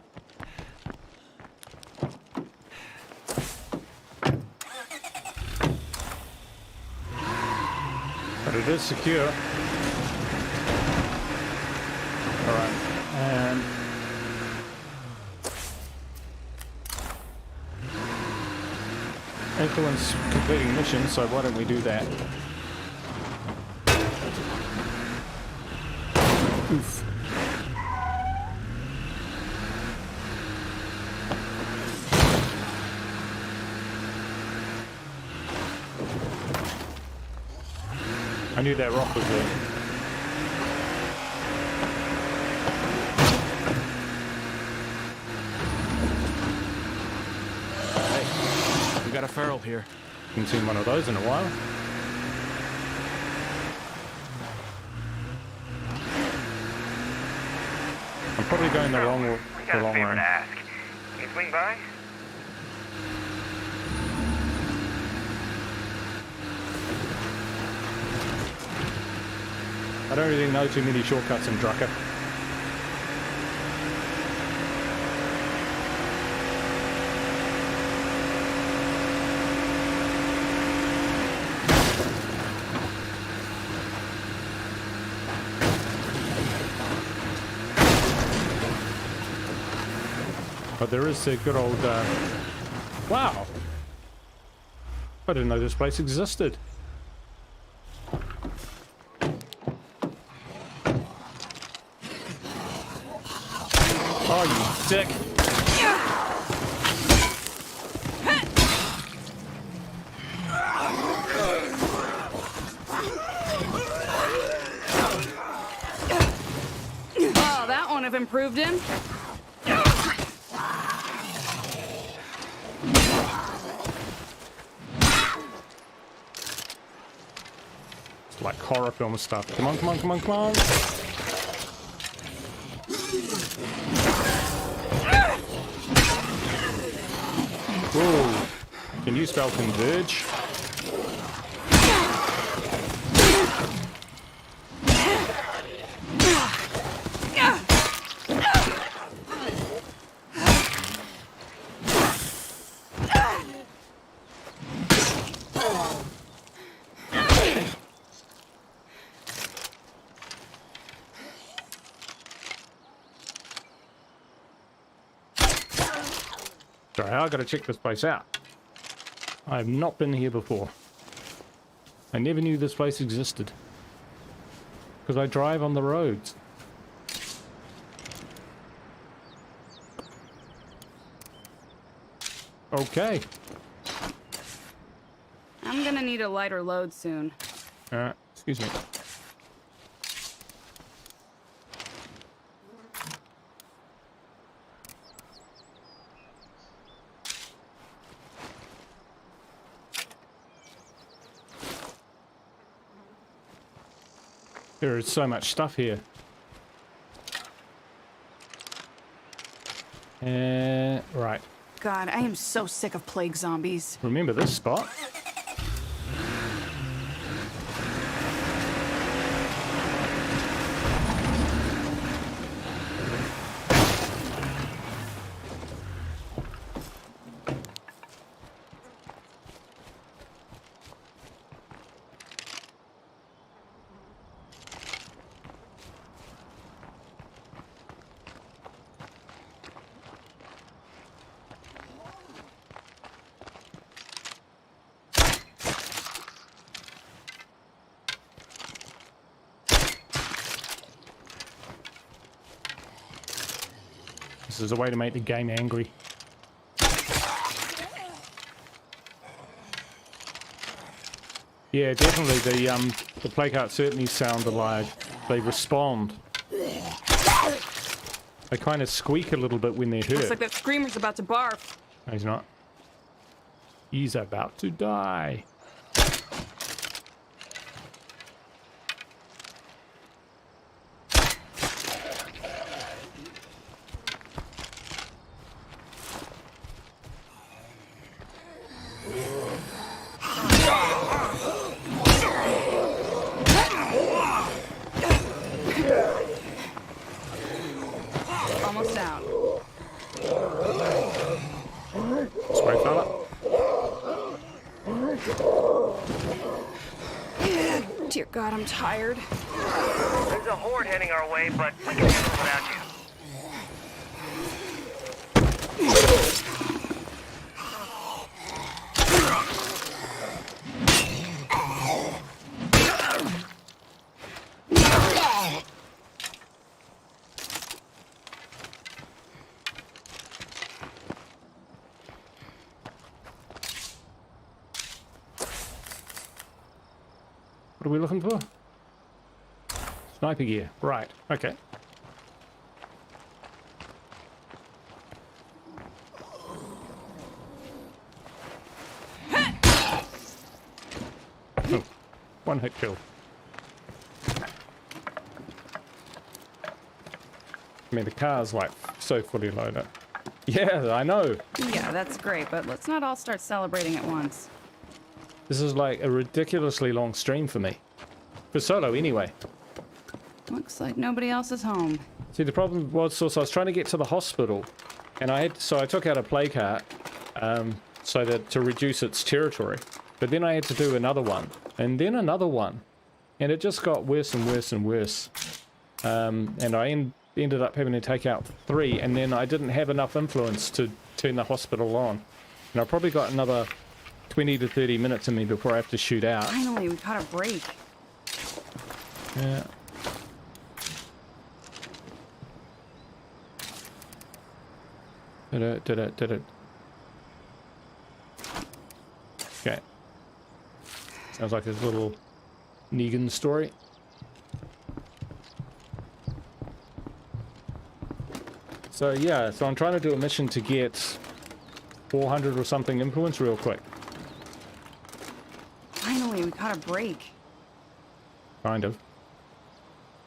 But it is secure. Alright, and... influence completing mission, so why don't we do that? Oof. I knew that rock was there. Hey, we got a feral here. Haven't seen one of those in a while. I'm probably going the wrong We got a favor run. to ask. Can you swing by? I don't really know too many shortcuts in Drucker. But there is a good old, wow! I didn't know this place existed. Oh, you dick! Oh, that won't have improved him. It's like horror film stuff. Come on, come on, come on, come on! Whoa! Can you spell converge? Sorry, I gotta check this place out. I have not been here before. I never knew this place existed. Because I drive on the roads. Okay. I'm gonna need a lighter load soon. Excuse me. There is so much stuff here. Right. God, I am so sick of plague zombies. Remember this spot? This is a way to make the game angry. Yeah, definitely the play carts certainly sound alive. They respond. They kind of squeak a little bit when they're hurt. Looks like that screamer's about to barf. No, he's not. He's about to die. Almost out. Spray fella. Dear God, I'm tired. There's a horde heading our way, but we can handle it without you. What are we looking for? Sniper gear. Right. Okay. Oh, one hit kill. I mean, the car's like so fully loaded. Yeah, I know. Yeah, that's great, but let's not all start celebrating at once. This is like a ridiculously long stream for me. For solo, anyway. Looks like nobody else is home. See, the problem was also I was trying to get to the hospital, and I took out a play cart, so that to reduce its territory. But then I had to do another one, and then another one, and it just got worse and worse and worse. And I ended up having to take out 3, and then I didn't have enough influence to turn the hospital on. And I probably got another 20 to 30 minutes in me before I have to shoot out. Finally, we caught a break. Yeah. Did it. Okay. Sounds like his little Negan story. So yeah, so I'm trying to do a mission to get 400 or something influence real quick. Finally, we caught a break. Kind of.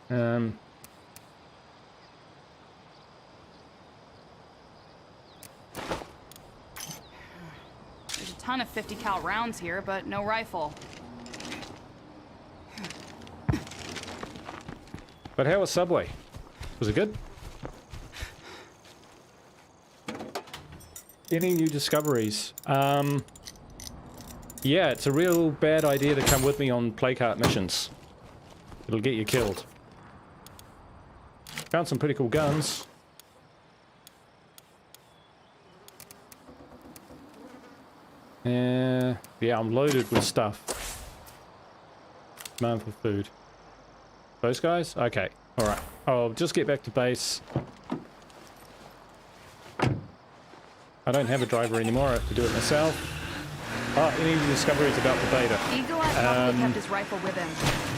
There's a ton of 50 cal rounds here, but no rifle. But how was Subway? Was it good? Any new discoveries? Yeah, it's a real bad idea to come with me on playkart missions. It'll get you killed. Found some pretty cool guns. Yeah, I'm loaded with stuff. Demand for food. Those guys? Okay, alright. I'll just get back to base. I don't have a driver anymore, I have to do it myself. Oh, any discoveries about the beta? Eagle Eye probably kept his rifle with him.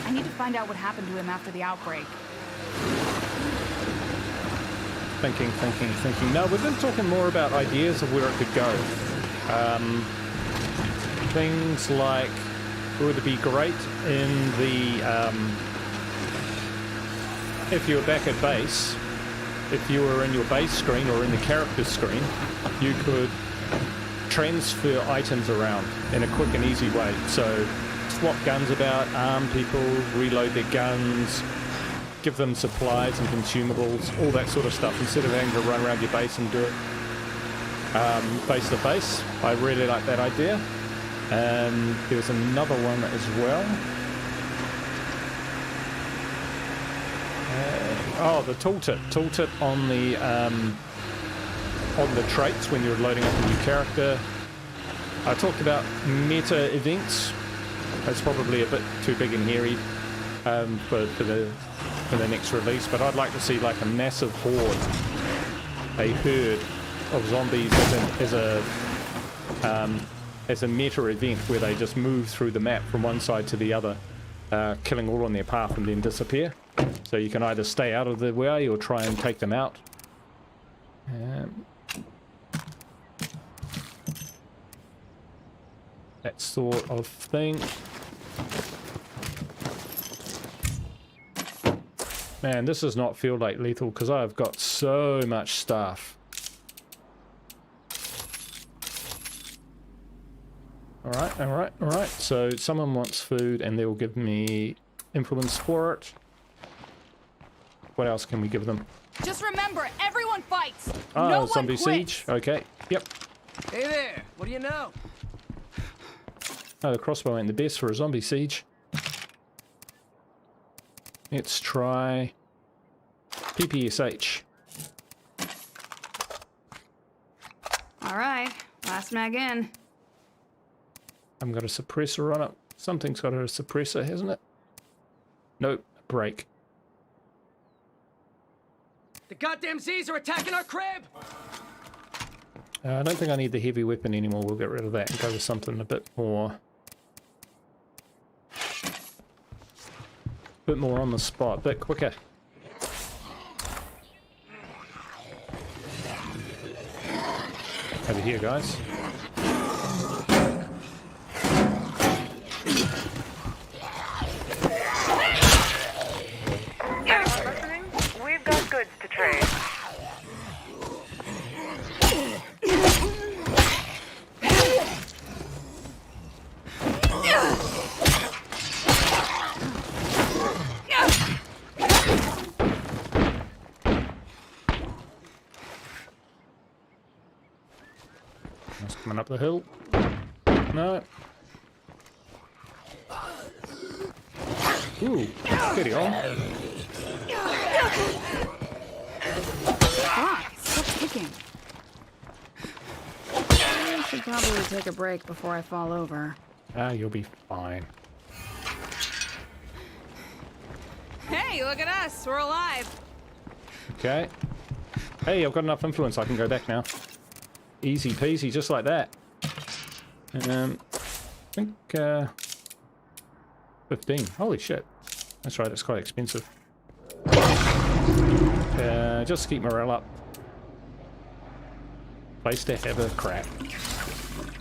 I need to find out what happened to him after the outbreak. Thinking. No, we've been talking more about ideas of where it could go. Things like it would be great in the if you were back at base, if you were in your base screen or in the character screen, you could transfer items around in a quick and easy way. So swap guns about, arm people, reload their guns, give them supplies and consumables, all that sort of stuff, instead of having to run around your base and do it face to face. I really like that idea. There was another one as well. Oh, the tooltip. Tooltip on the traits when you're loading up a new character. I talked about meta events. That's probably a bit too big and hairy for the next release, but I'd like to see like a massive horde, a herd of zombies as a meta event where they just move through the map from one side to the other, killing all on their path and then disappear. So you can either stay out of the way or try and take them out. That sort of thing. Man, this does not feel like lethal because I've got so much stuff. Alright. So someone wants food and they'll give me influence for it. What else can we give them? Just remember, everyone fights. Oh, no zombie one quits. siege. Okay. Yep. Hey there, what do you know? Oh, the crossbow ain't the best for a zombie siege. Let's try PPSH. Alright, last mag in. I've got a suppressor on it. Something's got a suppressor, hasn't it? Nope, break. The goddamn Z's are attacking our crib! I don't think I need the heavy weapon anymore. We'll get rid of that and go with something a bit more on the spot, a bit quicker. Over here, guys. Anyone listening? We've got goods to trade. It's coming up the hill. No. Ooh, steady on. Ah, stop kicking. I should probably take a break before I fall over. Ah, you'll be fine. Hey, look at us. We're alive. Okay. Hey, I've got enough influence. I can go back now. Easy peasy, just like that. I think 15. Holy shit. That's right, it's quite expensive. Just keep morale up. Place to have a crap.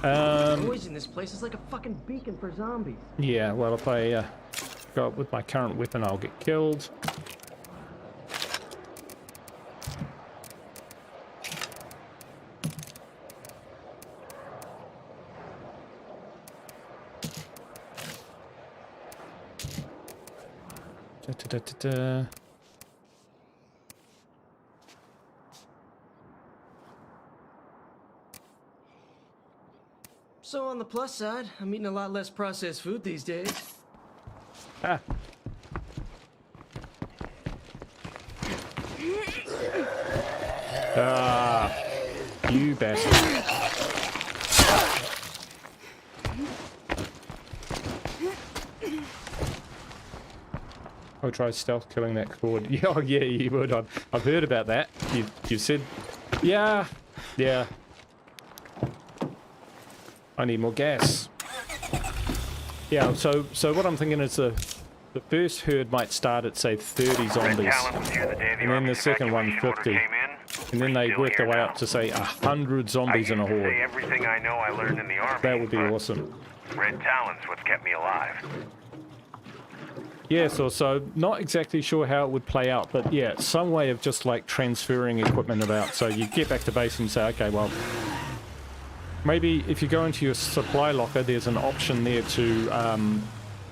Noise in this place is like a fucking beacon for zombies. Yeah, well, if I go up with my current weapon, I'll get killed. Da-da-da-da-da. So on the plus side, I'm eating a lot less processed food these days. Ah. Ah, you bastard. I'll try stealth killing that cord. Yeah, oh, yeah, you would. I've heard about that. You said, yeah. I need more gas. Yeah, so what I'm thinking is the first herd might start at say 30 zombies, and then the second one 50, and then they work their way up to say 100 zombies in a horde. Everything I know I learned in the army. That would be awesome. Red Talon's what's kept me alive. Yes, so not exactly sure how it would play out, but yeah, some way of just like transferring equipment about. So you get back to base and say, okay, well, maybe if you go into your supply locker, there's an option there to,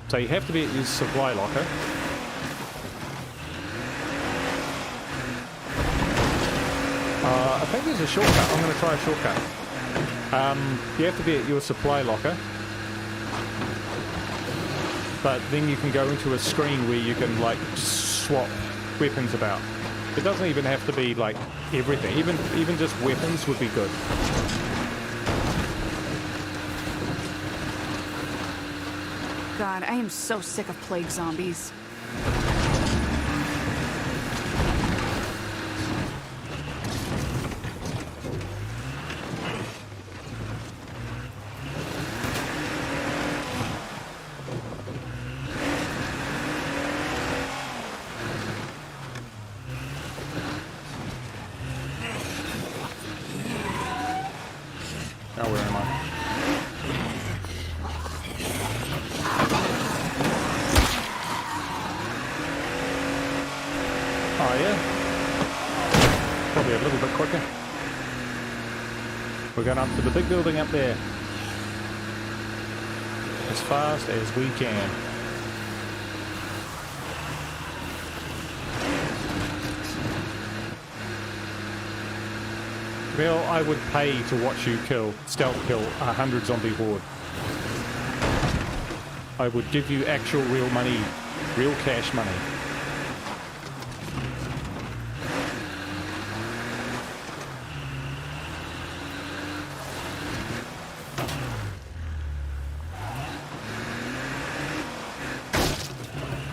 so you have to be at your supply locker. I think there's a shortcut. I'm going to try a shortcut. You have to be at your supply locker. But then you can go into a screen where you can like swap weapons about. It doesn't even have to be like everything. Even just weapons would be good. God, I am so sick of plague zombies. Now where am I? Oh yeah? Probably a little bit quicker. We're going up to the big building up there. As fast as we can. Well, I would pay to watch you stealth kill a 100 zombie horde. I would give you actual real money, real cash money.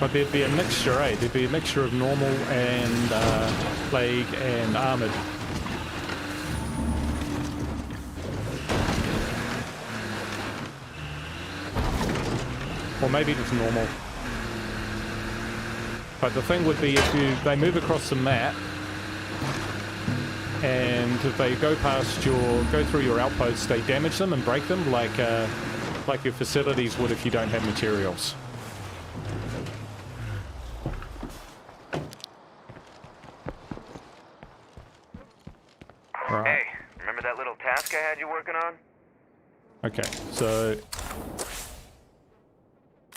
But there'd be a mixture, eh? There'd be a mixture of normal and plague and armored. Or maybe just normal. But the thing would be if they move across the map and if they go through your outposts, they damage them and break them like your facilities would if you don't have materials. Right. Hey, remember that little task I had you working on? Okay, so...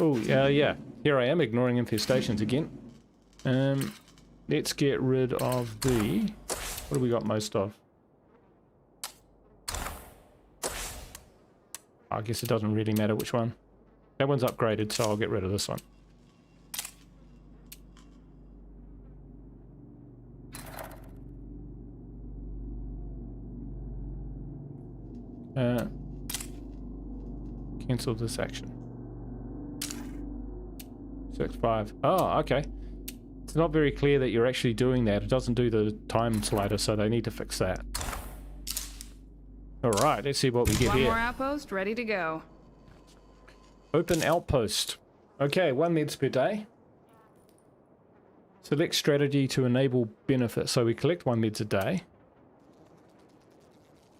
Oh, yeah. Here I am, ignoring infestations again. Let's get rid of the... What do we got most of? I guess it doesn't really matter which one. That one's upgraded, so I'll get rid of this one. Cancel this action. 6.5. Oh, okay. It's not very clear that you're actually doing that. It doesn't do the time slider, so they need to fix that. Alright, let's see what we get One here. more outpost, ready to go. Open outpost. Okay, 1 meds per day. Select strategy to enable benefit. So we collect 1 meds a day.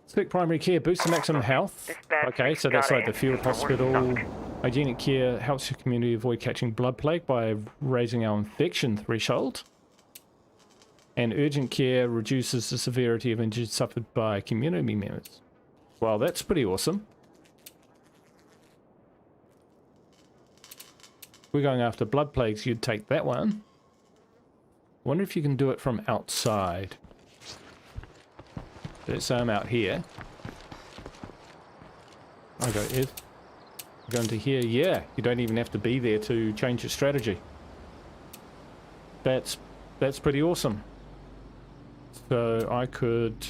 Select primary care, boost the maximum health. Okay, so that's like the field hospital. Hygienic care helps your community avoid catching blood plague by raising our infection threshold. And urgent care reduces the severity of injuries suffered by community members. Well, that's pretty awesome. If we're going after blood plagues, you'd take that one. Wonder if you can do it from outside. Let's say I'm out here. I go Ed. Go into here. Yeah, you don't even have to be there to change your strategy. That's pretty awesome. So I could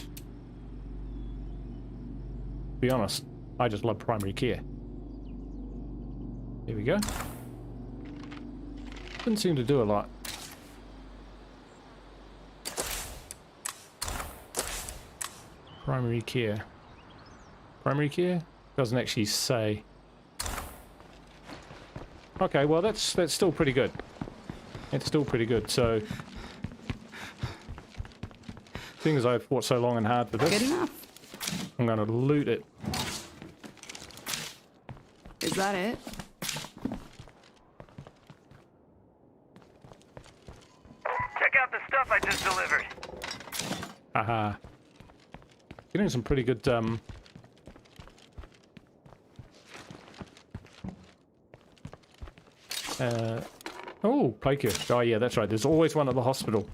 be honest, I just love primary care. There we go. Didn't seem to do a lot. Primary care. Primary care? Doesn't actually say. Okay, well that's still pretty good. It's still pretty good, so... Seeing as I've fought so long and hard for this, Good enough. I'm gonna loot it. Is that it? stuff I just delivered. Haha. Getting some pretty good, oh, plague cure. Oh yeah, that's right. There's always one at the hospital.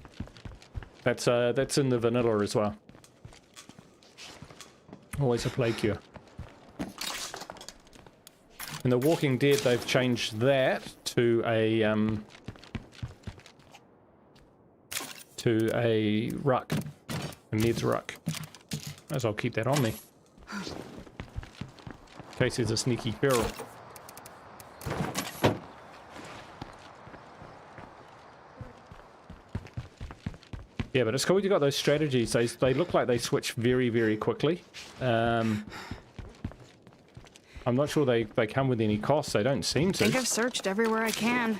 That's in the vanilla as well. Always a plague cure. In The Walking Dead, they've changed that to a ruck, a Ned's ruck. Might as well keep that on me, in case there's a sneaky feral. Yeah, but it's cool you got those strategies. They look like they switch very, very quickly. I'm not sure they come with any costs. They don't seem to. I think I've searched everywhere I can.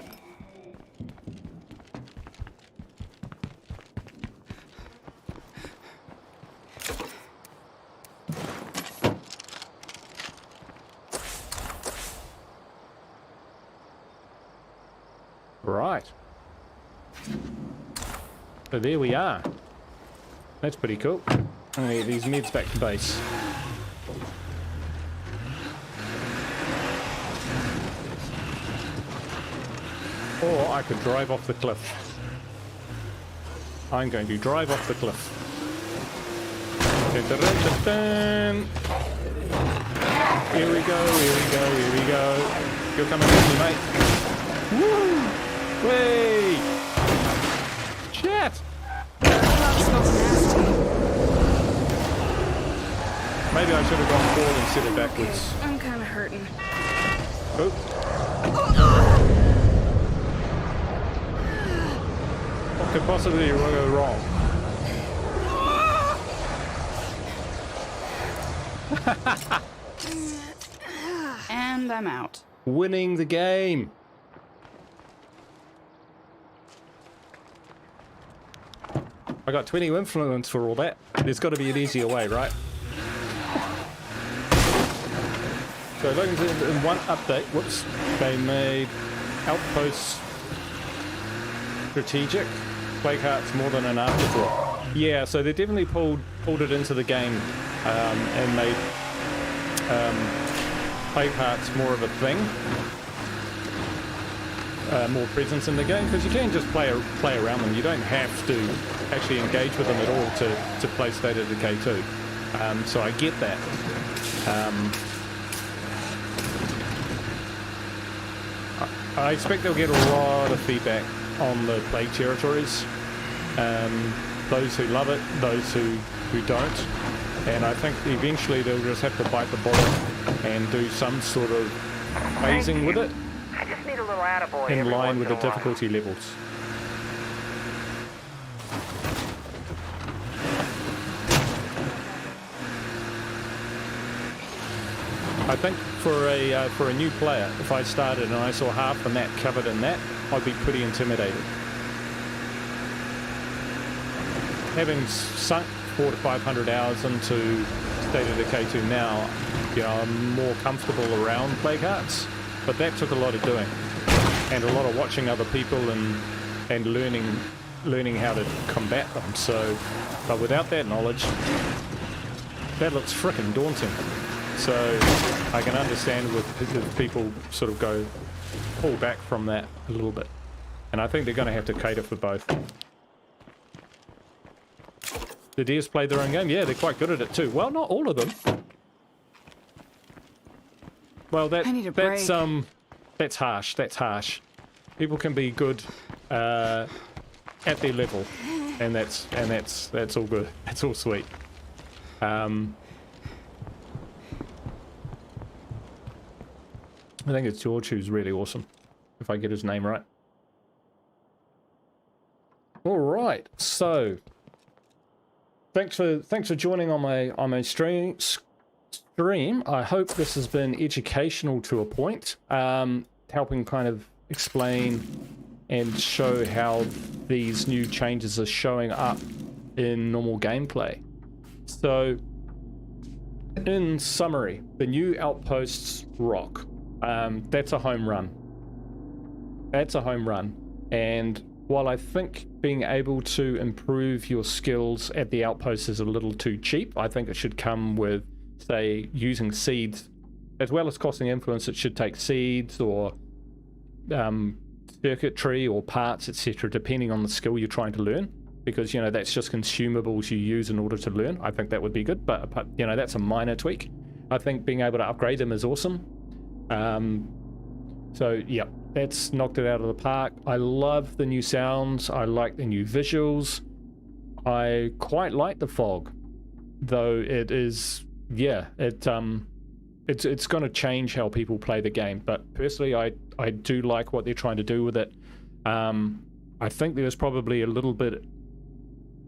Right. So there we are. That's pretty cool. I'm gonna get these meds back to base. Or I could drive off the cliff. I'm going to drive off the cliff. Dun, dun, dun, dun, dun. Here we go, here we go, here we go. You're coming with me, mate. Woo! Whee! Shit! Maybe I should have gone forward instead of backwards. I'm kind of hurting. Oh. What could possibly go wrong? And I'm out. Winning the game. I got 20 influence for all that. There's got to be an easier way, right? So looking in one update, whoops, they made outposts strategic. Plague Heart's more than an afterthought. Yeah, so they definitely pulled it into the game and made Plague Heart's more of a thing. More presence in the game, because you can just play around them. You don't have to actually engage with them at all to play State of Decay 2. So I get that. I expect they'll get a lot of feedback on the Plague territories. Those who love it, those who don't. And I think eventually they'll just have to bite the bullet and do some sort of phasing with it. I just need a little attaboy In every line once with in the a while. difficulty levels. I think for a new player, if I started and I saw half the map covered in that, I'd be pretty intimidated. Having sunk 400 to 500 hours into State of Decay 2 now, you know, I'm more comfortable around Plague Hearts, but that took a lot of doing, and a lot of watching other people and learning how to combat them. So, but without that knowledge, that looks frickin' daunting. So I can understand with people sort of pull back from that a little bit, and I think they're going to have to cater for both. The devs played their own game. Yeah, they're quite good at it too. Well, not all of them. Well, that's harsh. That's harsh. People can be good at their level, and that's all good. That's all sweet. I think it's George who's really awesome, if I get his name right. All right, so thanks for joining on my stream. I hope this has been educational to a point, helping kind of explain and show how these new changes are showing up in normal gameplay. So, in summary, the new outposts rock. That's a home run. That's a home run. And while I think being able to improve your skills at the outpost is a little too cheap, I think it should come with, say, using seeds. As well as costing influence, it should take seeds or circuitry or parts, etc., depending on the skill you're trying to learn. Because, you know, that's just consumables you use in order to learn. I think that would be good, but, you know, that's a minor tweak. I think being able to upgrade them is awesome. So, yeah, that's knocked it out of the park. I love the new sounds. I like the new visuals. I quite like the fog, though it is, yeah, it's going to change how people play the game. But personally, I do like what they're trying to do with it. I think there's probably a little bit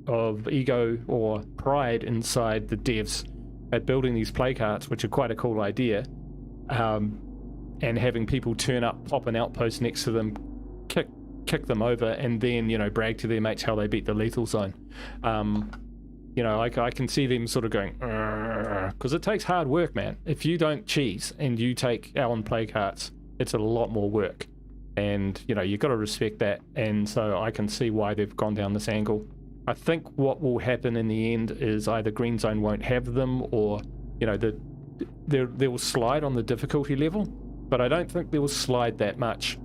of ego or pride inside the devs at building these play carts, which are quite a cool idea, and having people turn up, pop an outpost next to them, kick them over, and then, you know, brag to their mates how they beat the lethal zone. You know, I can see them sort of going, because it takes hard work, man. If you don't cheese and you take Allen play carts, it's a lot more work, and, you know, you've got to respect that. And so I can see why they've gone down this angle. I think what will happen in the end is either Green Zone won't have them, or, you know, they will slide on the difficulty level, but I don't think they will slide that much,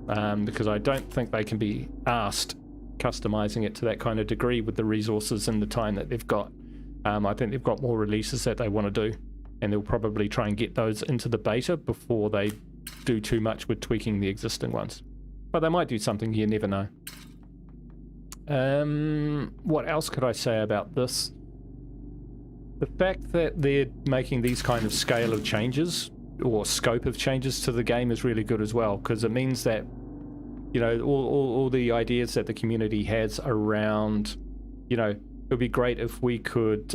because I don't think they can be asked customizing it to that kind of degree with the resources and the time that they've got. I think they've got more releases that they want to do, and they'll probably try and get those into the beta before they do too much with tweaking the existing ones. But they might do something, you never know. What else could I say about this? The fact that they're making these kind of scale of changes or scope of changes to the game is really good as well, because it means that, you know, all the ideas that the community has around, you know, it would be great if we could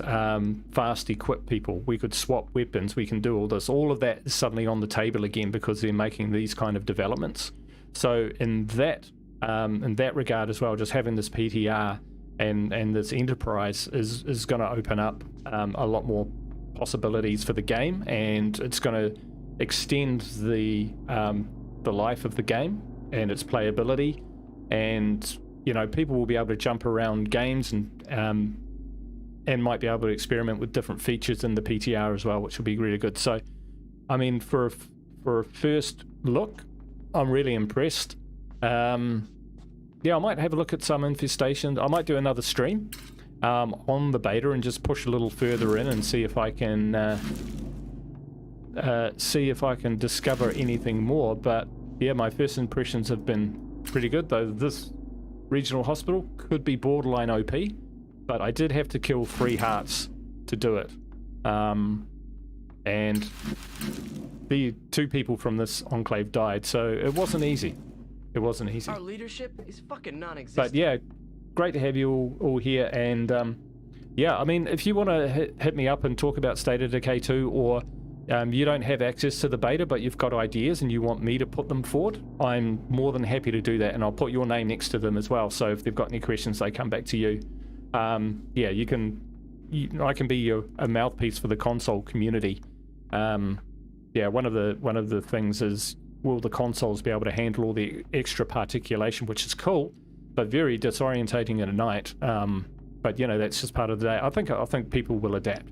fast equip people, we could swap weapons, we can do all this. All of that is suddenly on the table again because they're making these kind of developments. So in that regard as well, just having this PTR and this enterprise is going to open up a lot more possibilities for the game, and it's going to extend the life of the game and its playability, and, you know, people will be able to jump around games and might be able to experiment with different features in the PTR as well, which will be really good. So, I mean, for a first look, I'm really impressed. Yeah, I might have a look at some infestations. I might do another stream on the beta and just push a little further in and see if I can discover anything more. But yeah, my first impressions have been pretty good, though this regional hospital could be borderline OP, but I did have to kill 3 hearts to do it. And the 2 people from this enclave died, so it wasn't easy. It wasn't easy. Our leadership is fucking non-existent. But yeah, great to have you all here. And yeah, I mean, if you want to hit me up and talk about State of Decay 2, or you don't have access to the beta but you've got ideas and you want me to put them forward, I'm more than happy to do that, and I'll put your name next to them as well, so if they've got any questions they come back to you. Yeah, I can be a mouthpiece for the console community. Yeah, one of the things is, will the consoles be able to handle all the extra particulation, which is cool, but very disorientating at night. But, you know, that's just part of the day. I think people will adapt.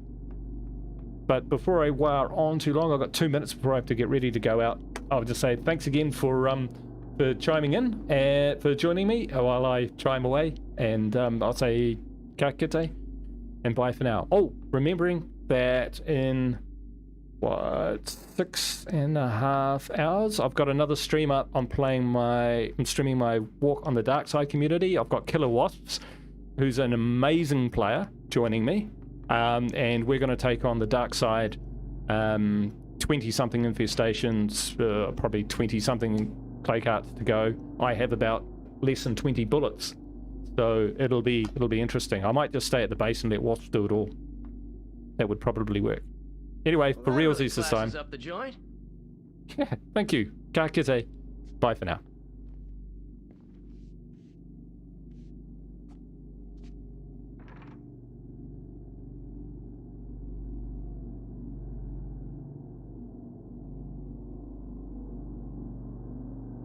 But before I wear on too long, I've got 2 minutes before I have to get ready to go out. I'll just say thanks again for chiming in and for joining me while I chime away. And I'll say ka kite and bye for now. Oh, remembering that in 6.5 hours I've got another stream up. I'm streaming my Walk on the Dark Side community. I've got Killer Wasps, who's an amazing player, joining me, and we're going to take on the dark side. 20-something infestations, probably 20-something clay carts to go. I have about less than 20 bullets, so it'll be interesting. I might just stay at the base and let Wasps do it all. That would probably work. Anyway, for realsies this time. Up the joint. Yeah, thank you. Ka kite. Bye for now.